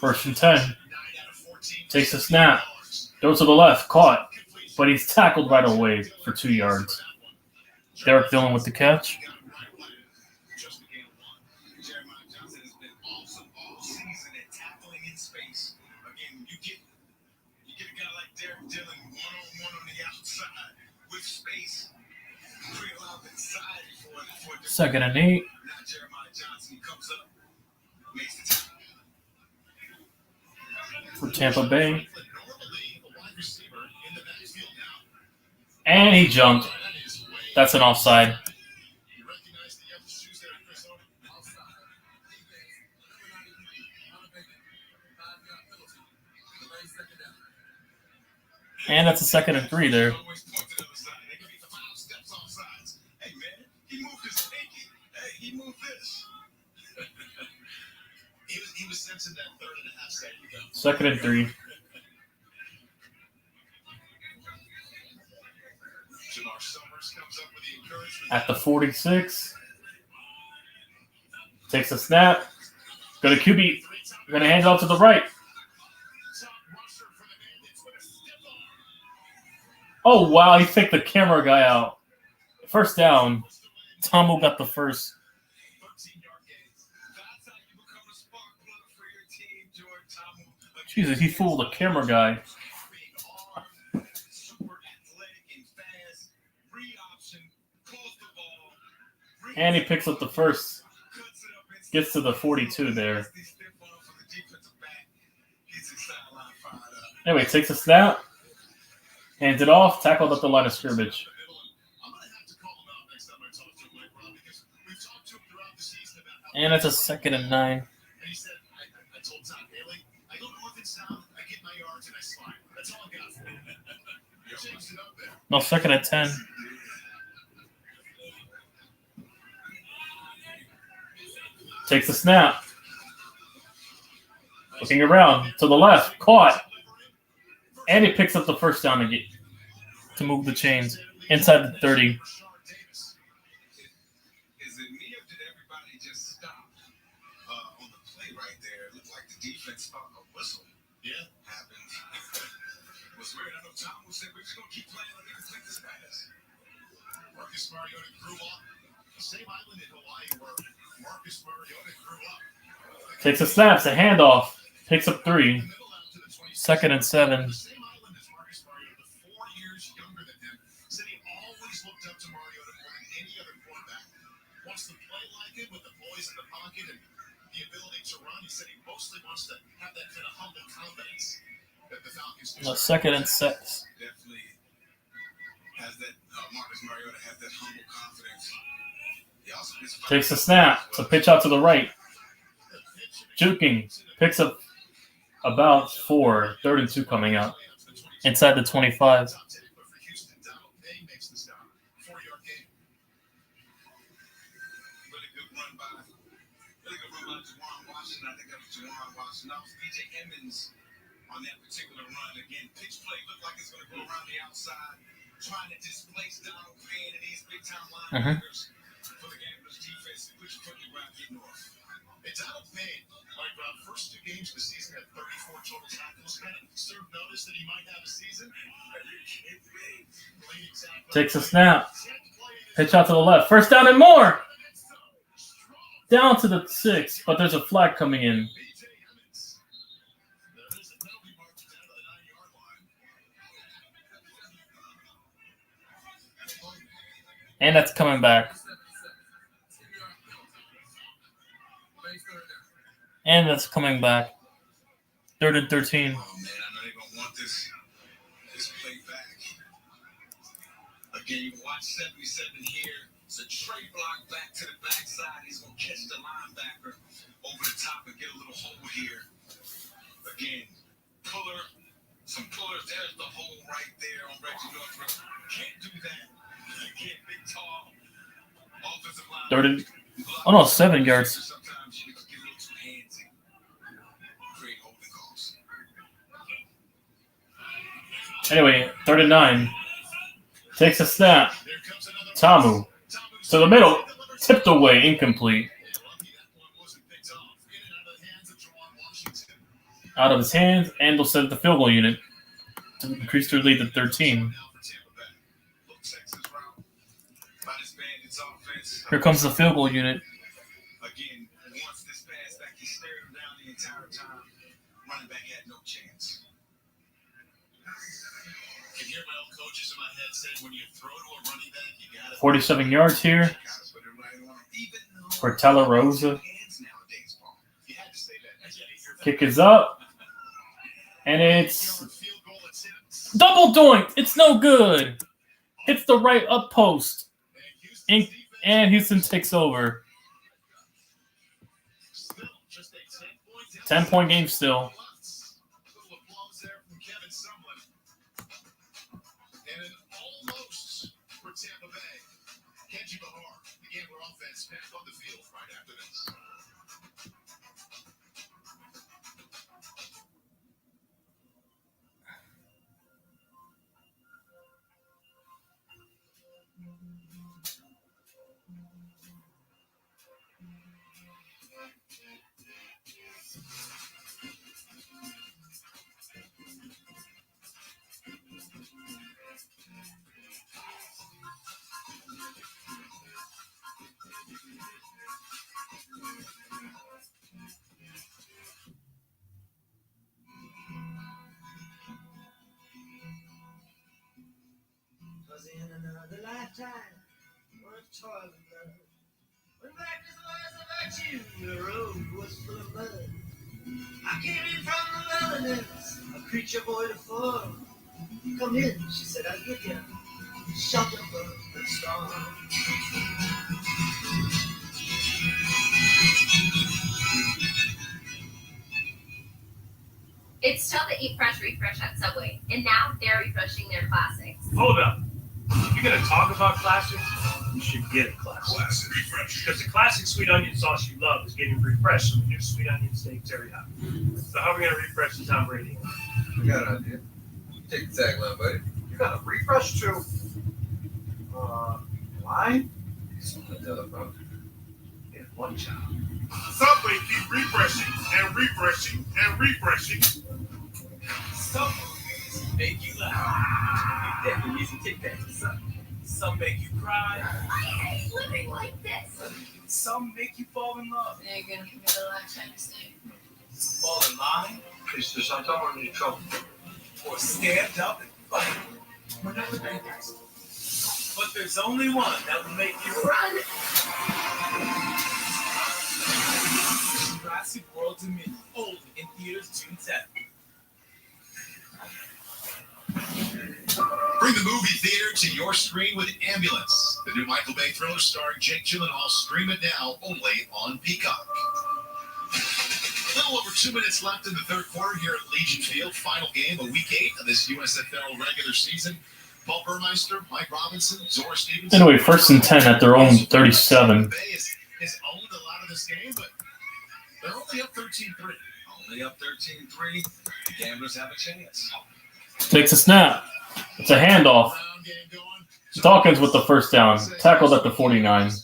First and 10. Takes a snap. Throws to the left. Caught. But he's tackled right away for 2 yards. Derek Dillon with the catch. Second and 8. For Tampa Bay. And he jumped. That's an offside. And that's a second and 3 there. He moved this. He was sensing that 3.5 seconds ago. Second and 3. At the 46. Takes a snap. Go to QB. We're going to hand it off to the right. Oh, wow. He picked the camera guy out. First down. Tamu got the first. Jesus, he fooled the camera guy. And he picks up the first. Gets to the 42 there. Anyway, takes a snap. Hands it off. Tackled at the line of scrimmage. And it's a second and 9. No, second and 10. Takes a snap. Looking around to the left. Caught. And he picks up the first down again to move the chains inside the 30. Defense a whistle. Yeah, happened. Was weird. I know Tom said we're just gonna keep playing on this pass. Marcus Mariota grew up. The same island in Hawaii where Marcus Mariota grew up. Takes a snap, it's a handoff. Picks up 3. Second and 7. The same island as Marcus Mariota, 4 years younger than him. Said he always looked up to Mariota more than any other quarterback. Wants to play like him with the boys in the pocket and the ability to run. He said he mostly wants to have that kind of humble confidence that the Falcons do. No, second and 6. Definitely has that. Marcus Mariota has that humble confidence. He also Takes a snap. It's a pitch out to the right. Juking. Picks up about 4. 3rd and 2 coming out. Inside the 25. On that particular run, again, pitch play looked like it's going to go around the outside, trying to displace Donald Payne and these big time linebackers for the Gamblers defense, which quickly round getting off. And Donald Payne, like around first 2 games of the season, had 34 total tackles. Kind of served notice that he might have a season. Takes a snap. Pitch out to the left. First down and more. Down to the 6, but there's a flag coming in. And that's coming back. And that's coming back. 3rd and 13. Oh, man, I know they're going to want this play back. Again, you watch 77 here. It's a trade block back to the backside. He's going to catch the linebacker over the top and get a little hole here. Again, some pullers. There's the hole right there on Reggie Northrup. Can't do that. Again, big, tall offensive line. 3rd and Oh no, 7 yards. Anyway, 39. Takes a snap. Tamu. To the middle. Tipped away. Incomplete. Out of his hands, and will set the field goal unit to increase their lead to 13. Here comes the field goal unit. Again, once this pass back, he stared him down the entire time. Running back had no chance. I can hear my own coaches in my head saying when you throw to a running back, you got to 47 yards here for Talarosa. Kick is up. And it's double doink. It's no good. Hits the right up post. And Houston takes over. 10-point game still. And an almost for Tampa Bay. Kenji Bahar, the Gambler offense, back on the field right after this. Was in another lifetime, one toil and blood. When blackness was about you, the road was full of mud. I came in from the wilderness, a creature void of form. Come in, she said, I'll give you shelter from the storm. It's tough to eat fresh refresh at Subway, and now they're refreshing their classics. Hold up. If you're going to talk about classics, you should get a classic. Classic refresh. Because the classic sweet onion sauce you love is getting refreshed from the new sweet onion steak teriyaki. So how are we going to refresh the Tom Brady? I got an idea. Take the tagline, buddy. You got a refresh too. Why? Something to tell about. In one job. Subway keep refreshing and refreshing and refreshing. Some movies make you laugh. They definitely use a Tic Tac for something. Some make you cry. I hate living like this. Some make you fall in love. Are you gonna commit a lifetime mistake? Fall in line. Because I don't want any trouble. Or stand up and fight. We're not with Bandits. But there's only one that will make you Run! Jurassic World Dominion, only in theaters June 10th. Bring the movie theater to your screen with Ambulance, the new Michael Bay thriller starring Jake Gyllenhaal. Stream it now only on Peacock. A little over 2 minutes left in the third quarter here at Legion Field. Final game of Week 8 of this USFL regular season. Paul Burmeister, Mike Robinson, Zora Stevenson. Anyway, 1st and 10 at their own 37. Bay has owned a lot of this game, but they're only up 13-3. Only up 13-3. The Gamblers have a chance. Takes a snap. It's a handoff. Dawkins with the first down. Tackled at the 49. Gain of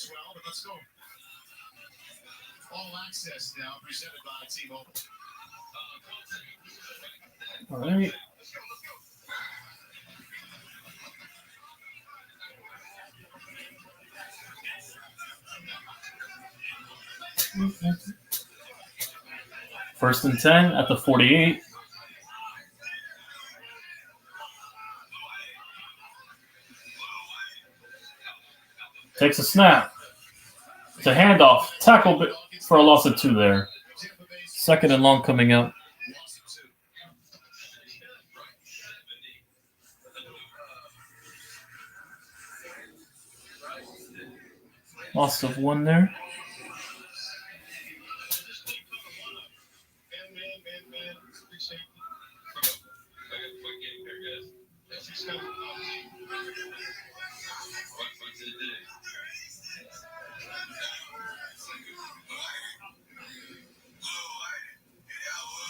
12, but let's go. All access now presented by T-Mobile. All right. First and 10 at the 48. Takes a snap. It's a handoff. Tackle for a loss of 2 there. 2nd and long coming up. Loss of 1 there.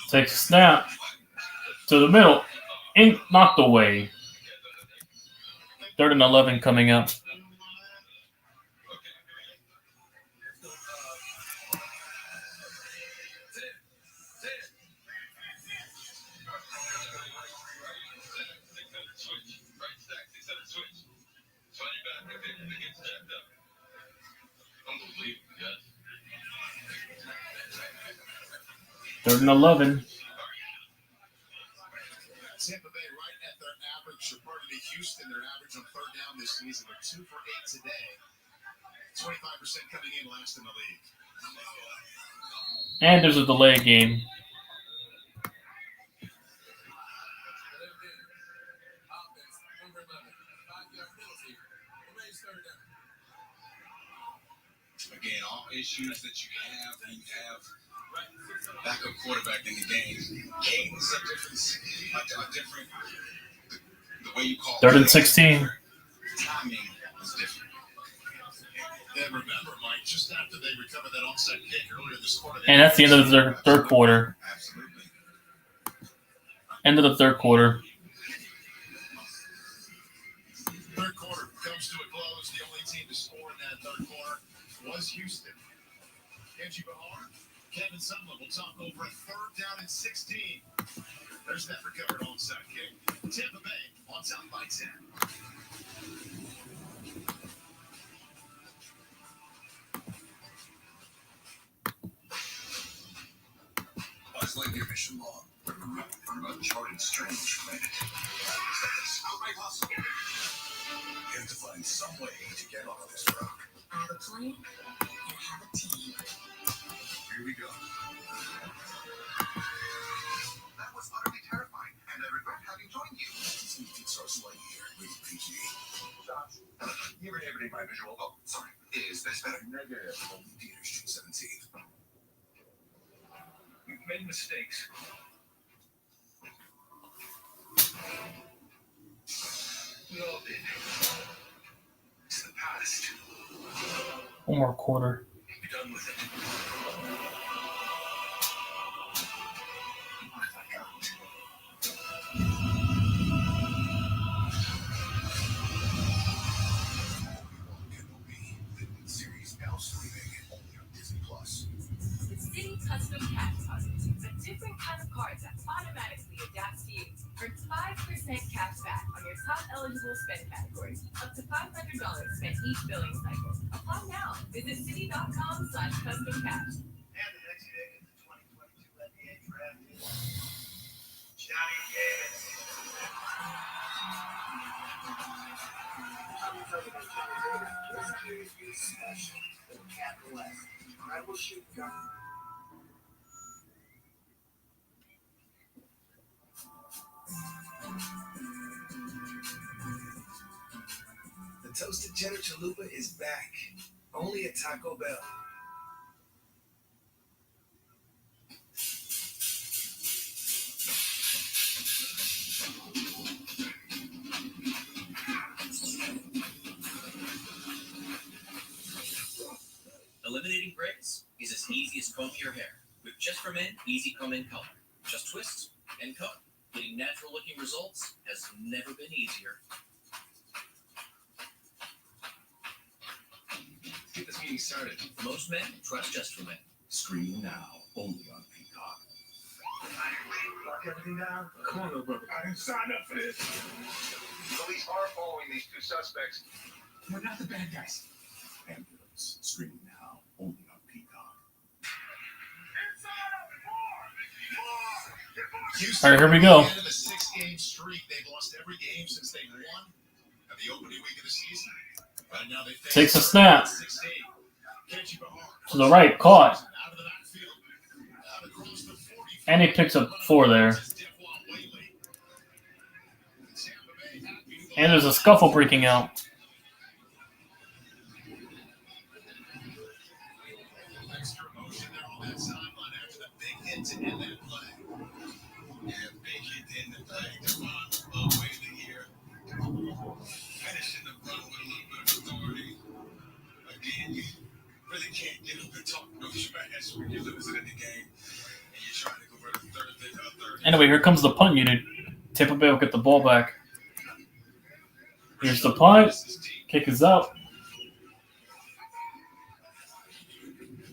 Takes a snap to the middle. Ink knocked away. 3rd and 11 coming up. Third and 11. Tampa Bay right at their average, or pardon me, Houston, their average on 3rd down this season. They're 2 for 8 today. 25% coming in last in the league. And there's a delay game. Again, all issues that you have backup quarterback in the game. Games are different. The way you call 3rd and 16. timing is different. And remember, Mike, just after they recovered that onside kick earlier this quarter. And that's the end of the third quarter. End of the third quarter. Third quarter comes to a close. The only team to score in that third quarter was Houston. Kenji Bahar, Kevin Sumlin will talk over a 3rd down and 16. There's that recovered onside kick. Tampa Bay on top by 10. Buzz Lightyear mission log. From uncharted strange planet. Outright hustle. You have to find some way to get off this rock. I have a plan and I have a team. Here we go. That was utterly terrifying, and I regret having joined you. Disney Pixar's Lightyear with PG. Josh, you were able to my visual. Oh, sorry. Is this better? Negative. Only theaters June 17th. We've made mistakes. We all did. It's the past. One more quarter. Be done with it. What have I got? Series now streaming only on Disney Plus. The City Custom Cat Deposit, a different kind of card that automatically adapts to you. Earn 5% cash back on your top eligible spend categories, up to $500 spent each billing cycle. Apply now. Visit city.com/customcash. And the next pick in the 2022 NBA draft is Johnny Davis. I'm talking about Johnny Davis. This series is special. The Capital S. Incredible shooting guard. The toasted cheddar chalupa is back, only at Taco Bell. Eliminating braids is as easy as combing your hair. With Just for Men Easy Comb and Color. Just twist and cut. Getting natural looking results has never been easier. Let's get this meeting started. Most men trust Just for Men. Streaming now, only on Peacock. Lock everything down. Come on, little brother. I didn't sign up for this. Police are following these 2 suspects. We're not the bad guys. Ambulance, streaming now, only on Peacock. All right, here we go. At the end of a 6-game streak, they've lost every game since they won at the opening week of the season. Right now they face Takes a snap 16. Kenji Bahar to the right, caught. out of the backfield. Out across the 40. And he picks up 4 there. And there's a scuffle breaking out. Extra motion there on that sideline after the big hit to end that play. Yeah, big hit to end the play. Devon Anyway, here comes the punt unit. Tampa Bay will get the ball back. Here's the punt. Kick is up.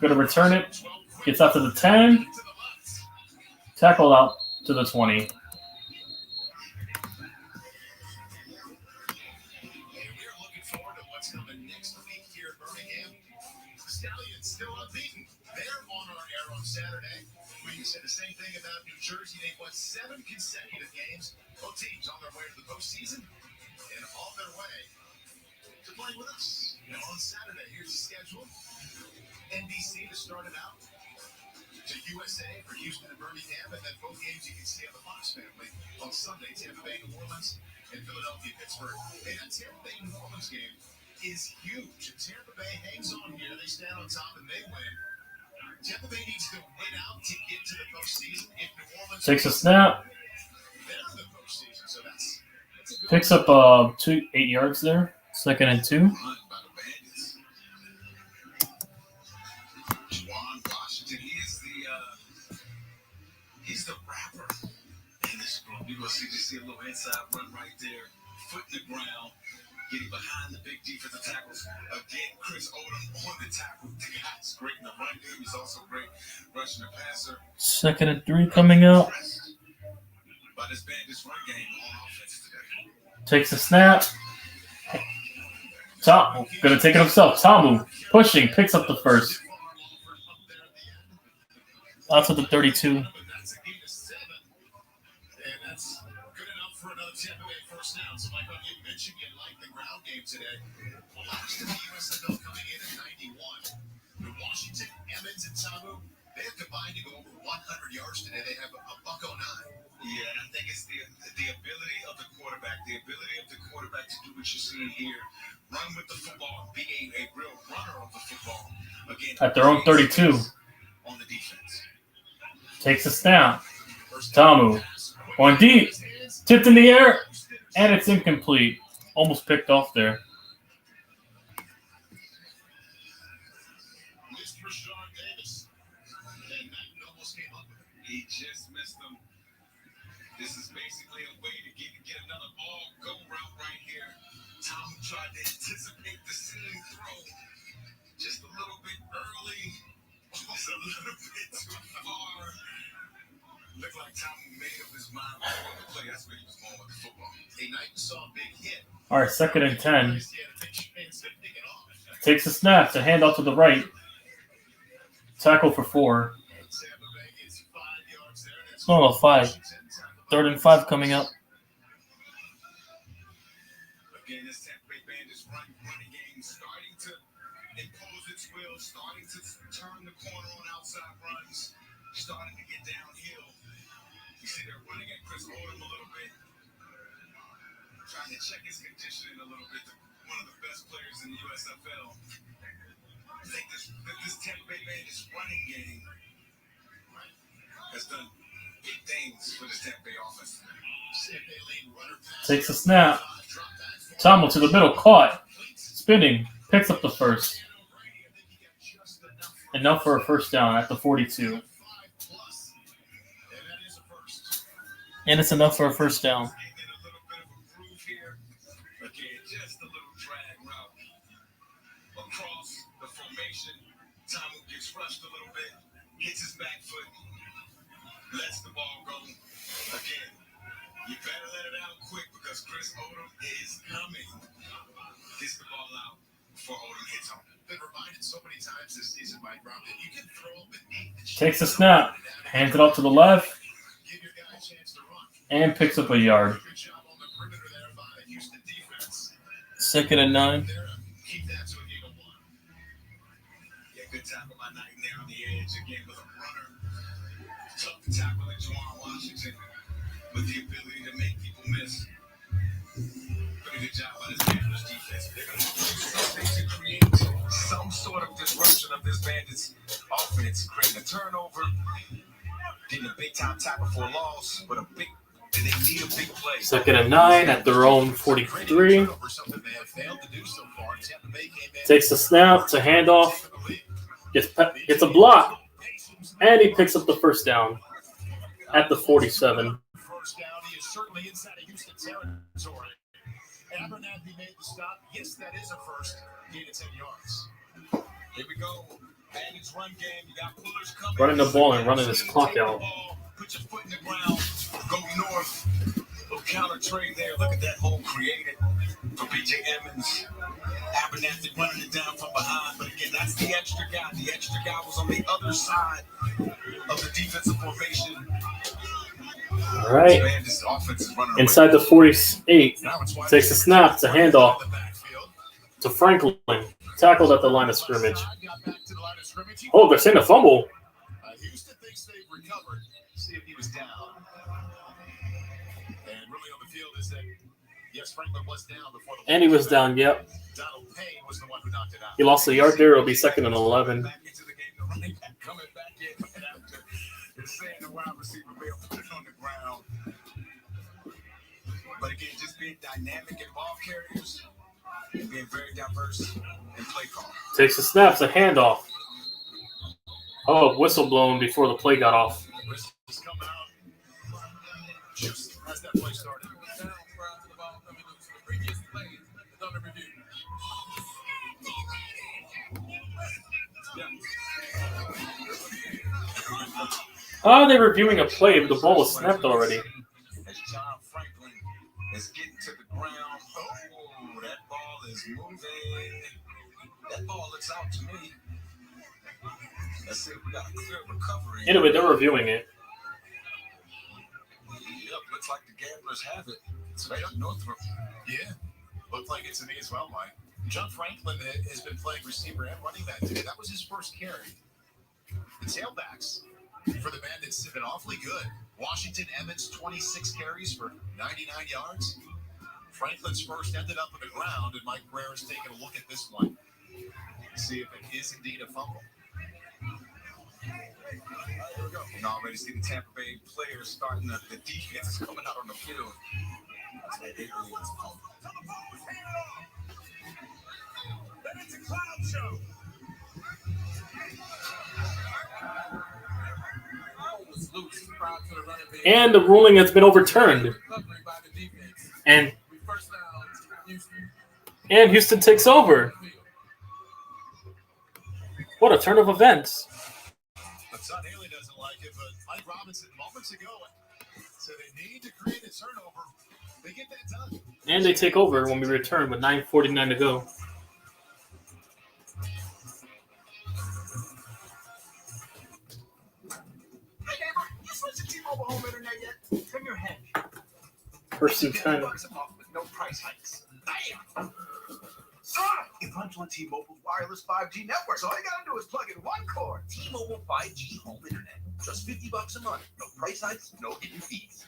Going to return it. Gets out to the 10. Tackle out to the 20. Stallions still unbeaten. They're on our air on Saturday. We can say the same thing about New Jersey. They've won 7 consecutive games. Both teams on their way to the postseason and on their way to playing with us. On Saturday, here's the schedule. NBC to start it out. To USA for Houston and Birmingham, and then both games you can see on the Fox family. On Sunday, Tampa Bay, New Orleans, and Philadelphia, Pittsburgh. And that Tampa Bay, New Orleans game is huge. If Tampa Bay hangs on here, they stand on top and they win. Tampa Bay needs to win out to get to the postseason. If New Orleans takes a snap. They're in the postseason, so that's a good Picks up 8 yards there. 2nd and 2. run by the Bandits. Juwan Washington, he's the rapper in this group. You're going to see a little inside run right there. Foot in the ground. Getting behind the big defensive tackles. Again, Chris Odom on the tackle. The guy's great in the run game. He's also great rushing the passer. 2nd and 3 coming out. But this Bandits run game on offense today. Takes a snap. Tom gonna take it himself. Tamu pushing, picks up the first. Out to the 32. And that's good enough for another Tampa Bay first down. So, Michael, you mentioned you like the ground game today. Well, last in the USFL coming in at 91. With Washington, Emmons, and Tamu, they have combined to go over 100 yards today. They have a buck 09. Yeah, and I think it's the ability of the quarterback, to do what you're seeing here, run with the football, be a real runner of the football. Again, At their own 32. on the defense. Takes a snap. Tamu on deep. Tipped in the air. And it's incomplete. Almost picked off there. He just missed them. This is basically a way to get another all-go route right here. Tom tried to anticipate the seam throw just a little bit early, just a little bit too far. Looked like Tom made up his mind before the play. That's where he was going with the football. A night saw a big hit. All right, 2nd and 10. Takes a snap to hand out to the right. Tackle for 4. Oh, 5. 3rd and 5 coming up. Again, this Tampa Bay Bandits running game starting to impose its will, starting to turn the corner on outside runs, starting to get downhill. You see they're running at Chris Odom a little bit, trying to check his conditioning a little bit. One of the best players in the USFL. I think this Tampa Bay Bandits running game has done big things for this Tampa Bay offense. Takes a snap. Tamu to the middle. Caught. Spinning. Picks up the first. Enough for a first down at the 42. And it's enough for a first down. Again, just a little drag route across the formation. Tamu gets rushed a little bit, gets his back foot, lets the ball go. Again, you better let it out quick because Chris Odom is coming. Gets the ball out before Odom hits him. Been reminded so many times this season, Mike Brown, that you can throw up beneath the Takes a snap. Hands it up to the left. give your guy a chance to run. And picks up a yard. Good job on the perimeter there by the Houston defense. 2nd and 9. Keep that to a gain of 1. Yeah, good tackle by Knight there on the edge again with a runner. Tough to tackle like Juwan Washington with the ability to make people miss. Pretty good job by this Bandits defense. They're going to do something to create some sort of disruption of this Bandits offense, creating a turnover, getting a big time tackle for a loss, but they need a big play. 2nd and 9 at their own 43. Takes a snap to hand off. Gets a block. And he picks up the first down at the 47. First down, he is certainly inside of Houston territory. Abernathy made the stop. Yes, that is a first. Gain of 10 yards. Here we go. Bandits run game. You got pullers coming. Running the ball and running his clock out. Put your foot in the ground. Go north. Little counter trade there. Look at that hole created for B.J. Emmons. Abernathy running it down from behind. But again, that's the extra guy. The extra guy was on the other side of the defensive formation. All right. Inside the 48. Takes a snap. It's a handoff to Franklin. Tackled at the line of scrimmage. Oh, they're saying a fumble. Houston thinks they've recovered. See if he was down. And really on the field is that, yes, Franklin was down before the. And he was down, yep. Donald Payne was the one who knocked it out. He lost a yard there. It'll be 2nd and 11. Coming back in right after. They're saying the wide receiver may have put it on the ground. But again, just being dynamic and ball carriers and being very diverse in play call. Takes the snaps, a handoff. Oh, whistle blown before the play got off. Whistles come out. Just as that play started. Oh, they're reviewing a play, but the ball was snapped already. As John Franklin is getting to the ground. Oh, that ball is moving. That ball looks out to me. Let's see if we got a clear recovery. Anyway, they're reviewing it. Yep, looks like the Gamblers have it. Straight up Northrop. Yeah, looked like it to me as well, Mike. John Franklin has been playing receiver and running back today. That was his first carry. The tailbacks for the Bandits have been awfully good. Washington Emmons, 26 carries for 99 yards. Franklin's first ended up on the ground, and Mike Barrera's taking a look at this one. See if it is indeed a fumble. Here we go. You can already see the Tampa Bay players starting the defense is coming out on the field. That's what they believe it's called. It's a clown show. And the ruling has been overturned. And Houston takes over. What a turn of events. But Son Haley doesn't like it, but Mike Robinson moments ago said they need to create a turnover. They get that done. And they take over when we return with 9:49 to go. Hey neighbor, you switched to T-Mobile home internet yet? Trim your hedge. First and 10. $50 a month with no price hikes. Bam! It runs on T-Mobile's wireless 5G network, so all you gotta do is plug in one cord. T-Mobile 5G home internet. Just $50 a month. No price hikes, no hidden fees.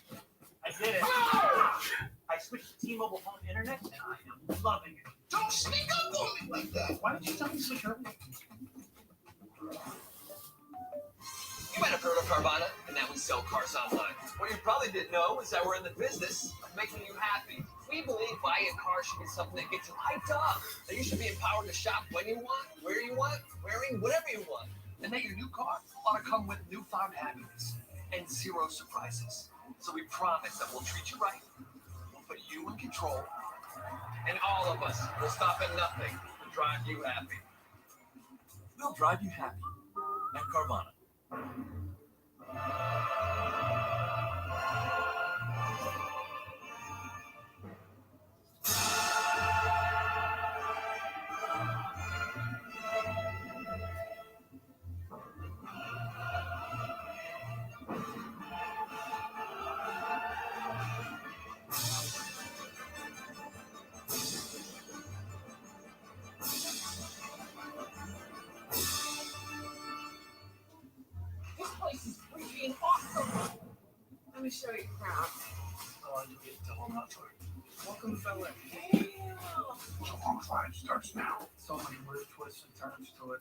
I did it. I switched to T-Mobile home internet, and I am loving it. Don't sneak up on me like that. Why did you tell me to switch early? You might have heard of Carvana, and that we sell cars online. What you probably didn't know is that we're in the business of making you happy. We believe buying a car should be something that gets you hyped up. That you should be empowered to shop when you want, where you want, wearing whatever you want. And that your new car ought to come with newfound happiness and zero surprises. So we promise that we'll treat you right, we'll put you in control, And all of us will stop at nothing to drive you happy. We'll drive you happy at Carvana. This place is freaking awesome. Let me show you around. Oh, you get to hold on to it. Welcome, fella. The long slide starts now. So many weird twists and turns to it.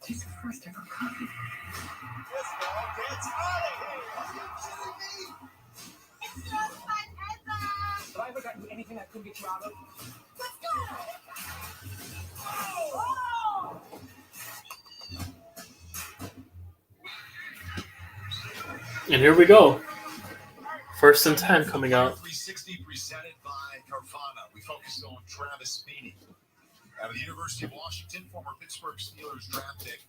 Taste the first ever coffee. Let's go. Get out of here. It's just fun ever. Have I ever gotten you anything I couldn't get you out of? Let's go. Oh. And here we go. 1st and 10 coming out. 360 presented by Carvana. We focused on Travis Feeney out of the University of Washington, former Pittsburgh Steelers draft pick.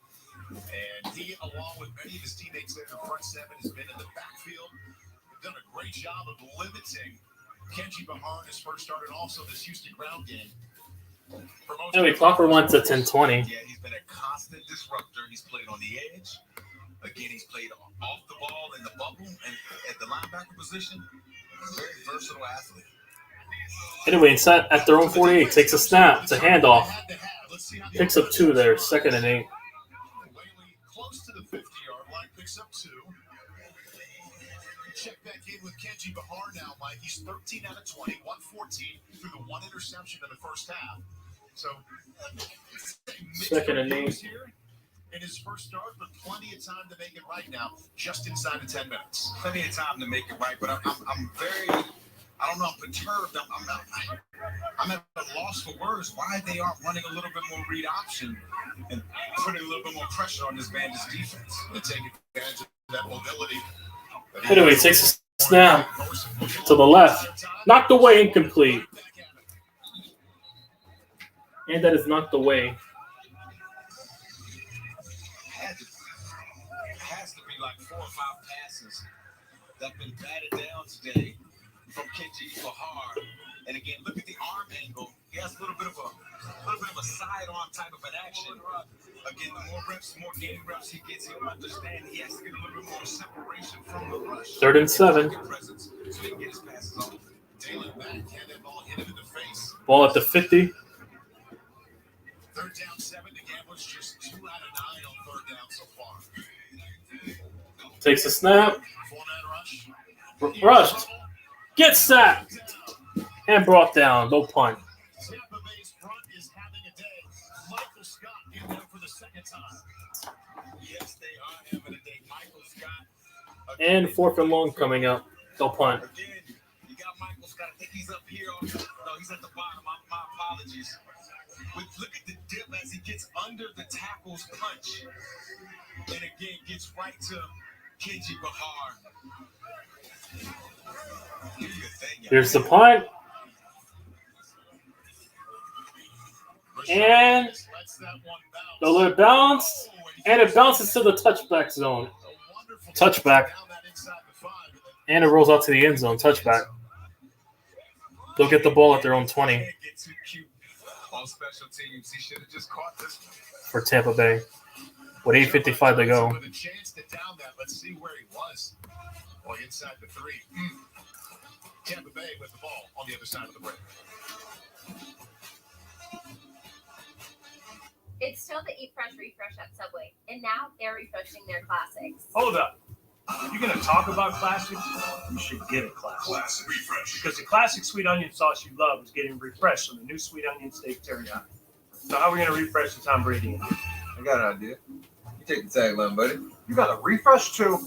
And he, along with many of his teammates there in the front seven, has been in the backfield. They've done a great job of limiting Kenji Bahar in his first start and also this Houston ground game. Anyway, Clocker wants a 10-20. Yeah, he's been a constant disruptor. He's played on the edge. Again, he's played off the ball in the bubble and at the linebacker position. Very versatile athlete. Anyway, inside at their own 48, takes a snap. It's a handoff. Picks up 2 there, 2nd and 8. Close to the 50-yard line, picks up 2. Check back in with Kenji Bahar now, Mike. He's 13 out of 20, 114 through the 1 interception in the first half. So, 2nd and 8. Here in his first start, but plenty of time to make it right now, just inside of 10 minutes. Plenty of time to make it right, but I'm very, I don't know, I'm perturbed. I'm at a loss for words why they aren't running a little bit more read option and putting a little bit more pressure on this Bandits defense. They're taking advantage of that mobility. Anyway, takes a snap to the left. Knocked away, incomplete. And that is knocked away. Has to be like 4 or 5 passes that have been batted down today from Kenji Bahar. And again, look at the arm angle. He has a little bit of a sidearm type of an action. Again, the more reps, the more game reps he gets, he'll understand he has to get a little bit more separation from the rush. 3rd and 7. So he can get his passes off. Taylor back, had that ball hit him in the face. Ball at the 50. 3rd down 7. The Gamblers just 2 out of 9 on 3rd down so far. Takes a snap. 4-man rush. Rushed. Gets sacked. And brought down. No punt. Tampa Bay's front is having a day. Michael Scott in there for the 2nd time. Yes, they are having a day. Michael Scott. And 4th and long coming up. No punt. Again, you got Michael Scott. I think he's up here. No, he's at the bottom. My apologies. Look at the dip as he gets under the tackle's punch. And again, gets right to Kenji Bahar. Here's the punt. And the little bounce. And it bounces to the touchback zone. Touchback. And it rolls out to the end zone. Touchback. They'll get the ball at their own 20. On special teams, he should have just caught this For Tampa Bay. With 8:55 to go. With a chance to down that, let's see where he was. Well, inside the 3. Tampa Bay with the ball on the other side of the break. It's still the Eat Fresh Refresh at Subway, and now they're refreshing their classics. Hold up. You're going to talk about classics? You should get a classic. Classic refresh. Because the classic sweet onion sauce you love is getting refreshed on the new sweet onion steak teriyaki. So how are we going to refresh the Tom Brady? I got an idea. You take the tagline, buddy. You got a refresh too.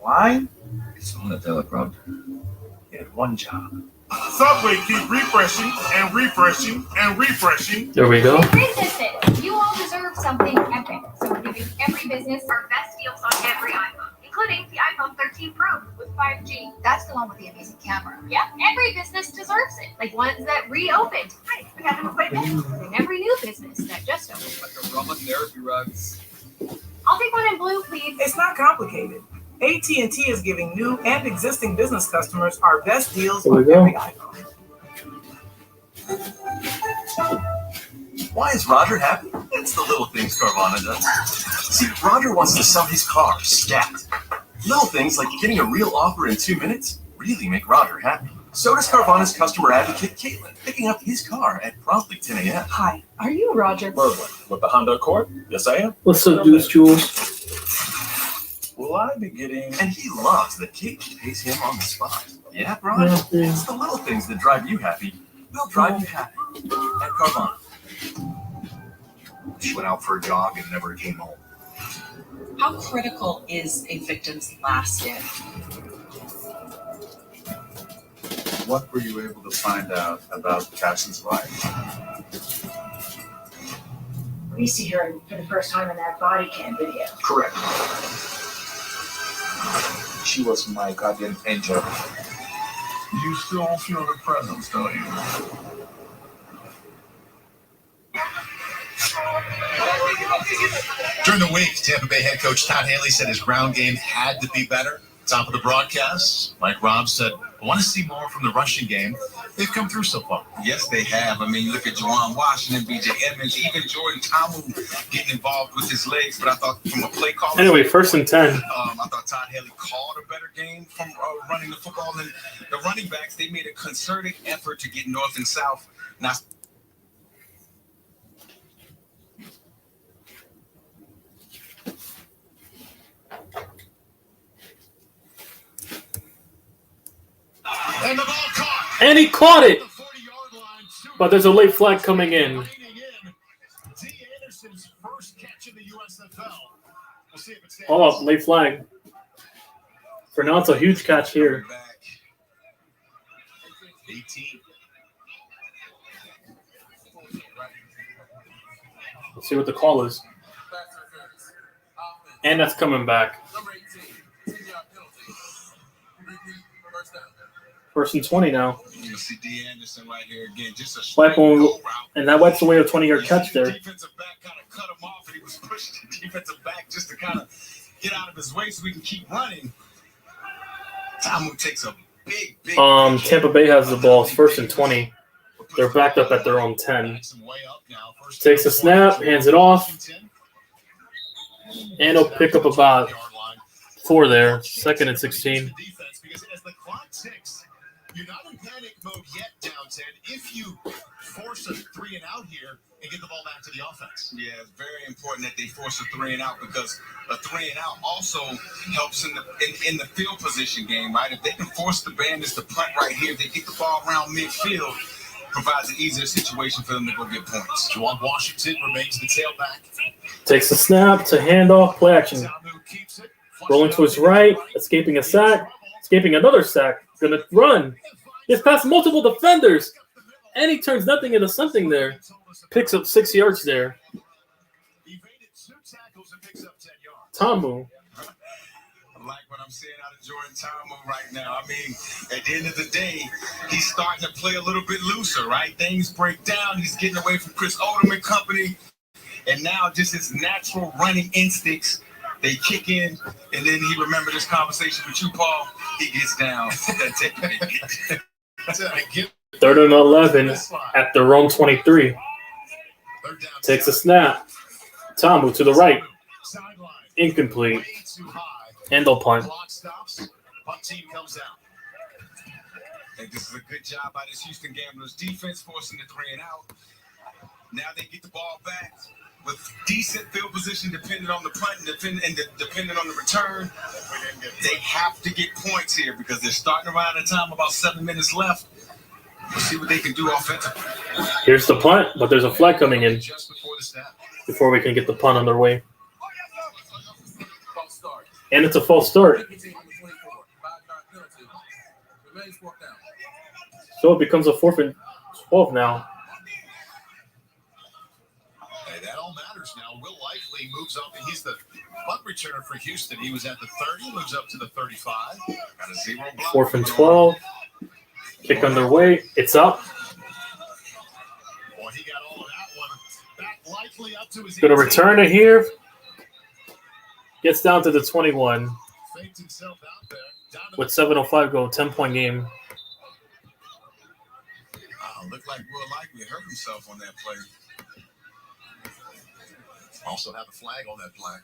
Line? It's on the teleprompter. You had one job. Subway keep refreshing and refreshing and refreshing. There we go. Businesses, you all deserve something epic. So we're giving every business our best deals on every iPhone, including the iPhone 13 Pro with 5G. That's the one with the amazing camera. Yep, every business deserves it. Like ones that reopened. Right, we have them quite a bit. And every new business that just opened. Like a aromatherapy rugs. I'll take one in blue, please. It's not complicated. AT&T is giving new and existing business customers our best deals on every iPhone. Why is Roger happy? It's the little things Carvana does. See, Roger wants to sell his car, scat. Little things like getting a real offer in 2 minutes really make Roger happy. So does Carvana's customer advocate, Caitlin, picking up his car at promptly 10 a.m. Hi, are you Roger? Merlin, with the Honda Accord? Yes, I am. What's up, dudes, Jules? Will I be getting... And he loves that Kate pays him on the spot. Yeah, Roger? It's the little things that drive you happy. Will drive you happy. At Carvana. She went out for a jog and never came home. How critical is a victim's last stand? What were you able to find out about Cassie's life? We see her for the first time in that body cam video. Correct. She was my guardian angel. You still feel the presence, don't you? During the week, Tampa Bay head coach Todd Haley said his ground game had to be better. Top of the broadcast, Mike Robb said, I want to see more from the rushing game. They've come through so far. Yes, they have. I mean, look at Juwan Washington, B.J. Emmons, even Jordan Tamu getting involved with his legs. But I thought from a play call. Anyway, 1st and 10. I thought Todd Haley called a better game from running the football. And the running backs, they made a concerted effort to get north and south. Now, And the ball caught. And he caught it. But there's a late flag coming in. D. Anderson's first catch in the USFL. We'll see if it stands. Hold up, late flag. For now, it's a huge catch here. 18. Let's see what the call is. And that's coming back. 1st and 20 now. You see D. Anderson right here again, just a Swipe on, and that wipes away a 20-yard catch there. Defensive back kind of cut him off, and he was pushing the defensive back just to kind of get out of his way so we can keep running. Tamu takes a big. Tampa Bay has the ball. It's 1st and 20. They're backed up at their own 10. Takes a snap, hands it off, and he'll pick up about 4 there. 2nd and 16. You're not in panic mode yet, down 10. If you force a 3 and out here and get the ball back to the offense. Yeah, it's very important that they force a 3 and out because a 3 and out also helps in the field position game, right? If they can force the Bandits to punt right here, they get the ball around midfield, provides an easier situation for them to go get points. Juwan Washington remains the tailback. Takes a snap to handoff, play action. Rolling to his right, escaping a sack, escaping another sack. Gonna run. He's past multiple defenders. And he turns nothing into something there. Picks up 6 yards there. Tamu. I like what I'm seeing out of Jordan Tamu right now. I mean, at the end of the day, he's starting to play a little bit looser, right? Things break down. He's getting away from Chris Odom and company. And now just his natural running instincts, they kick in, and then he remembered this conversation with you, Paul. He gets down. 3rd and 11 at their own 23. Takes a snap. Tamu to the right. Incomplete. And they'll punt. Team comes out. I think this is a good job by this Houston Gamblers defense, forcing the 3 and out. Now they get the ball back with decent field position, depending on the punt and depending on the return. They have to get points here because they're starting around the time, about 7 minutes left. We'll see what they can do offensively. Here's the punt, but there's a flag coming in before we can get the punt on their way. And it's a false start. So it becomes a 4th and 12 now. Hey, that all matters now. Will Likely moves up, and he's the punt returner for Houston. He was at the 30, moves up to the 35. Got a 0 block. 4th and 12. Kick on their way. It's up. Boy, he got all of that one. Back Likely up to his Gonna return it here. Gets down to the 21. Faked himself out there. With 7:05 go, 10-point game. Looked like Will Likely hurt himself on that play. Also have a flag on that play.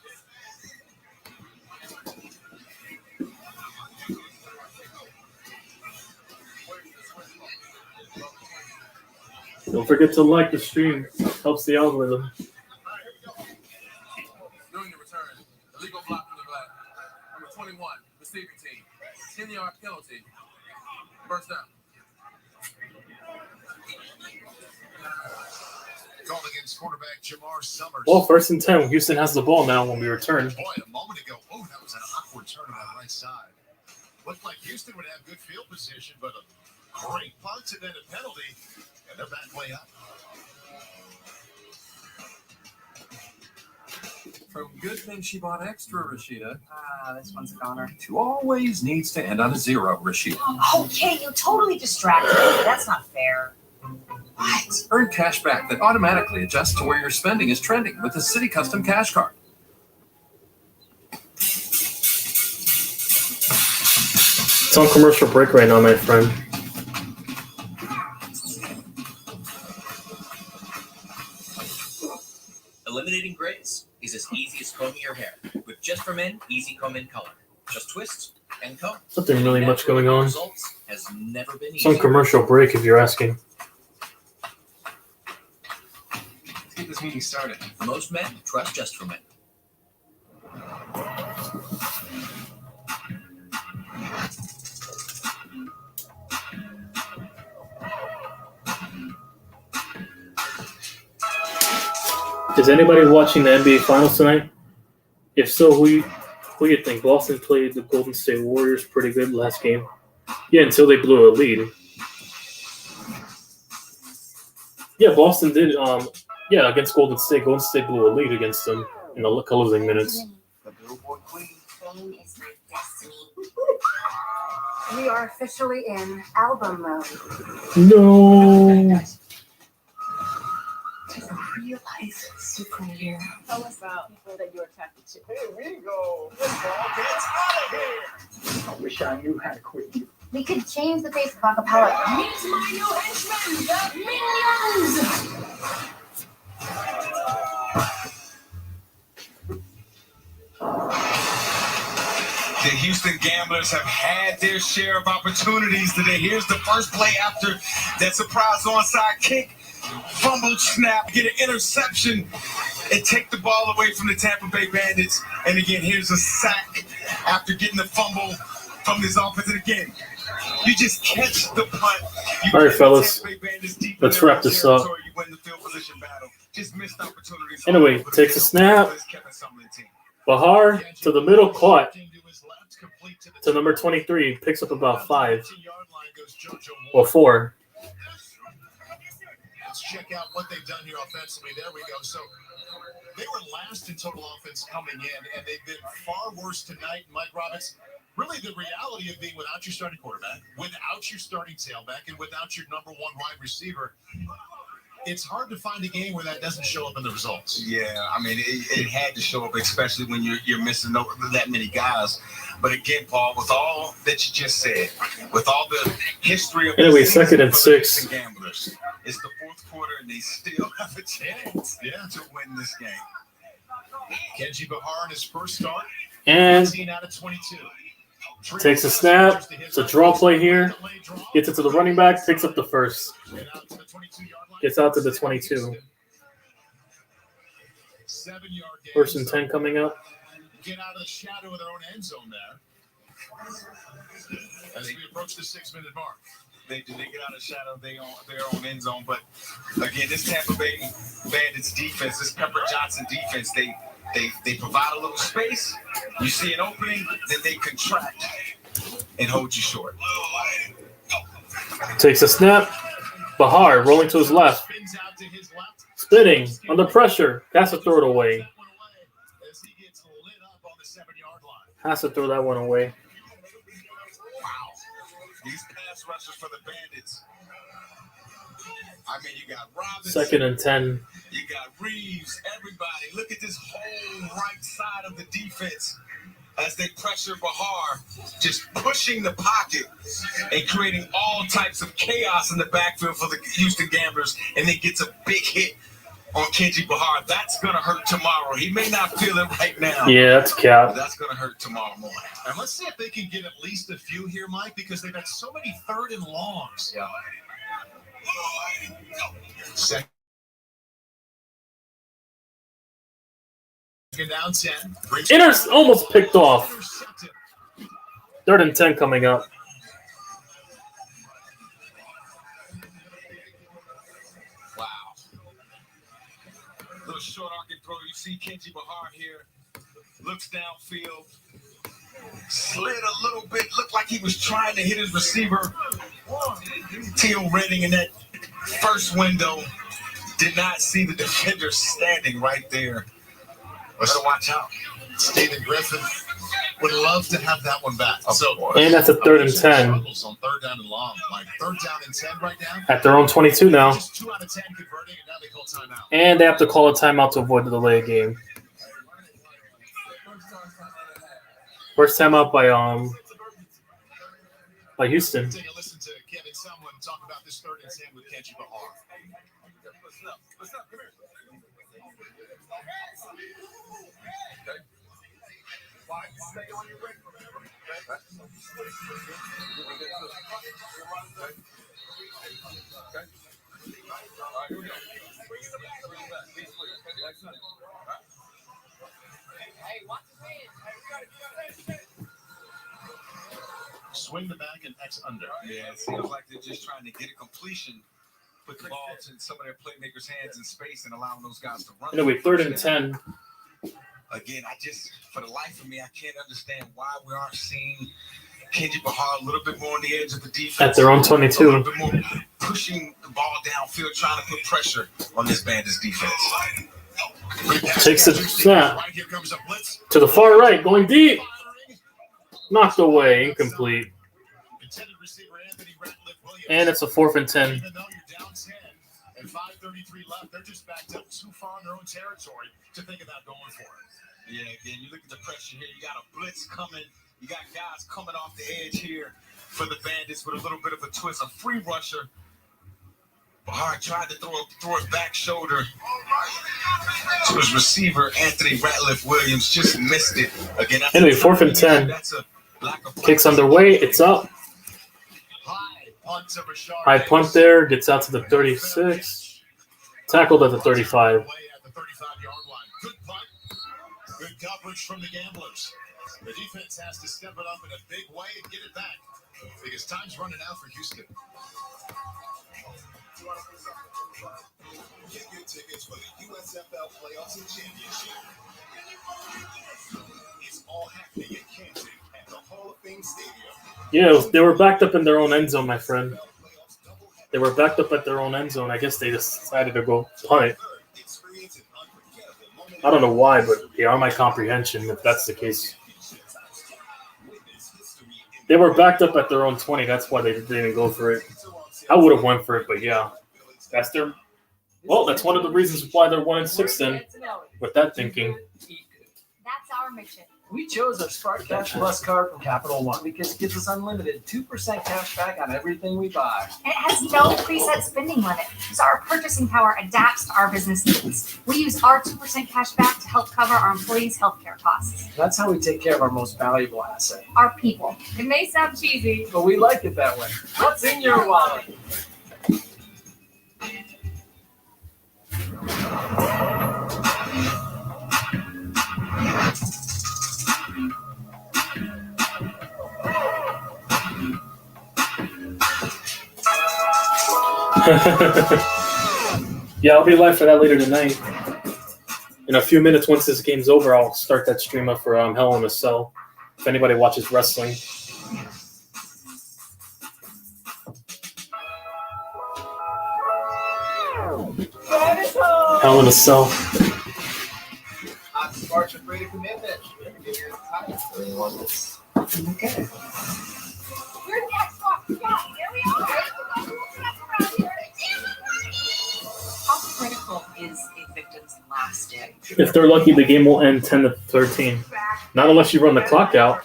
Don't forget to like the stream. Helps the algorithm. During the return, illegal block from the black. Number 21, receiving team. 10-yard penalty. First down. Called against quarterback Jamar Summers. Well, 1st and 10. Houston has the ball now when we return. Boy, a moment ago, that was an awkward turn on that right side. Looked like Houston would have good field position, but a great punt and then a penalty, and they're back way up. From good thing she bought extra, Rashida, Ah, this one's a goner. to always needs to end on a 0, Rashida. Okay, you totally distracted me. That's not fair. What? Earn cash back that automatically adjusts to where your spending is trending with the City Custom Cash Card. It's on commercial break right now, my friend. Eliminating grays is as easy as combing your hair with Just For Men Easy Comb in Color. Just twist and comb. Nothing really much going on. Results has never been It's on easier. commercial break if you're asking. Let's get this meeting started. Most men trust Just For Men. Is anybody watching the NBA Finals tonight? If so, who you think? Boston played the Golden State Warriors pretty good last game. Yeah, until they blew a lead. Yeah, Boston did. Against Golden State. Golden State blew a lead against them in the closing minutes. Fame is my destiny. We are officially in album mode. No. A real life superhero. Tell us about people that you're attracted to. Here we go. Football gets out of here. I wish I knew how to quit you. We could change the face of acapella. Meet my new henchmen, the Minions! The Houston Gamblers have had their share of opportunities today. Here's the first play after that surprise onside kick. Fumbled snap, get an interception, and take the ball away from the Tampa Bay Bandits. And again, here's a sack after getting the fumble from this offense. And again, you just catch the punt. All right, fellas, let's wrap this up. Anyway, takes a snap. Bahar to the middle, caught to number 23, picks up about 5 or 4. Let's check out what they've done here offensively. There we go. So they were last in total offense coming in, and they've been far worse tonight. Mike Roberts, really the reality of being without your starting quarterback, without your starting tailback, and without your number one wide receiver, it's hard to find a game where that doesn't show up in the results. Yeah, I mean, it had to show up, especially when you're missing that many guys. But again, Paul, with all that you just said, with all the history of Anyway, the season 2nd and for the 6. Houston Gamblers, it's the fourth quarter, and they still have a chance to win this game. Kenji Bahar in his first start, And 18 out of 22. takes a snap. It's a draw play here. Gets it to the running back. Picks up the first. Gets out to the 22. 7-yard gain. 1st and 10 coming up. Get out of the shadow of their own end zone there. As we approach the 6-minute mark. They get out of the shadow of their own end zone. But again, this Tampa Bay Bandits defense, this Pepper Johnson defense, they provide a little space. You see an opening, then they contract and hold you short. Takes a snap. Bahar rolling to his left. Spinning under pressure. Has to throw it away. Has to throw that one away. These pass rushers for the Bandits. I mean, you got Robinson. 2nd and 10. You got Reeves. Everybody, look at this whole right side of the defense as they pressure Bahar, just pushing the pocket and creating all types of chaos in the backfield for the Houston Gamblers, and then gets a big hit on Kenji Bahar. That's going to hurt tomorrow. He may not feel it right now. Yeah, that's cap. But that's going to hurt tomorrow morning. And let's see if they can get at least a few here, Mike, because they've had so many 3rd and longs. Yeah. Second down 10. Almost picked off. 3rd and 10 coming up. Wow. Little short arcing throw. You see Kenji Bahar here. Looks downfield. Slid a little bit. Looked like he was trying to hit his receiver. Teal Redding in that first window did not see the defender standing right there. Better watch out. Stephen Griffin would love to have that one back. And that's a 3rd and 10. On 3rd down and long. Like 3rd down and 10 right now. At their own 22 now. Just 2 out of 10 converting, and now they call timeout. And they have to call a timeout to avoid the delay game. First timeout by Houston. Take a listen to Kevin Sumlin talk about this 3rd and 10 with Kenji Bahar. Listen up. Come here. Okay. Stay on your ready. Okay. All right, here we go. Bring it back. Be clear. Excellent. All right. Hey, watch his hands. Hey, we got it. Swing the back and X under. Yeah, it seems like they're just trying to get a completion, put the ball in some of their playmakers' hands in space and allowing those guys to run. Anyway, 3rd and 10. Again, for the life of me, I can't understand why we aren't seeing Kenji Bahar a little bit more on the edge of the defense. At their own 22. A little bit more pushing the ball downfield, trying to put pressure on this Bandits defense. Takes a snap. To the far right, going deep. Knocked away, incomplete. And it's a 4th and 10. Even though you're down 10 and 5:33 left, they're just backed up too far in their own territory to think about going for it. Yeah, again, you look at the pressure here. You got a blitz coming. You got guys coming off the edge here for the Bandits with a little bit of a twist, a free rusher. Bahar tried to throw his back shoulder to his receiver, Anthony Ratliff Williams, just missed it. Again, anyway, 4th and 10. Kicks underway. It's up. High punt there. Gets out to the 36. Tackled at the 35. Good punt. Good coverage from the Gamblers. The defense has to step it up in a big way and get it back because time's running out for Houston. Get your tickets for the USFL playoffs and championship. It's all happening in Kansas at the Hall of Fame Stadium. Yeah, they were backed up in their own end zone, my friend. They were backed up at their own end zone. I guess they decided to go punt it. I don't know why, but beyond my comprehension, if that's the case. They were backed up at their own 20. That's why they didn't go for it. I would have went for it, but yeah. That's their... Well, that's one of the reasons why they're 1-6 then, with that thinking. That's our mission. We chose our Spark Cash Plus card from Capital One because it gives us unlimited 2% cash back on everything we buy. It has no preset spending limit, so our purchasing power adapts to our business needs. We use our 2% cash back to help cover our employees' healthcare costs. That's how we take care of our most valuable asset. Our people. It may sound cheesy, but we like it that way. What's in your wallet? Yeah, I'll be live for that later tonight. In a few minutes, once this game's over, I'll start that stream up for Hell in a Cell. If anybody watches wrestling. Hell in a Cell. Sparks are free to commitment. Okay. we're next off. Yeah, here we are. How critical is a victim's last day? If they're lucky, the game will end 10-13. Not unless you run the clock out.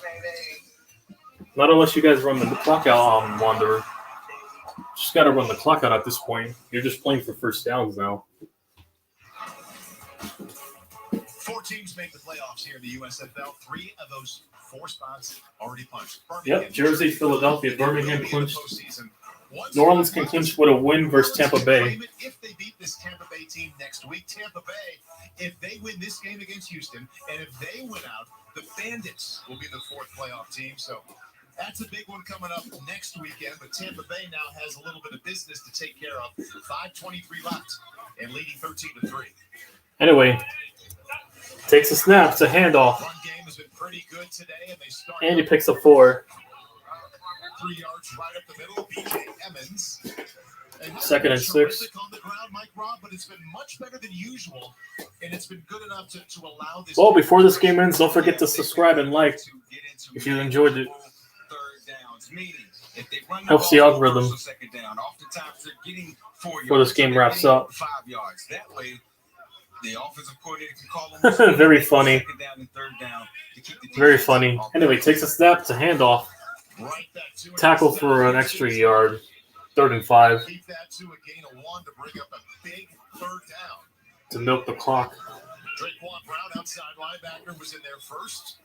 Not unless you guys run the clock out, Wanderer. Just got to run the clock out at this point. You're just playing for first downs now. 4 teams make the playoffs here in the USFL. 3 of those 4 spots already punched. Yep, Jersey, Philadelphia, Birmingham clinched. New Orleans can clinch with a win versus Tampa Bay. If they beat this Tampa Bay team next week, Tampa Bay, if they win this game against Houston, and if they win out, the Bandits will be the 4th playoff team. So that's a big one coming up next weekend. But Tampa Bay now has a little bit of business to take care of. 5:23 left and leading 13-3. Anyway, takes a snap. It's a handoff. Run game has been pretty good today, and they start. And he picks up 4. 3 yards right up the middle. BJ Emmons. Second and 6. On the ground, Mike Robb, but it's been much better than usual, and it's been good enough to allow this. Well, before this game ends, don't forget to subscribe and like if you enjoyed it. Helps the algorithm before this game wraps up. 5 yards. That way, the offensive coordinator can call them. Very funny. Second down and third down to keep the Very funny. Anyway, takes a snap to handoff. Tackle for an extra yard. 3rd and 5. Keep that to a gain of 1 to bring up a big 3rd down. To milk the clock. Draquan Brown, outside linebacker, was in there first.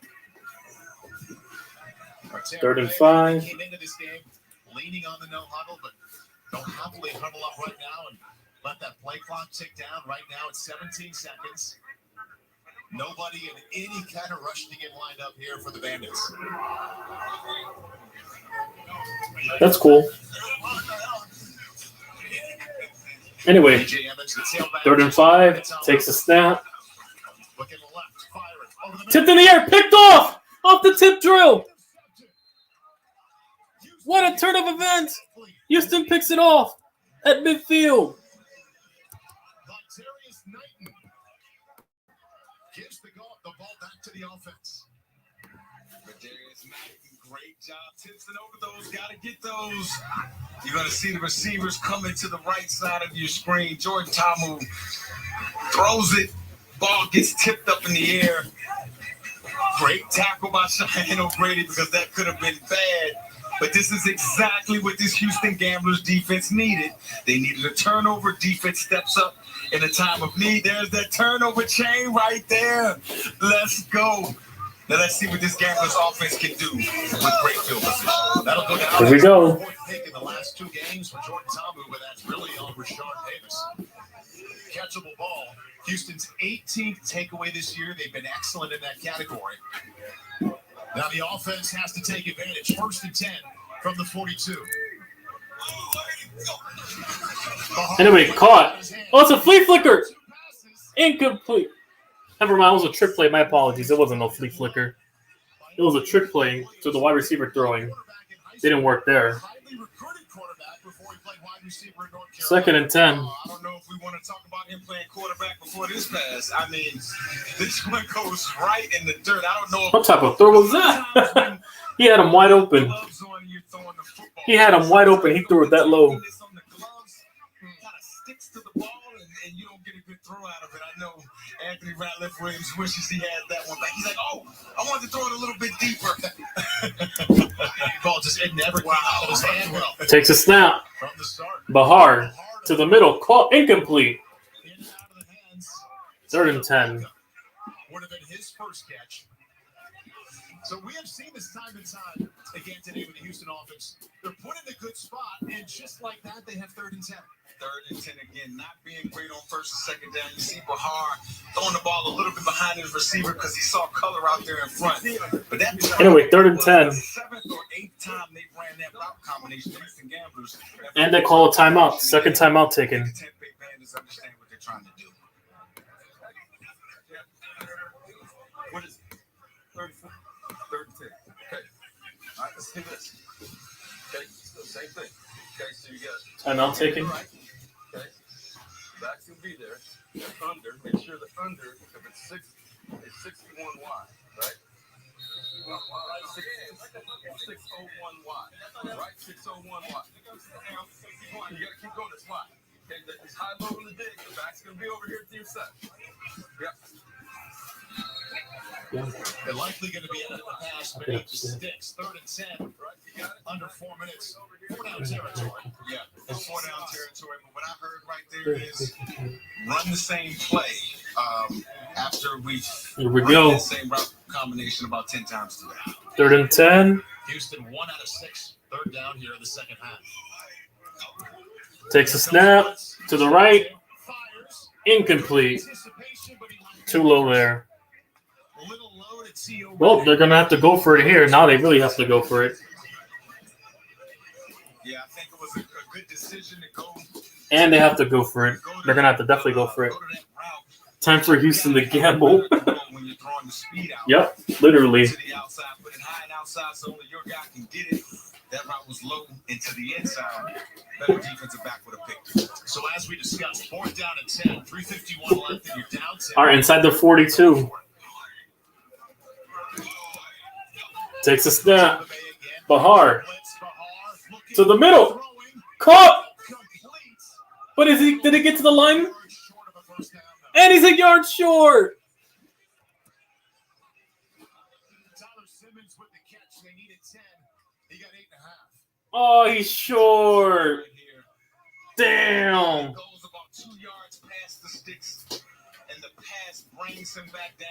3rd and 5. Came into this game leaning on the no huddle, but don't happily huddle up right now and let that play clock tick down. Right now it's 17 seconds. Nobody in any kind of rush to get lined up here for the Bandits. That's cool. Anyway, 3rd and 5. Takes a snap. Tipped in the air. Picked off the tip drill. What a turn of events. Houston picks it off at midfield. Gives the ball back to the offense. Great job. Tipping over those. Got to get those. You're going to see the receivers coming to the right side of your screen. Jordan Tamu throws it. Ball gets tipped up in the air. Great tackle by Cheyenne O'Grady because that could have been bad. But this is exactly what this Houston Gamblers defense needed. They needed a turnover. Defense steps up in a time of need. There's that turnover chain right there. Let's go. Now let's see what this Gamblers offense can do with great field position. That'll go down. Here we go. Pick in the last 2 games for Jordan Tamu, but that's really on Rashard Davis. Catchable ball. Houston's 18th takeaway this year. They've been excellent in that category. Now the offense has to take advantage. 1st and 10 from the 42. Anyway, caught. Oh, it's a flea flicker. Incomplete. Never mind, it was a trick play. My apologies. It wasn't no flea flicker. It was a trick play to the wide receiver throwing. Didn't work there. 2nd and 10. I don't know if we want to talk about him playing quarterback before this pass. I mean, this one goes right in the dirt. I don't know. What type of throw was that? He had him wide open. He had him wide open. He threw it that low. Sticks to the ball and you don't get a good throw out of it. I know Anthony Ratliff Williams wishes he had that one back. He's like, oh, I wanted to throw it a little bit deeper. Ball just it never came out of his hand well. Takes a snap. Bahar to the middle. Caught. Incomplete. 3rd and 10. Would have been his first catch. So we have seen this time and time again today with the Houston offense. They're put in a good spot, and just like that, they have 3rd and 10. 3rd and 10 again, not being great on 1st and 2nd down. You see Bahar throwing the ball a little bit behind his receiver because he saw color out there in front. But that anyway, 3rd and 10. 7th or 8th time they ran that route combination. Houston Gamblers. And they call a timeout. 2nd timeout taken. Bandits understand what they're trying to do. What is it? 3rd and 10. Okay. All right, let's do this. Okay, same thing. Okay, so you got Timeout taken. Okay. Back's gonna be there. And under, make sure the under, if it's 61 wide, right? 601 wide. Right? 601 wide. You gotta keep going this wide. Okay, it's high, low, and the dig. The back's gonna be over here to your side. Yep. They're likely going to be out of the pass, but it sticks. 3rd and 10. Under 4 minutes. 4 down territory. Yeah, 4 down territory. But what I heard right there is run the same play after we've Here we run go. that same route combination about 10 times today. 3rd and 10. Houston 1 out of 6. 3rd down here in the second half. Takes a snap to the right. Incomplete. Too low there. Well, they're going to have to go for it here. Now they really have to go for it. Yeah, I think it was a good decision to go. And they have to go for it. They're going to have to definitely go for it. Time for Houston to gamble. When you're throwing the speed out. Yep, literally. To the outside, put it high and outside so only your guy can get it. That route was low into the inside. Better defensive back would have picked it. So as we discussed, 4th down and 10, 3:51 left, and you're down 10. All right, inside the 42. Takes a snap. Bahar to the middle. Caught. But did he get to the line? And he's a yard short. Oh, he's short. Damn.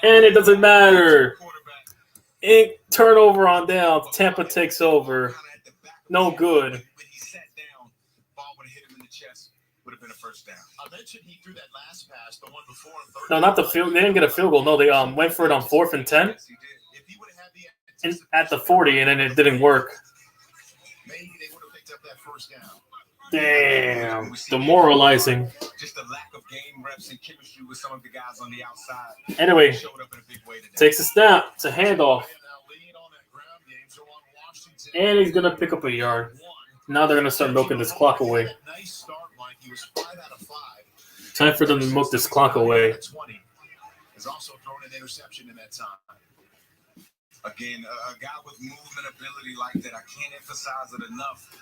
And it doesn't matter. Turnover on down. Tampa takes over. No good. No, not the field. They didn't get a field goal. No, they went for it on 4th and 10. And at the 40, and then it didn't work. Damn, demoralizing. Just a lack of game reps and chemistry with some of the guys on the outside. Anyway, takes a snap. It's a handoff. And he's going to pick up a yard. Now they're going to start milking this clock away. Time for them to milk this clock away. Has also thrown an interception in that time. Again, a guy with movement ability like that, I can't emphasize it enough.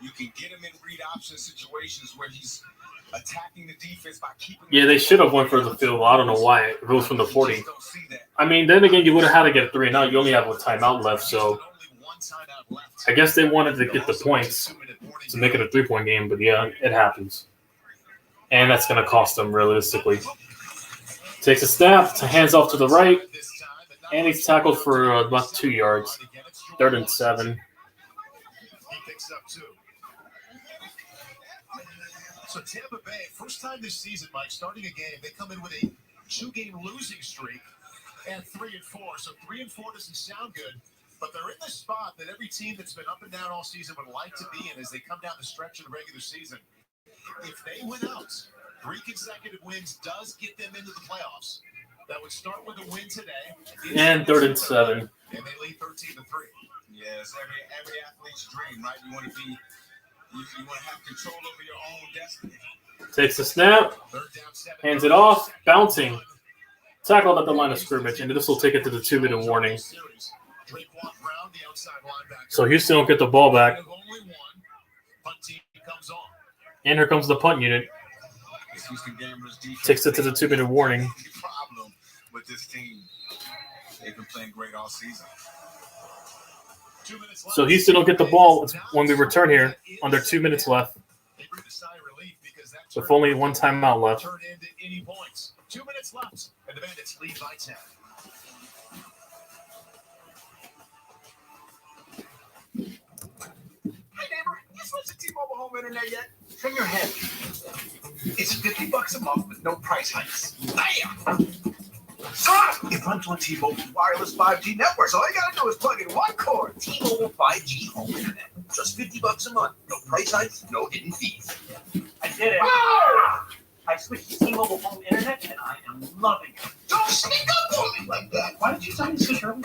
You can get him in read option situations where he's attacking the defense by keeping. Yeah, they should have went for the field goal. I don't know why. If it was from the 40. I mean, then again, you would have had to get a 3 and out. You only have a timeout left, so I guess they wanted to get the points to make it a 3-point game. But yeah, it happens, and that's going to cost them realistically. Takes a snap, hands off to the right, and he's tackled for about 2 yards. 3rd and 7. He picks up 2. So Tampa Bay, first time this season, Mike, starting a game, they come in with a 2-game losing streak and 3-4. So 3-4 doesn't sound good, but they're in the spot that every team that's been up and down all season would like to be in as they come down the stretch of the regular season. If they win out, 3 consecutive wins does get them into the playoffs. That would start with a win today. And 3rd and 7. And they lead 13-3. Yes, every athlete's dream, right? You want to be, you want to have control over your own destiny. Takes a snap, hands it off, bouncing. Tackled at the line of scrimmage, and this will take it to the 2-minute warning. So Houston will get the ball back. And here comes the punt unit. Takes it to the 2-minute warning. Problem with this team. They've been playing great all season. So Houston will get the ball when we return here under 2 minutes left. With only 1 timeout left. 2 minutes left, and the Bandits lead by 10. Hey neighbor, you switched to T-Mobile home internet yet? Trim your head. It's $50 a month with no price hikes. Bam! Son! You've run to a T-Mobile wireless 5G network, so all you gotta do is plug in one cord. T-Mobile 5G home internet. Just $50 a month. No price hikes, no hidden fees. I did it. Ah! I switched to T-Mobile home internet, and I am loving it. Don't sneak up on me like that. Why did you tell me to switch early?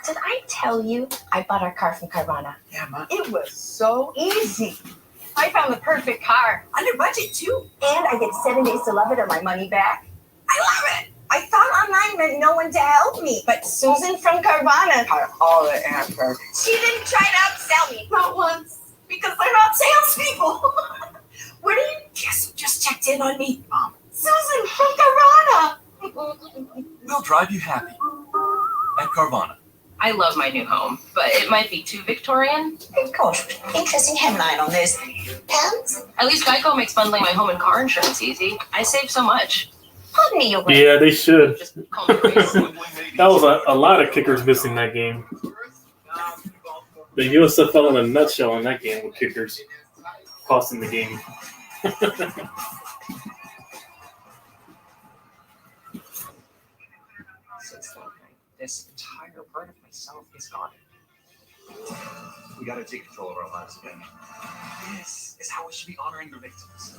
Did I tell you I bought our car from Carvana? Yeah, man. It was so easy. I found the perfect car. Under budget, too. And I get 7 days to love it or my money back. I love it. I thought online meant no one to help me. But Susan from Carvana had all the answers. She didn't try to upsell me, not once. Because they're not salespeople. Where do you guess who just checked in on me? Susan from Carvana. We'll drive you happy at Carvana. I love my new home, but it might be too Victorian. Gosh, interesting headline on this. Pants? At least Geico makes bundling my home and car insurance easy. I save so much. Put me away. Yeah, they should. That was a lot of kickers missing that game. The USFL in a nutshell in that game with kickers costing the game. This entire part of myself is gone. We got to take control of our lives again. This is how we should be honoring the victims.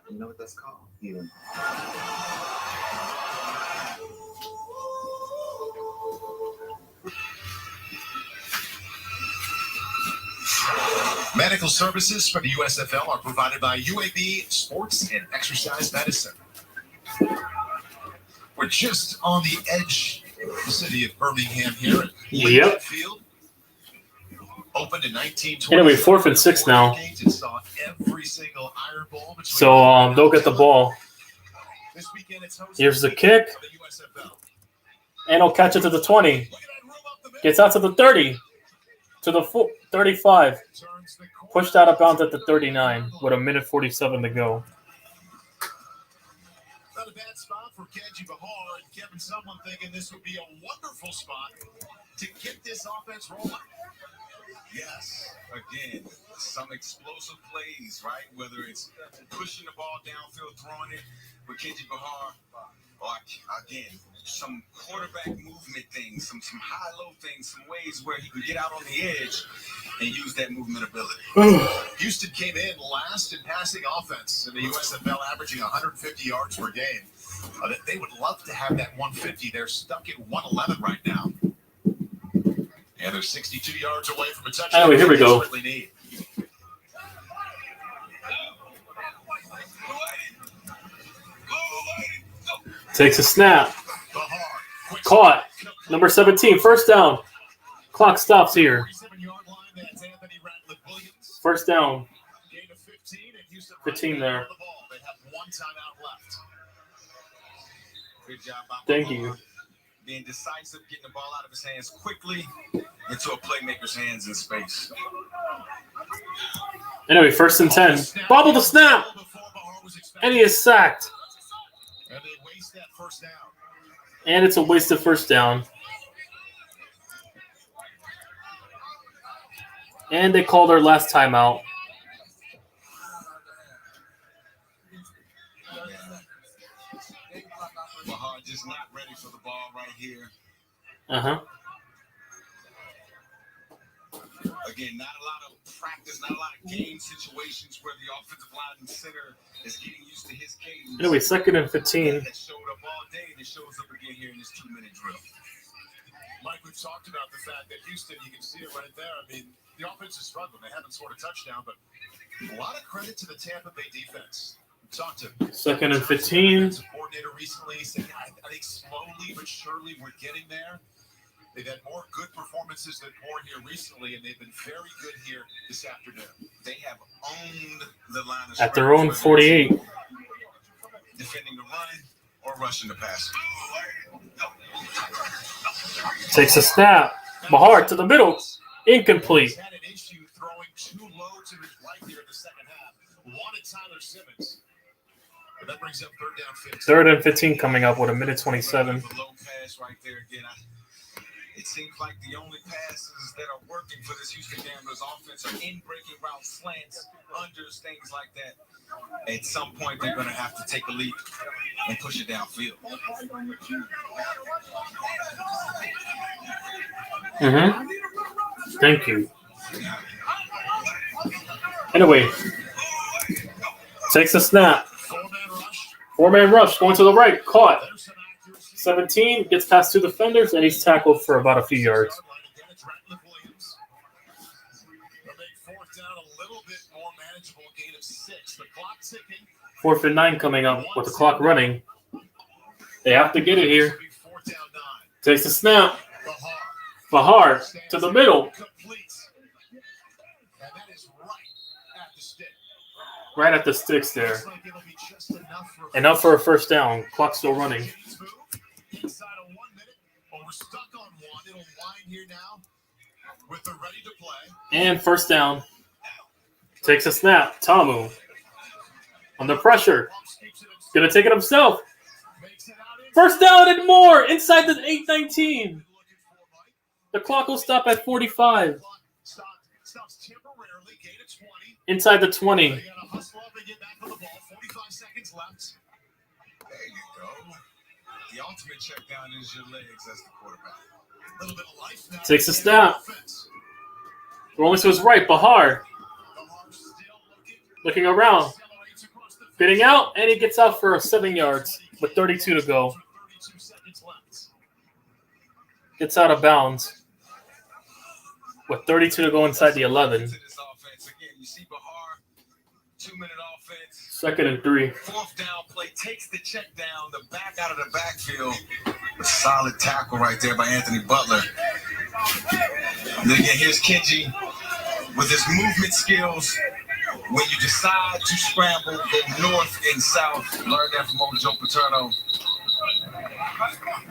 You know what that's called? Healing. Medical services for the USFL are provided by UAB Sports and Exercise Medicine. We're just on the edge of the city of Birmingham here at Legion Field. Opened in 1920. Anyway, 4th and 6 now. It saw every single Iron Bowl between So they'll get the ball. this weekend. It's hosted Here's the kick. by the USFL. And he'll catch it to the 20. Gets out to the 30. To the 35. Pushed out of bounds at the 39 with 1:47 to go. Not a bad spot for Kenji Bahar and Kevin Sumlin thinking this would be a wonderful spot to get this offense rolling. Yes, again, some explosive plays, right? Whether it's pushing the ball downfield, throwing it with Kenji Bahar, or again, some quarterback movement things, some high-low things, some ways where he can get out on the edge and use that movement ability. Houston came in last in passing offense in the USFL, averaging 150 yards per game. They would love to have that 150. They're stuck at 111 right now. And they're 62 yards away from a touchdown. Anyway, here we go. Really need. Takes a snap. Caught. Number 17. First down. Clock stops here. First down. 15 there. They have one timeout left. Good job by Thank Bahar. you. Being decisive, getting the ball out of his hands quickly into a playmaker's hands in space. Anyway, 1st and 10. Bobble the snap. And he is sacked. And they waste that first down. And it's a wasted first down. And they call their last timeout. Bahar just not ready for the ball right here. Uh-huh. Again, not a lot of practice, not a lot of game situations where the offensive line and center is getting used to his cadence. Anyway, 2nd and 15. That showed up all day, and it shows up again here in this 2-minute drill. Mike, we've talked about the fact that Houston, you can see it right there. I mean, the offense is struggling. They haven't scored a touchdown, but a lot of credit to the Tampa Bay defense. We talked to 2nd and 15. coordinator recently saying, I think slowly but surely we're getting there. They've had more good performances than more here recently, and they've been very good here this afternoon. They have owned the line of At their own 48. defending the run or rushing the pass. Takes a snap. Bahar to the middle. Incomplete. He's had an issue throwing too low to his right here in the second half. Wanted Tyler Simmons. But that brings up 3rd down 15. 3rd and 15 coming up with 1:27. The low pass right there again. It seems like the only passes that are working for this Houston Gamblers offense are in breaking route slants, unders, things like that. At some point, they're going to have to take a leap and push it downfield. Mm-hmm. Thank you. Anyway, takes a snap. 4-man rush going to the right. Caught. 17 gets past 2 defenders, and he's tackled for about a few yards. 4th and 9 coming up with the clock running. They have to get it here. Takes a snap. Bahar to the middle. Right at the sticks there. Enough for a first down. Clock still running. Inside of 1 minute, but we're stuck on 1. It'll wind here now with the ready to play. And first down. Takes a snap. Tamu. Under pressure. Gonna take it himself. First down and more. Inside the 8-19. The clock will stop at 45. Stops temporarily. Gain of 20. Inside the 20. They gotta hustle up and get back on the ball. 45 seconds left. There you go. The ultimate check down is your legs as the quarterback. A little bit of life now. Takes a snap. Rolling to his right. Bahar. Looking around. Spitting out, and he gets out for 7 yards with 32 to go. Gets out of bounds with 32 to go inside the 11. 2-minute offense. 2nd and 3. 4th down play takes the check down, the back out of the backfield. A solid tackle right there by Anthony Butler. And then again, here's Kenji with his movement skills. When you decide to scramble, go north and south. Learn that from old Joe Paterno.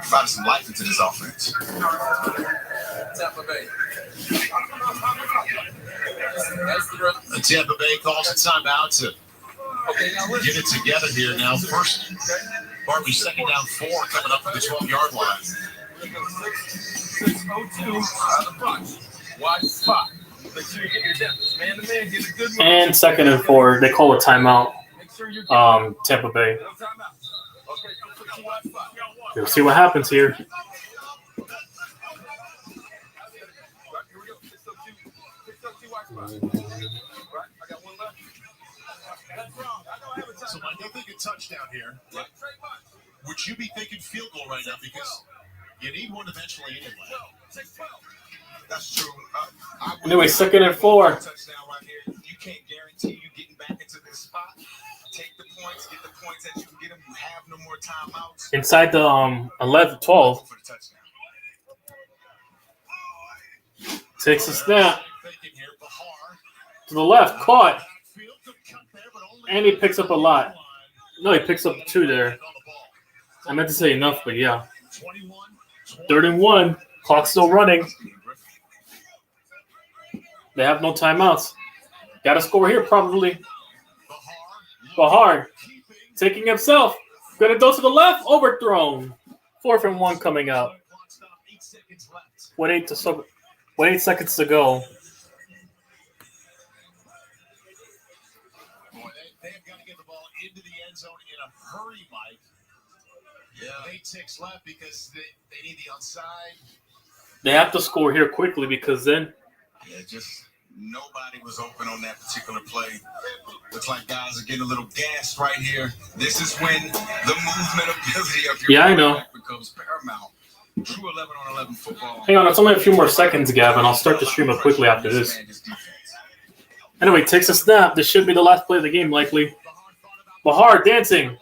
Found some life into this offense. Tampa Bay. The Tampa Bay calls a timeout to get it together here now. First, Barbie, 2nd down 4 coming up from the 12-yard line. 6:02 out of the box. Wide spot. Make sure you get your depth. Man to man, get a good move. And 2nd and 4. They call a timeout. Tampa Bay. We'll see what happens here. So when they think a touchdown here, would you be thinking field goal right now? Because you need one eventually anyway. That's true. Anyway, 2nd and 4. Touchdown right here. You can't guarantee you getting back into this spot. Take the points, get the points that you can get them. You have no more timeouts. Inside the 11-12. Takes a snap. To the left, caught. And he picks up a lot. No, he picks up 2 there. I meant to say enough, but yeah. 3rd and 1. Clock's still running. They have no timeouts. Got to score here, probably. Bahar taking himself. Gonna go to the left. Overthrown. 4th and 1 coming out. With 8 seconds to go. They've got to get the ball into the end zone in a hurry, Mike. Yeah. 8 ticks left because they need the outside. They have to score here quickly because then. Yeah, just nobody was open on that particular play. Looks like guys are getting a little gassed right here. This is when the movement ability of your quarterback becomes paramount. True 11-on-11 football. Hang on, it's only a few more seconds, Gavin. I'll start the stream up quickly after this. Anyway, takes a snap. This should be the last play of the game, likely. Bahar dancing.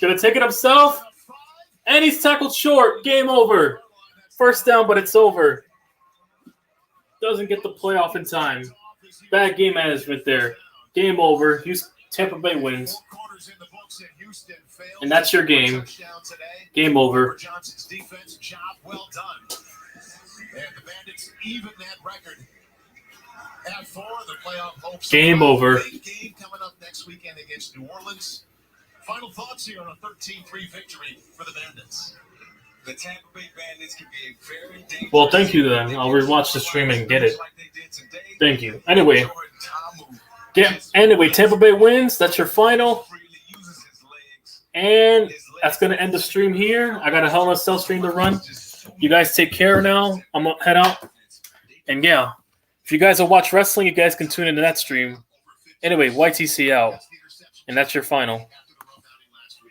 Gonna take it himself. And he's tackled short. Game over. 1st down, but it's over. Doesn't get the playoff in time. Bad game management there. Game over. Tampa Bay wins. And that's your game. Game over. Johnson's defense job well done. And the Bandits even that record at 4. The playoff hopes. Game over. Big game coming up next weekend against New Orleans. Final thoughts here on a 13-3 victory for the Bandits. The Tampa Bay Bandits can be a very dangerous. Well, thank you then. I'll rewatch the stream and get it. Thank you. Anyway. Anyway, Tampa Bay wins. That's your final. And that's going to end the stream here. I got a Hell in a Cell stream to run. You guys take care now. I'm going to head out. And yeah, if you guys will watch wrestling, you guys can tune into that stream. Anyway, YTC out. And that's your final.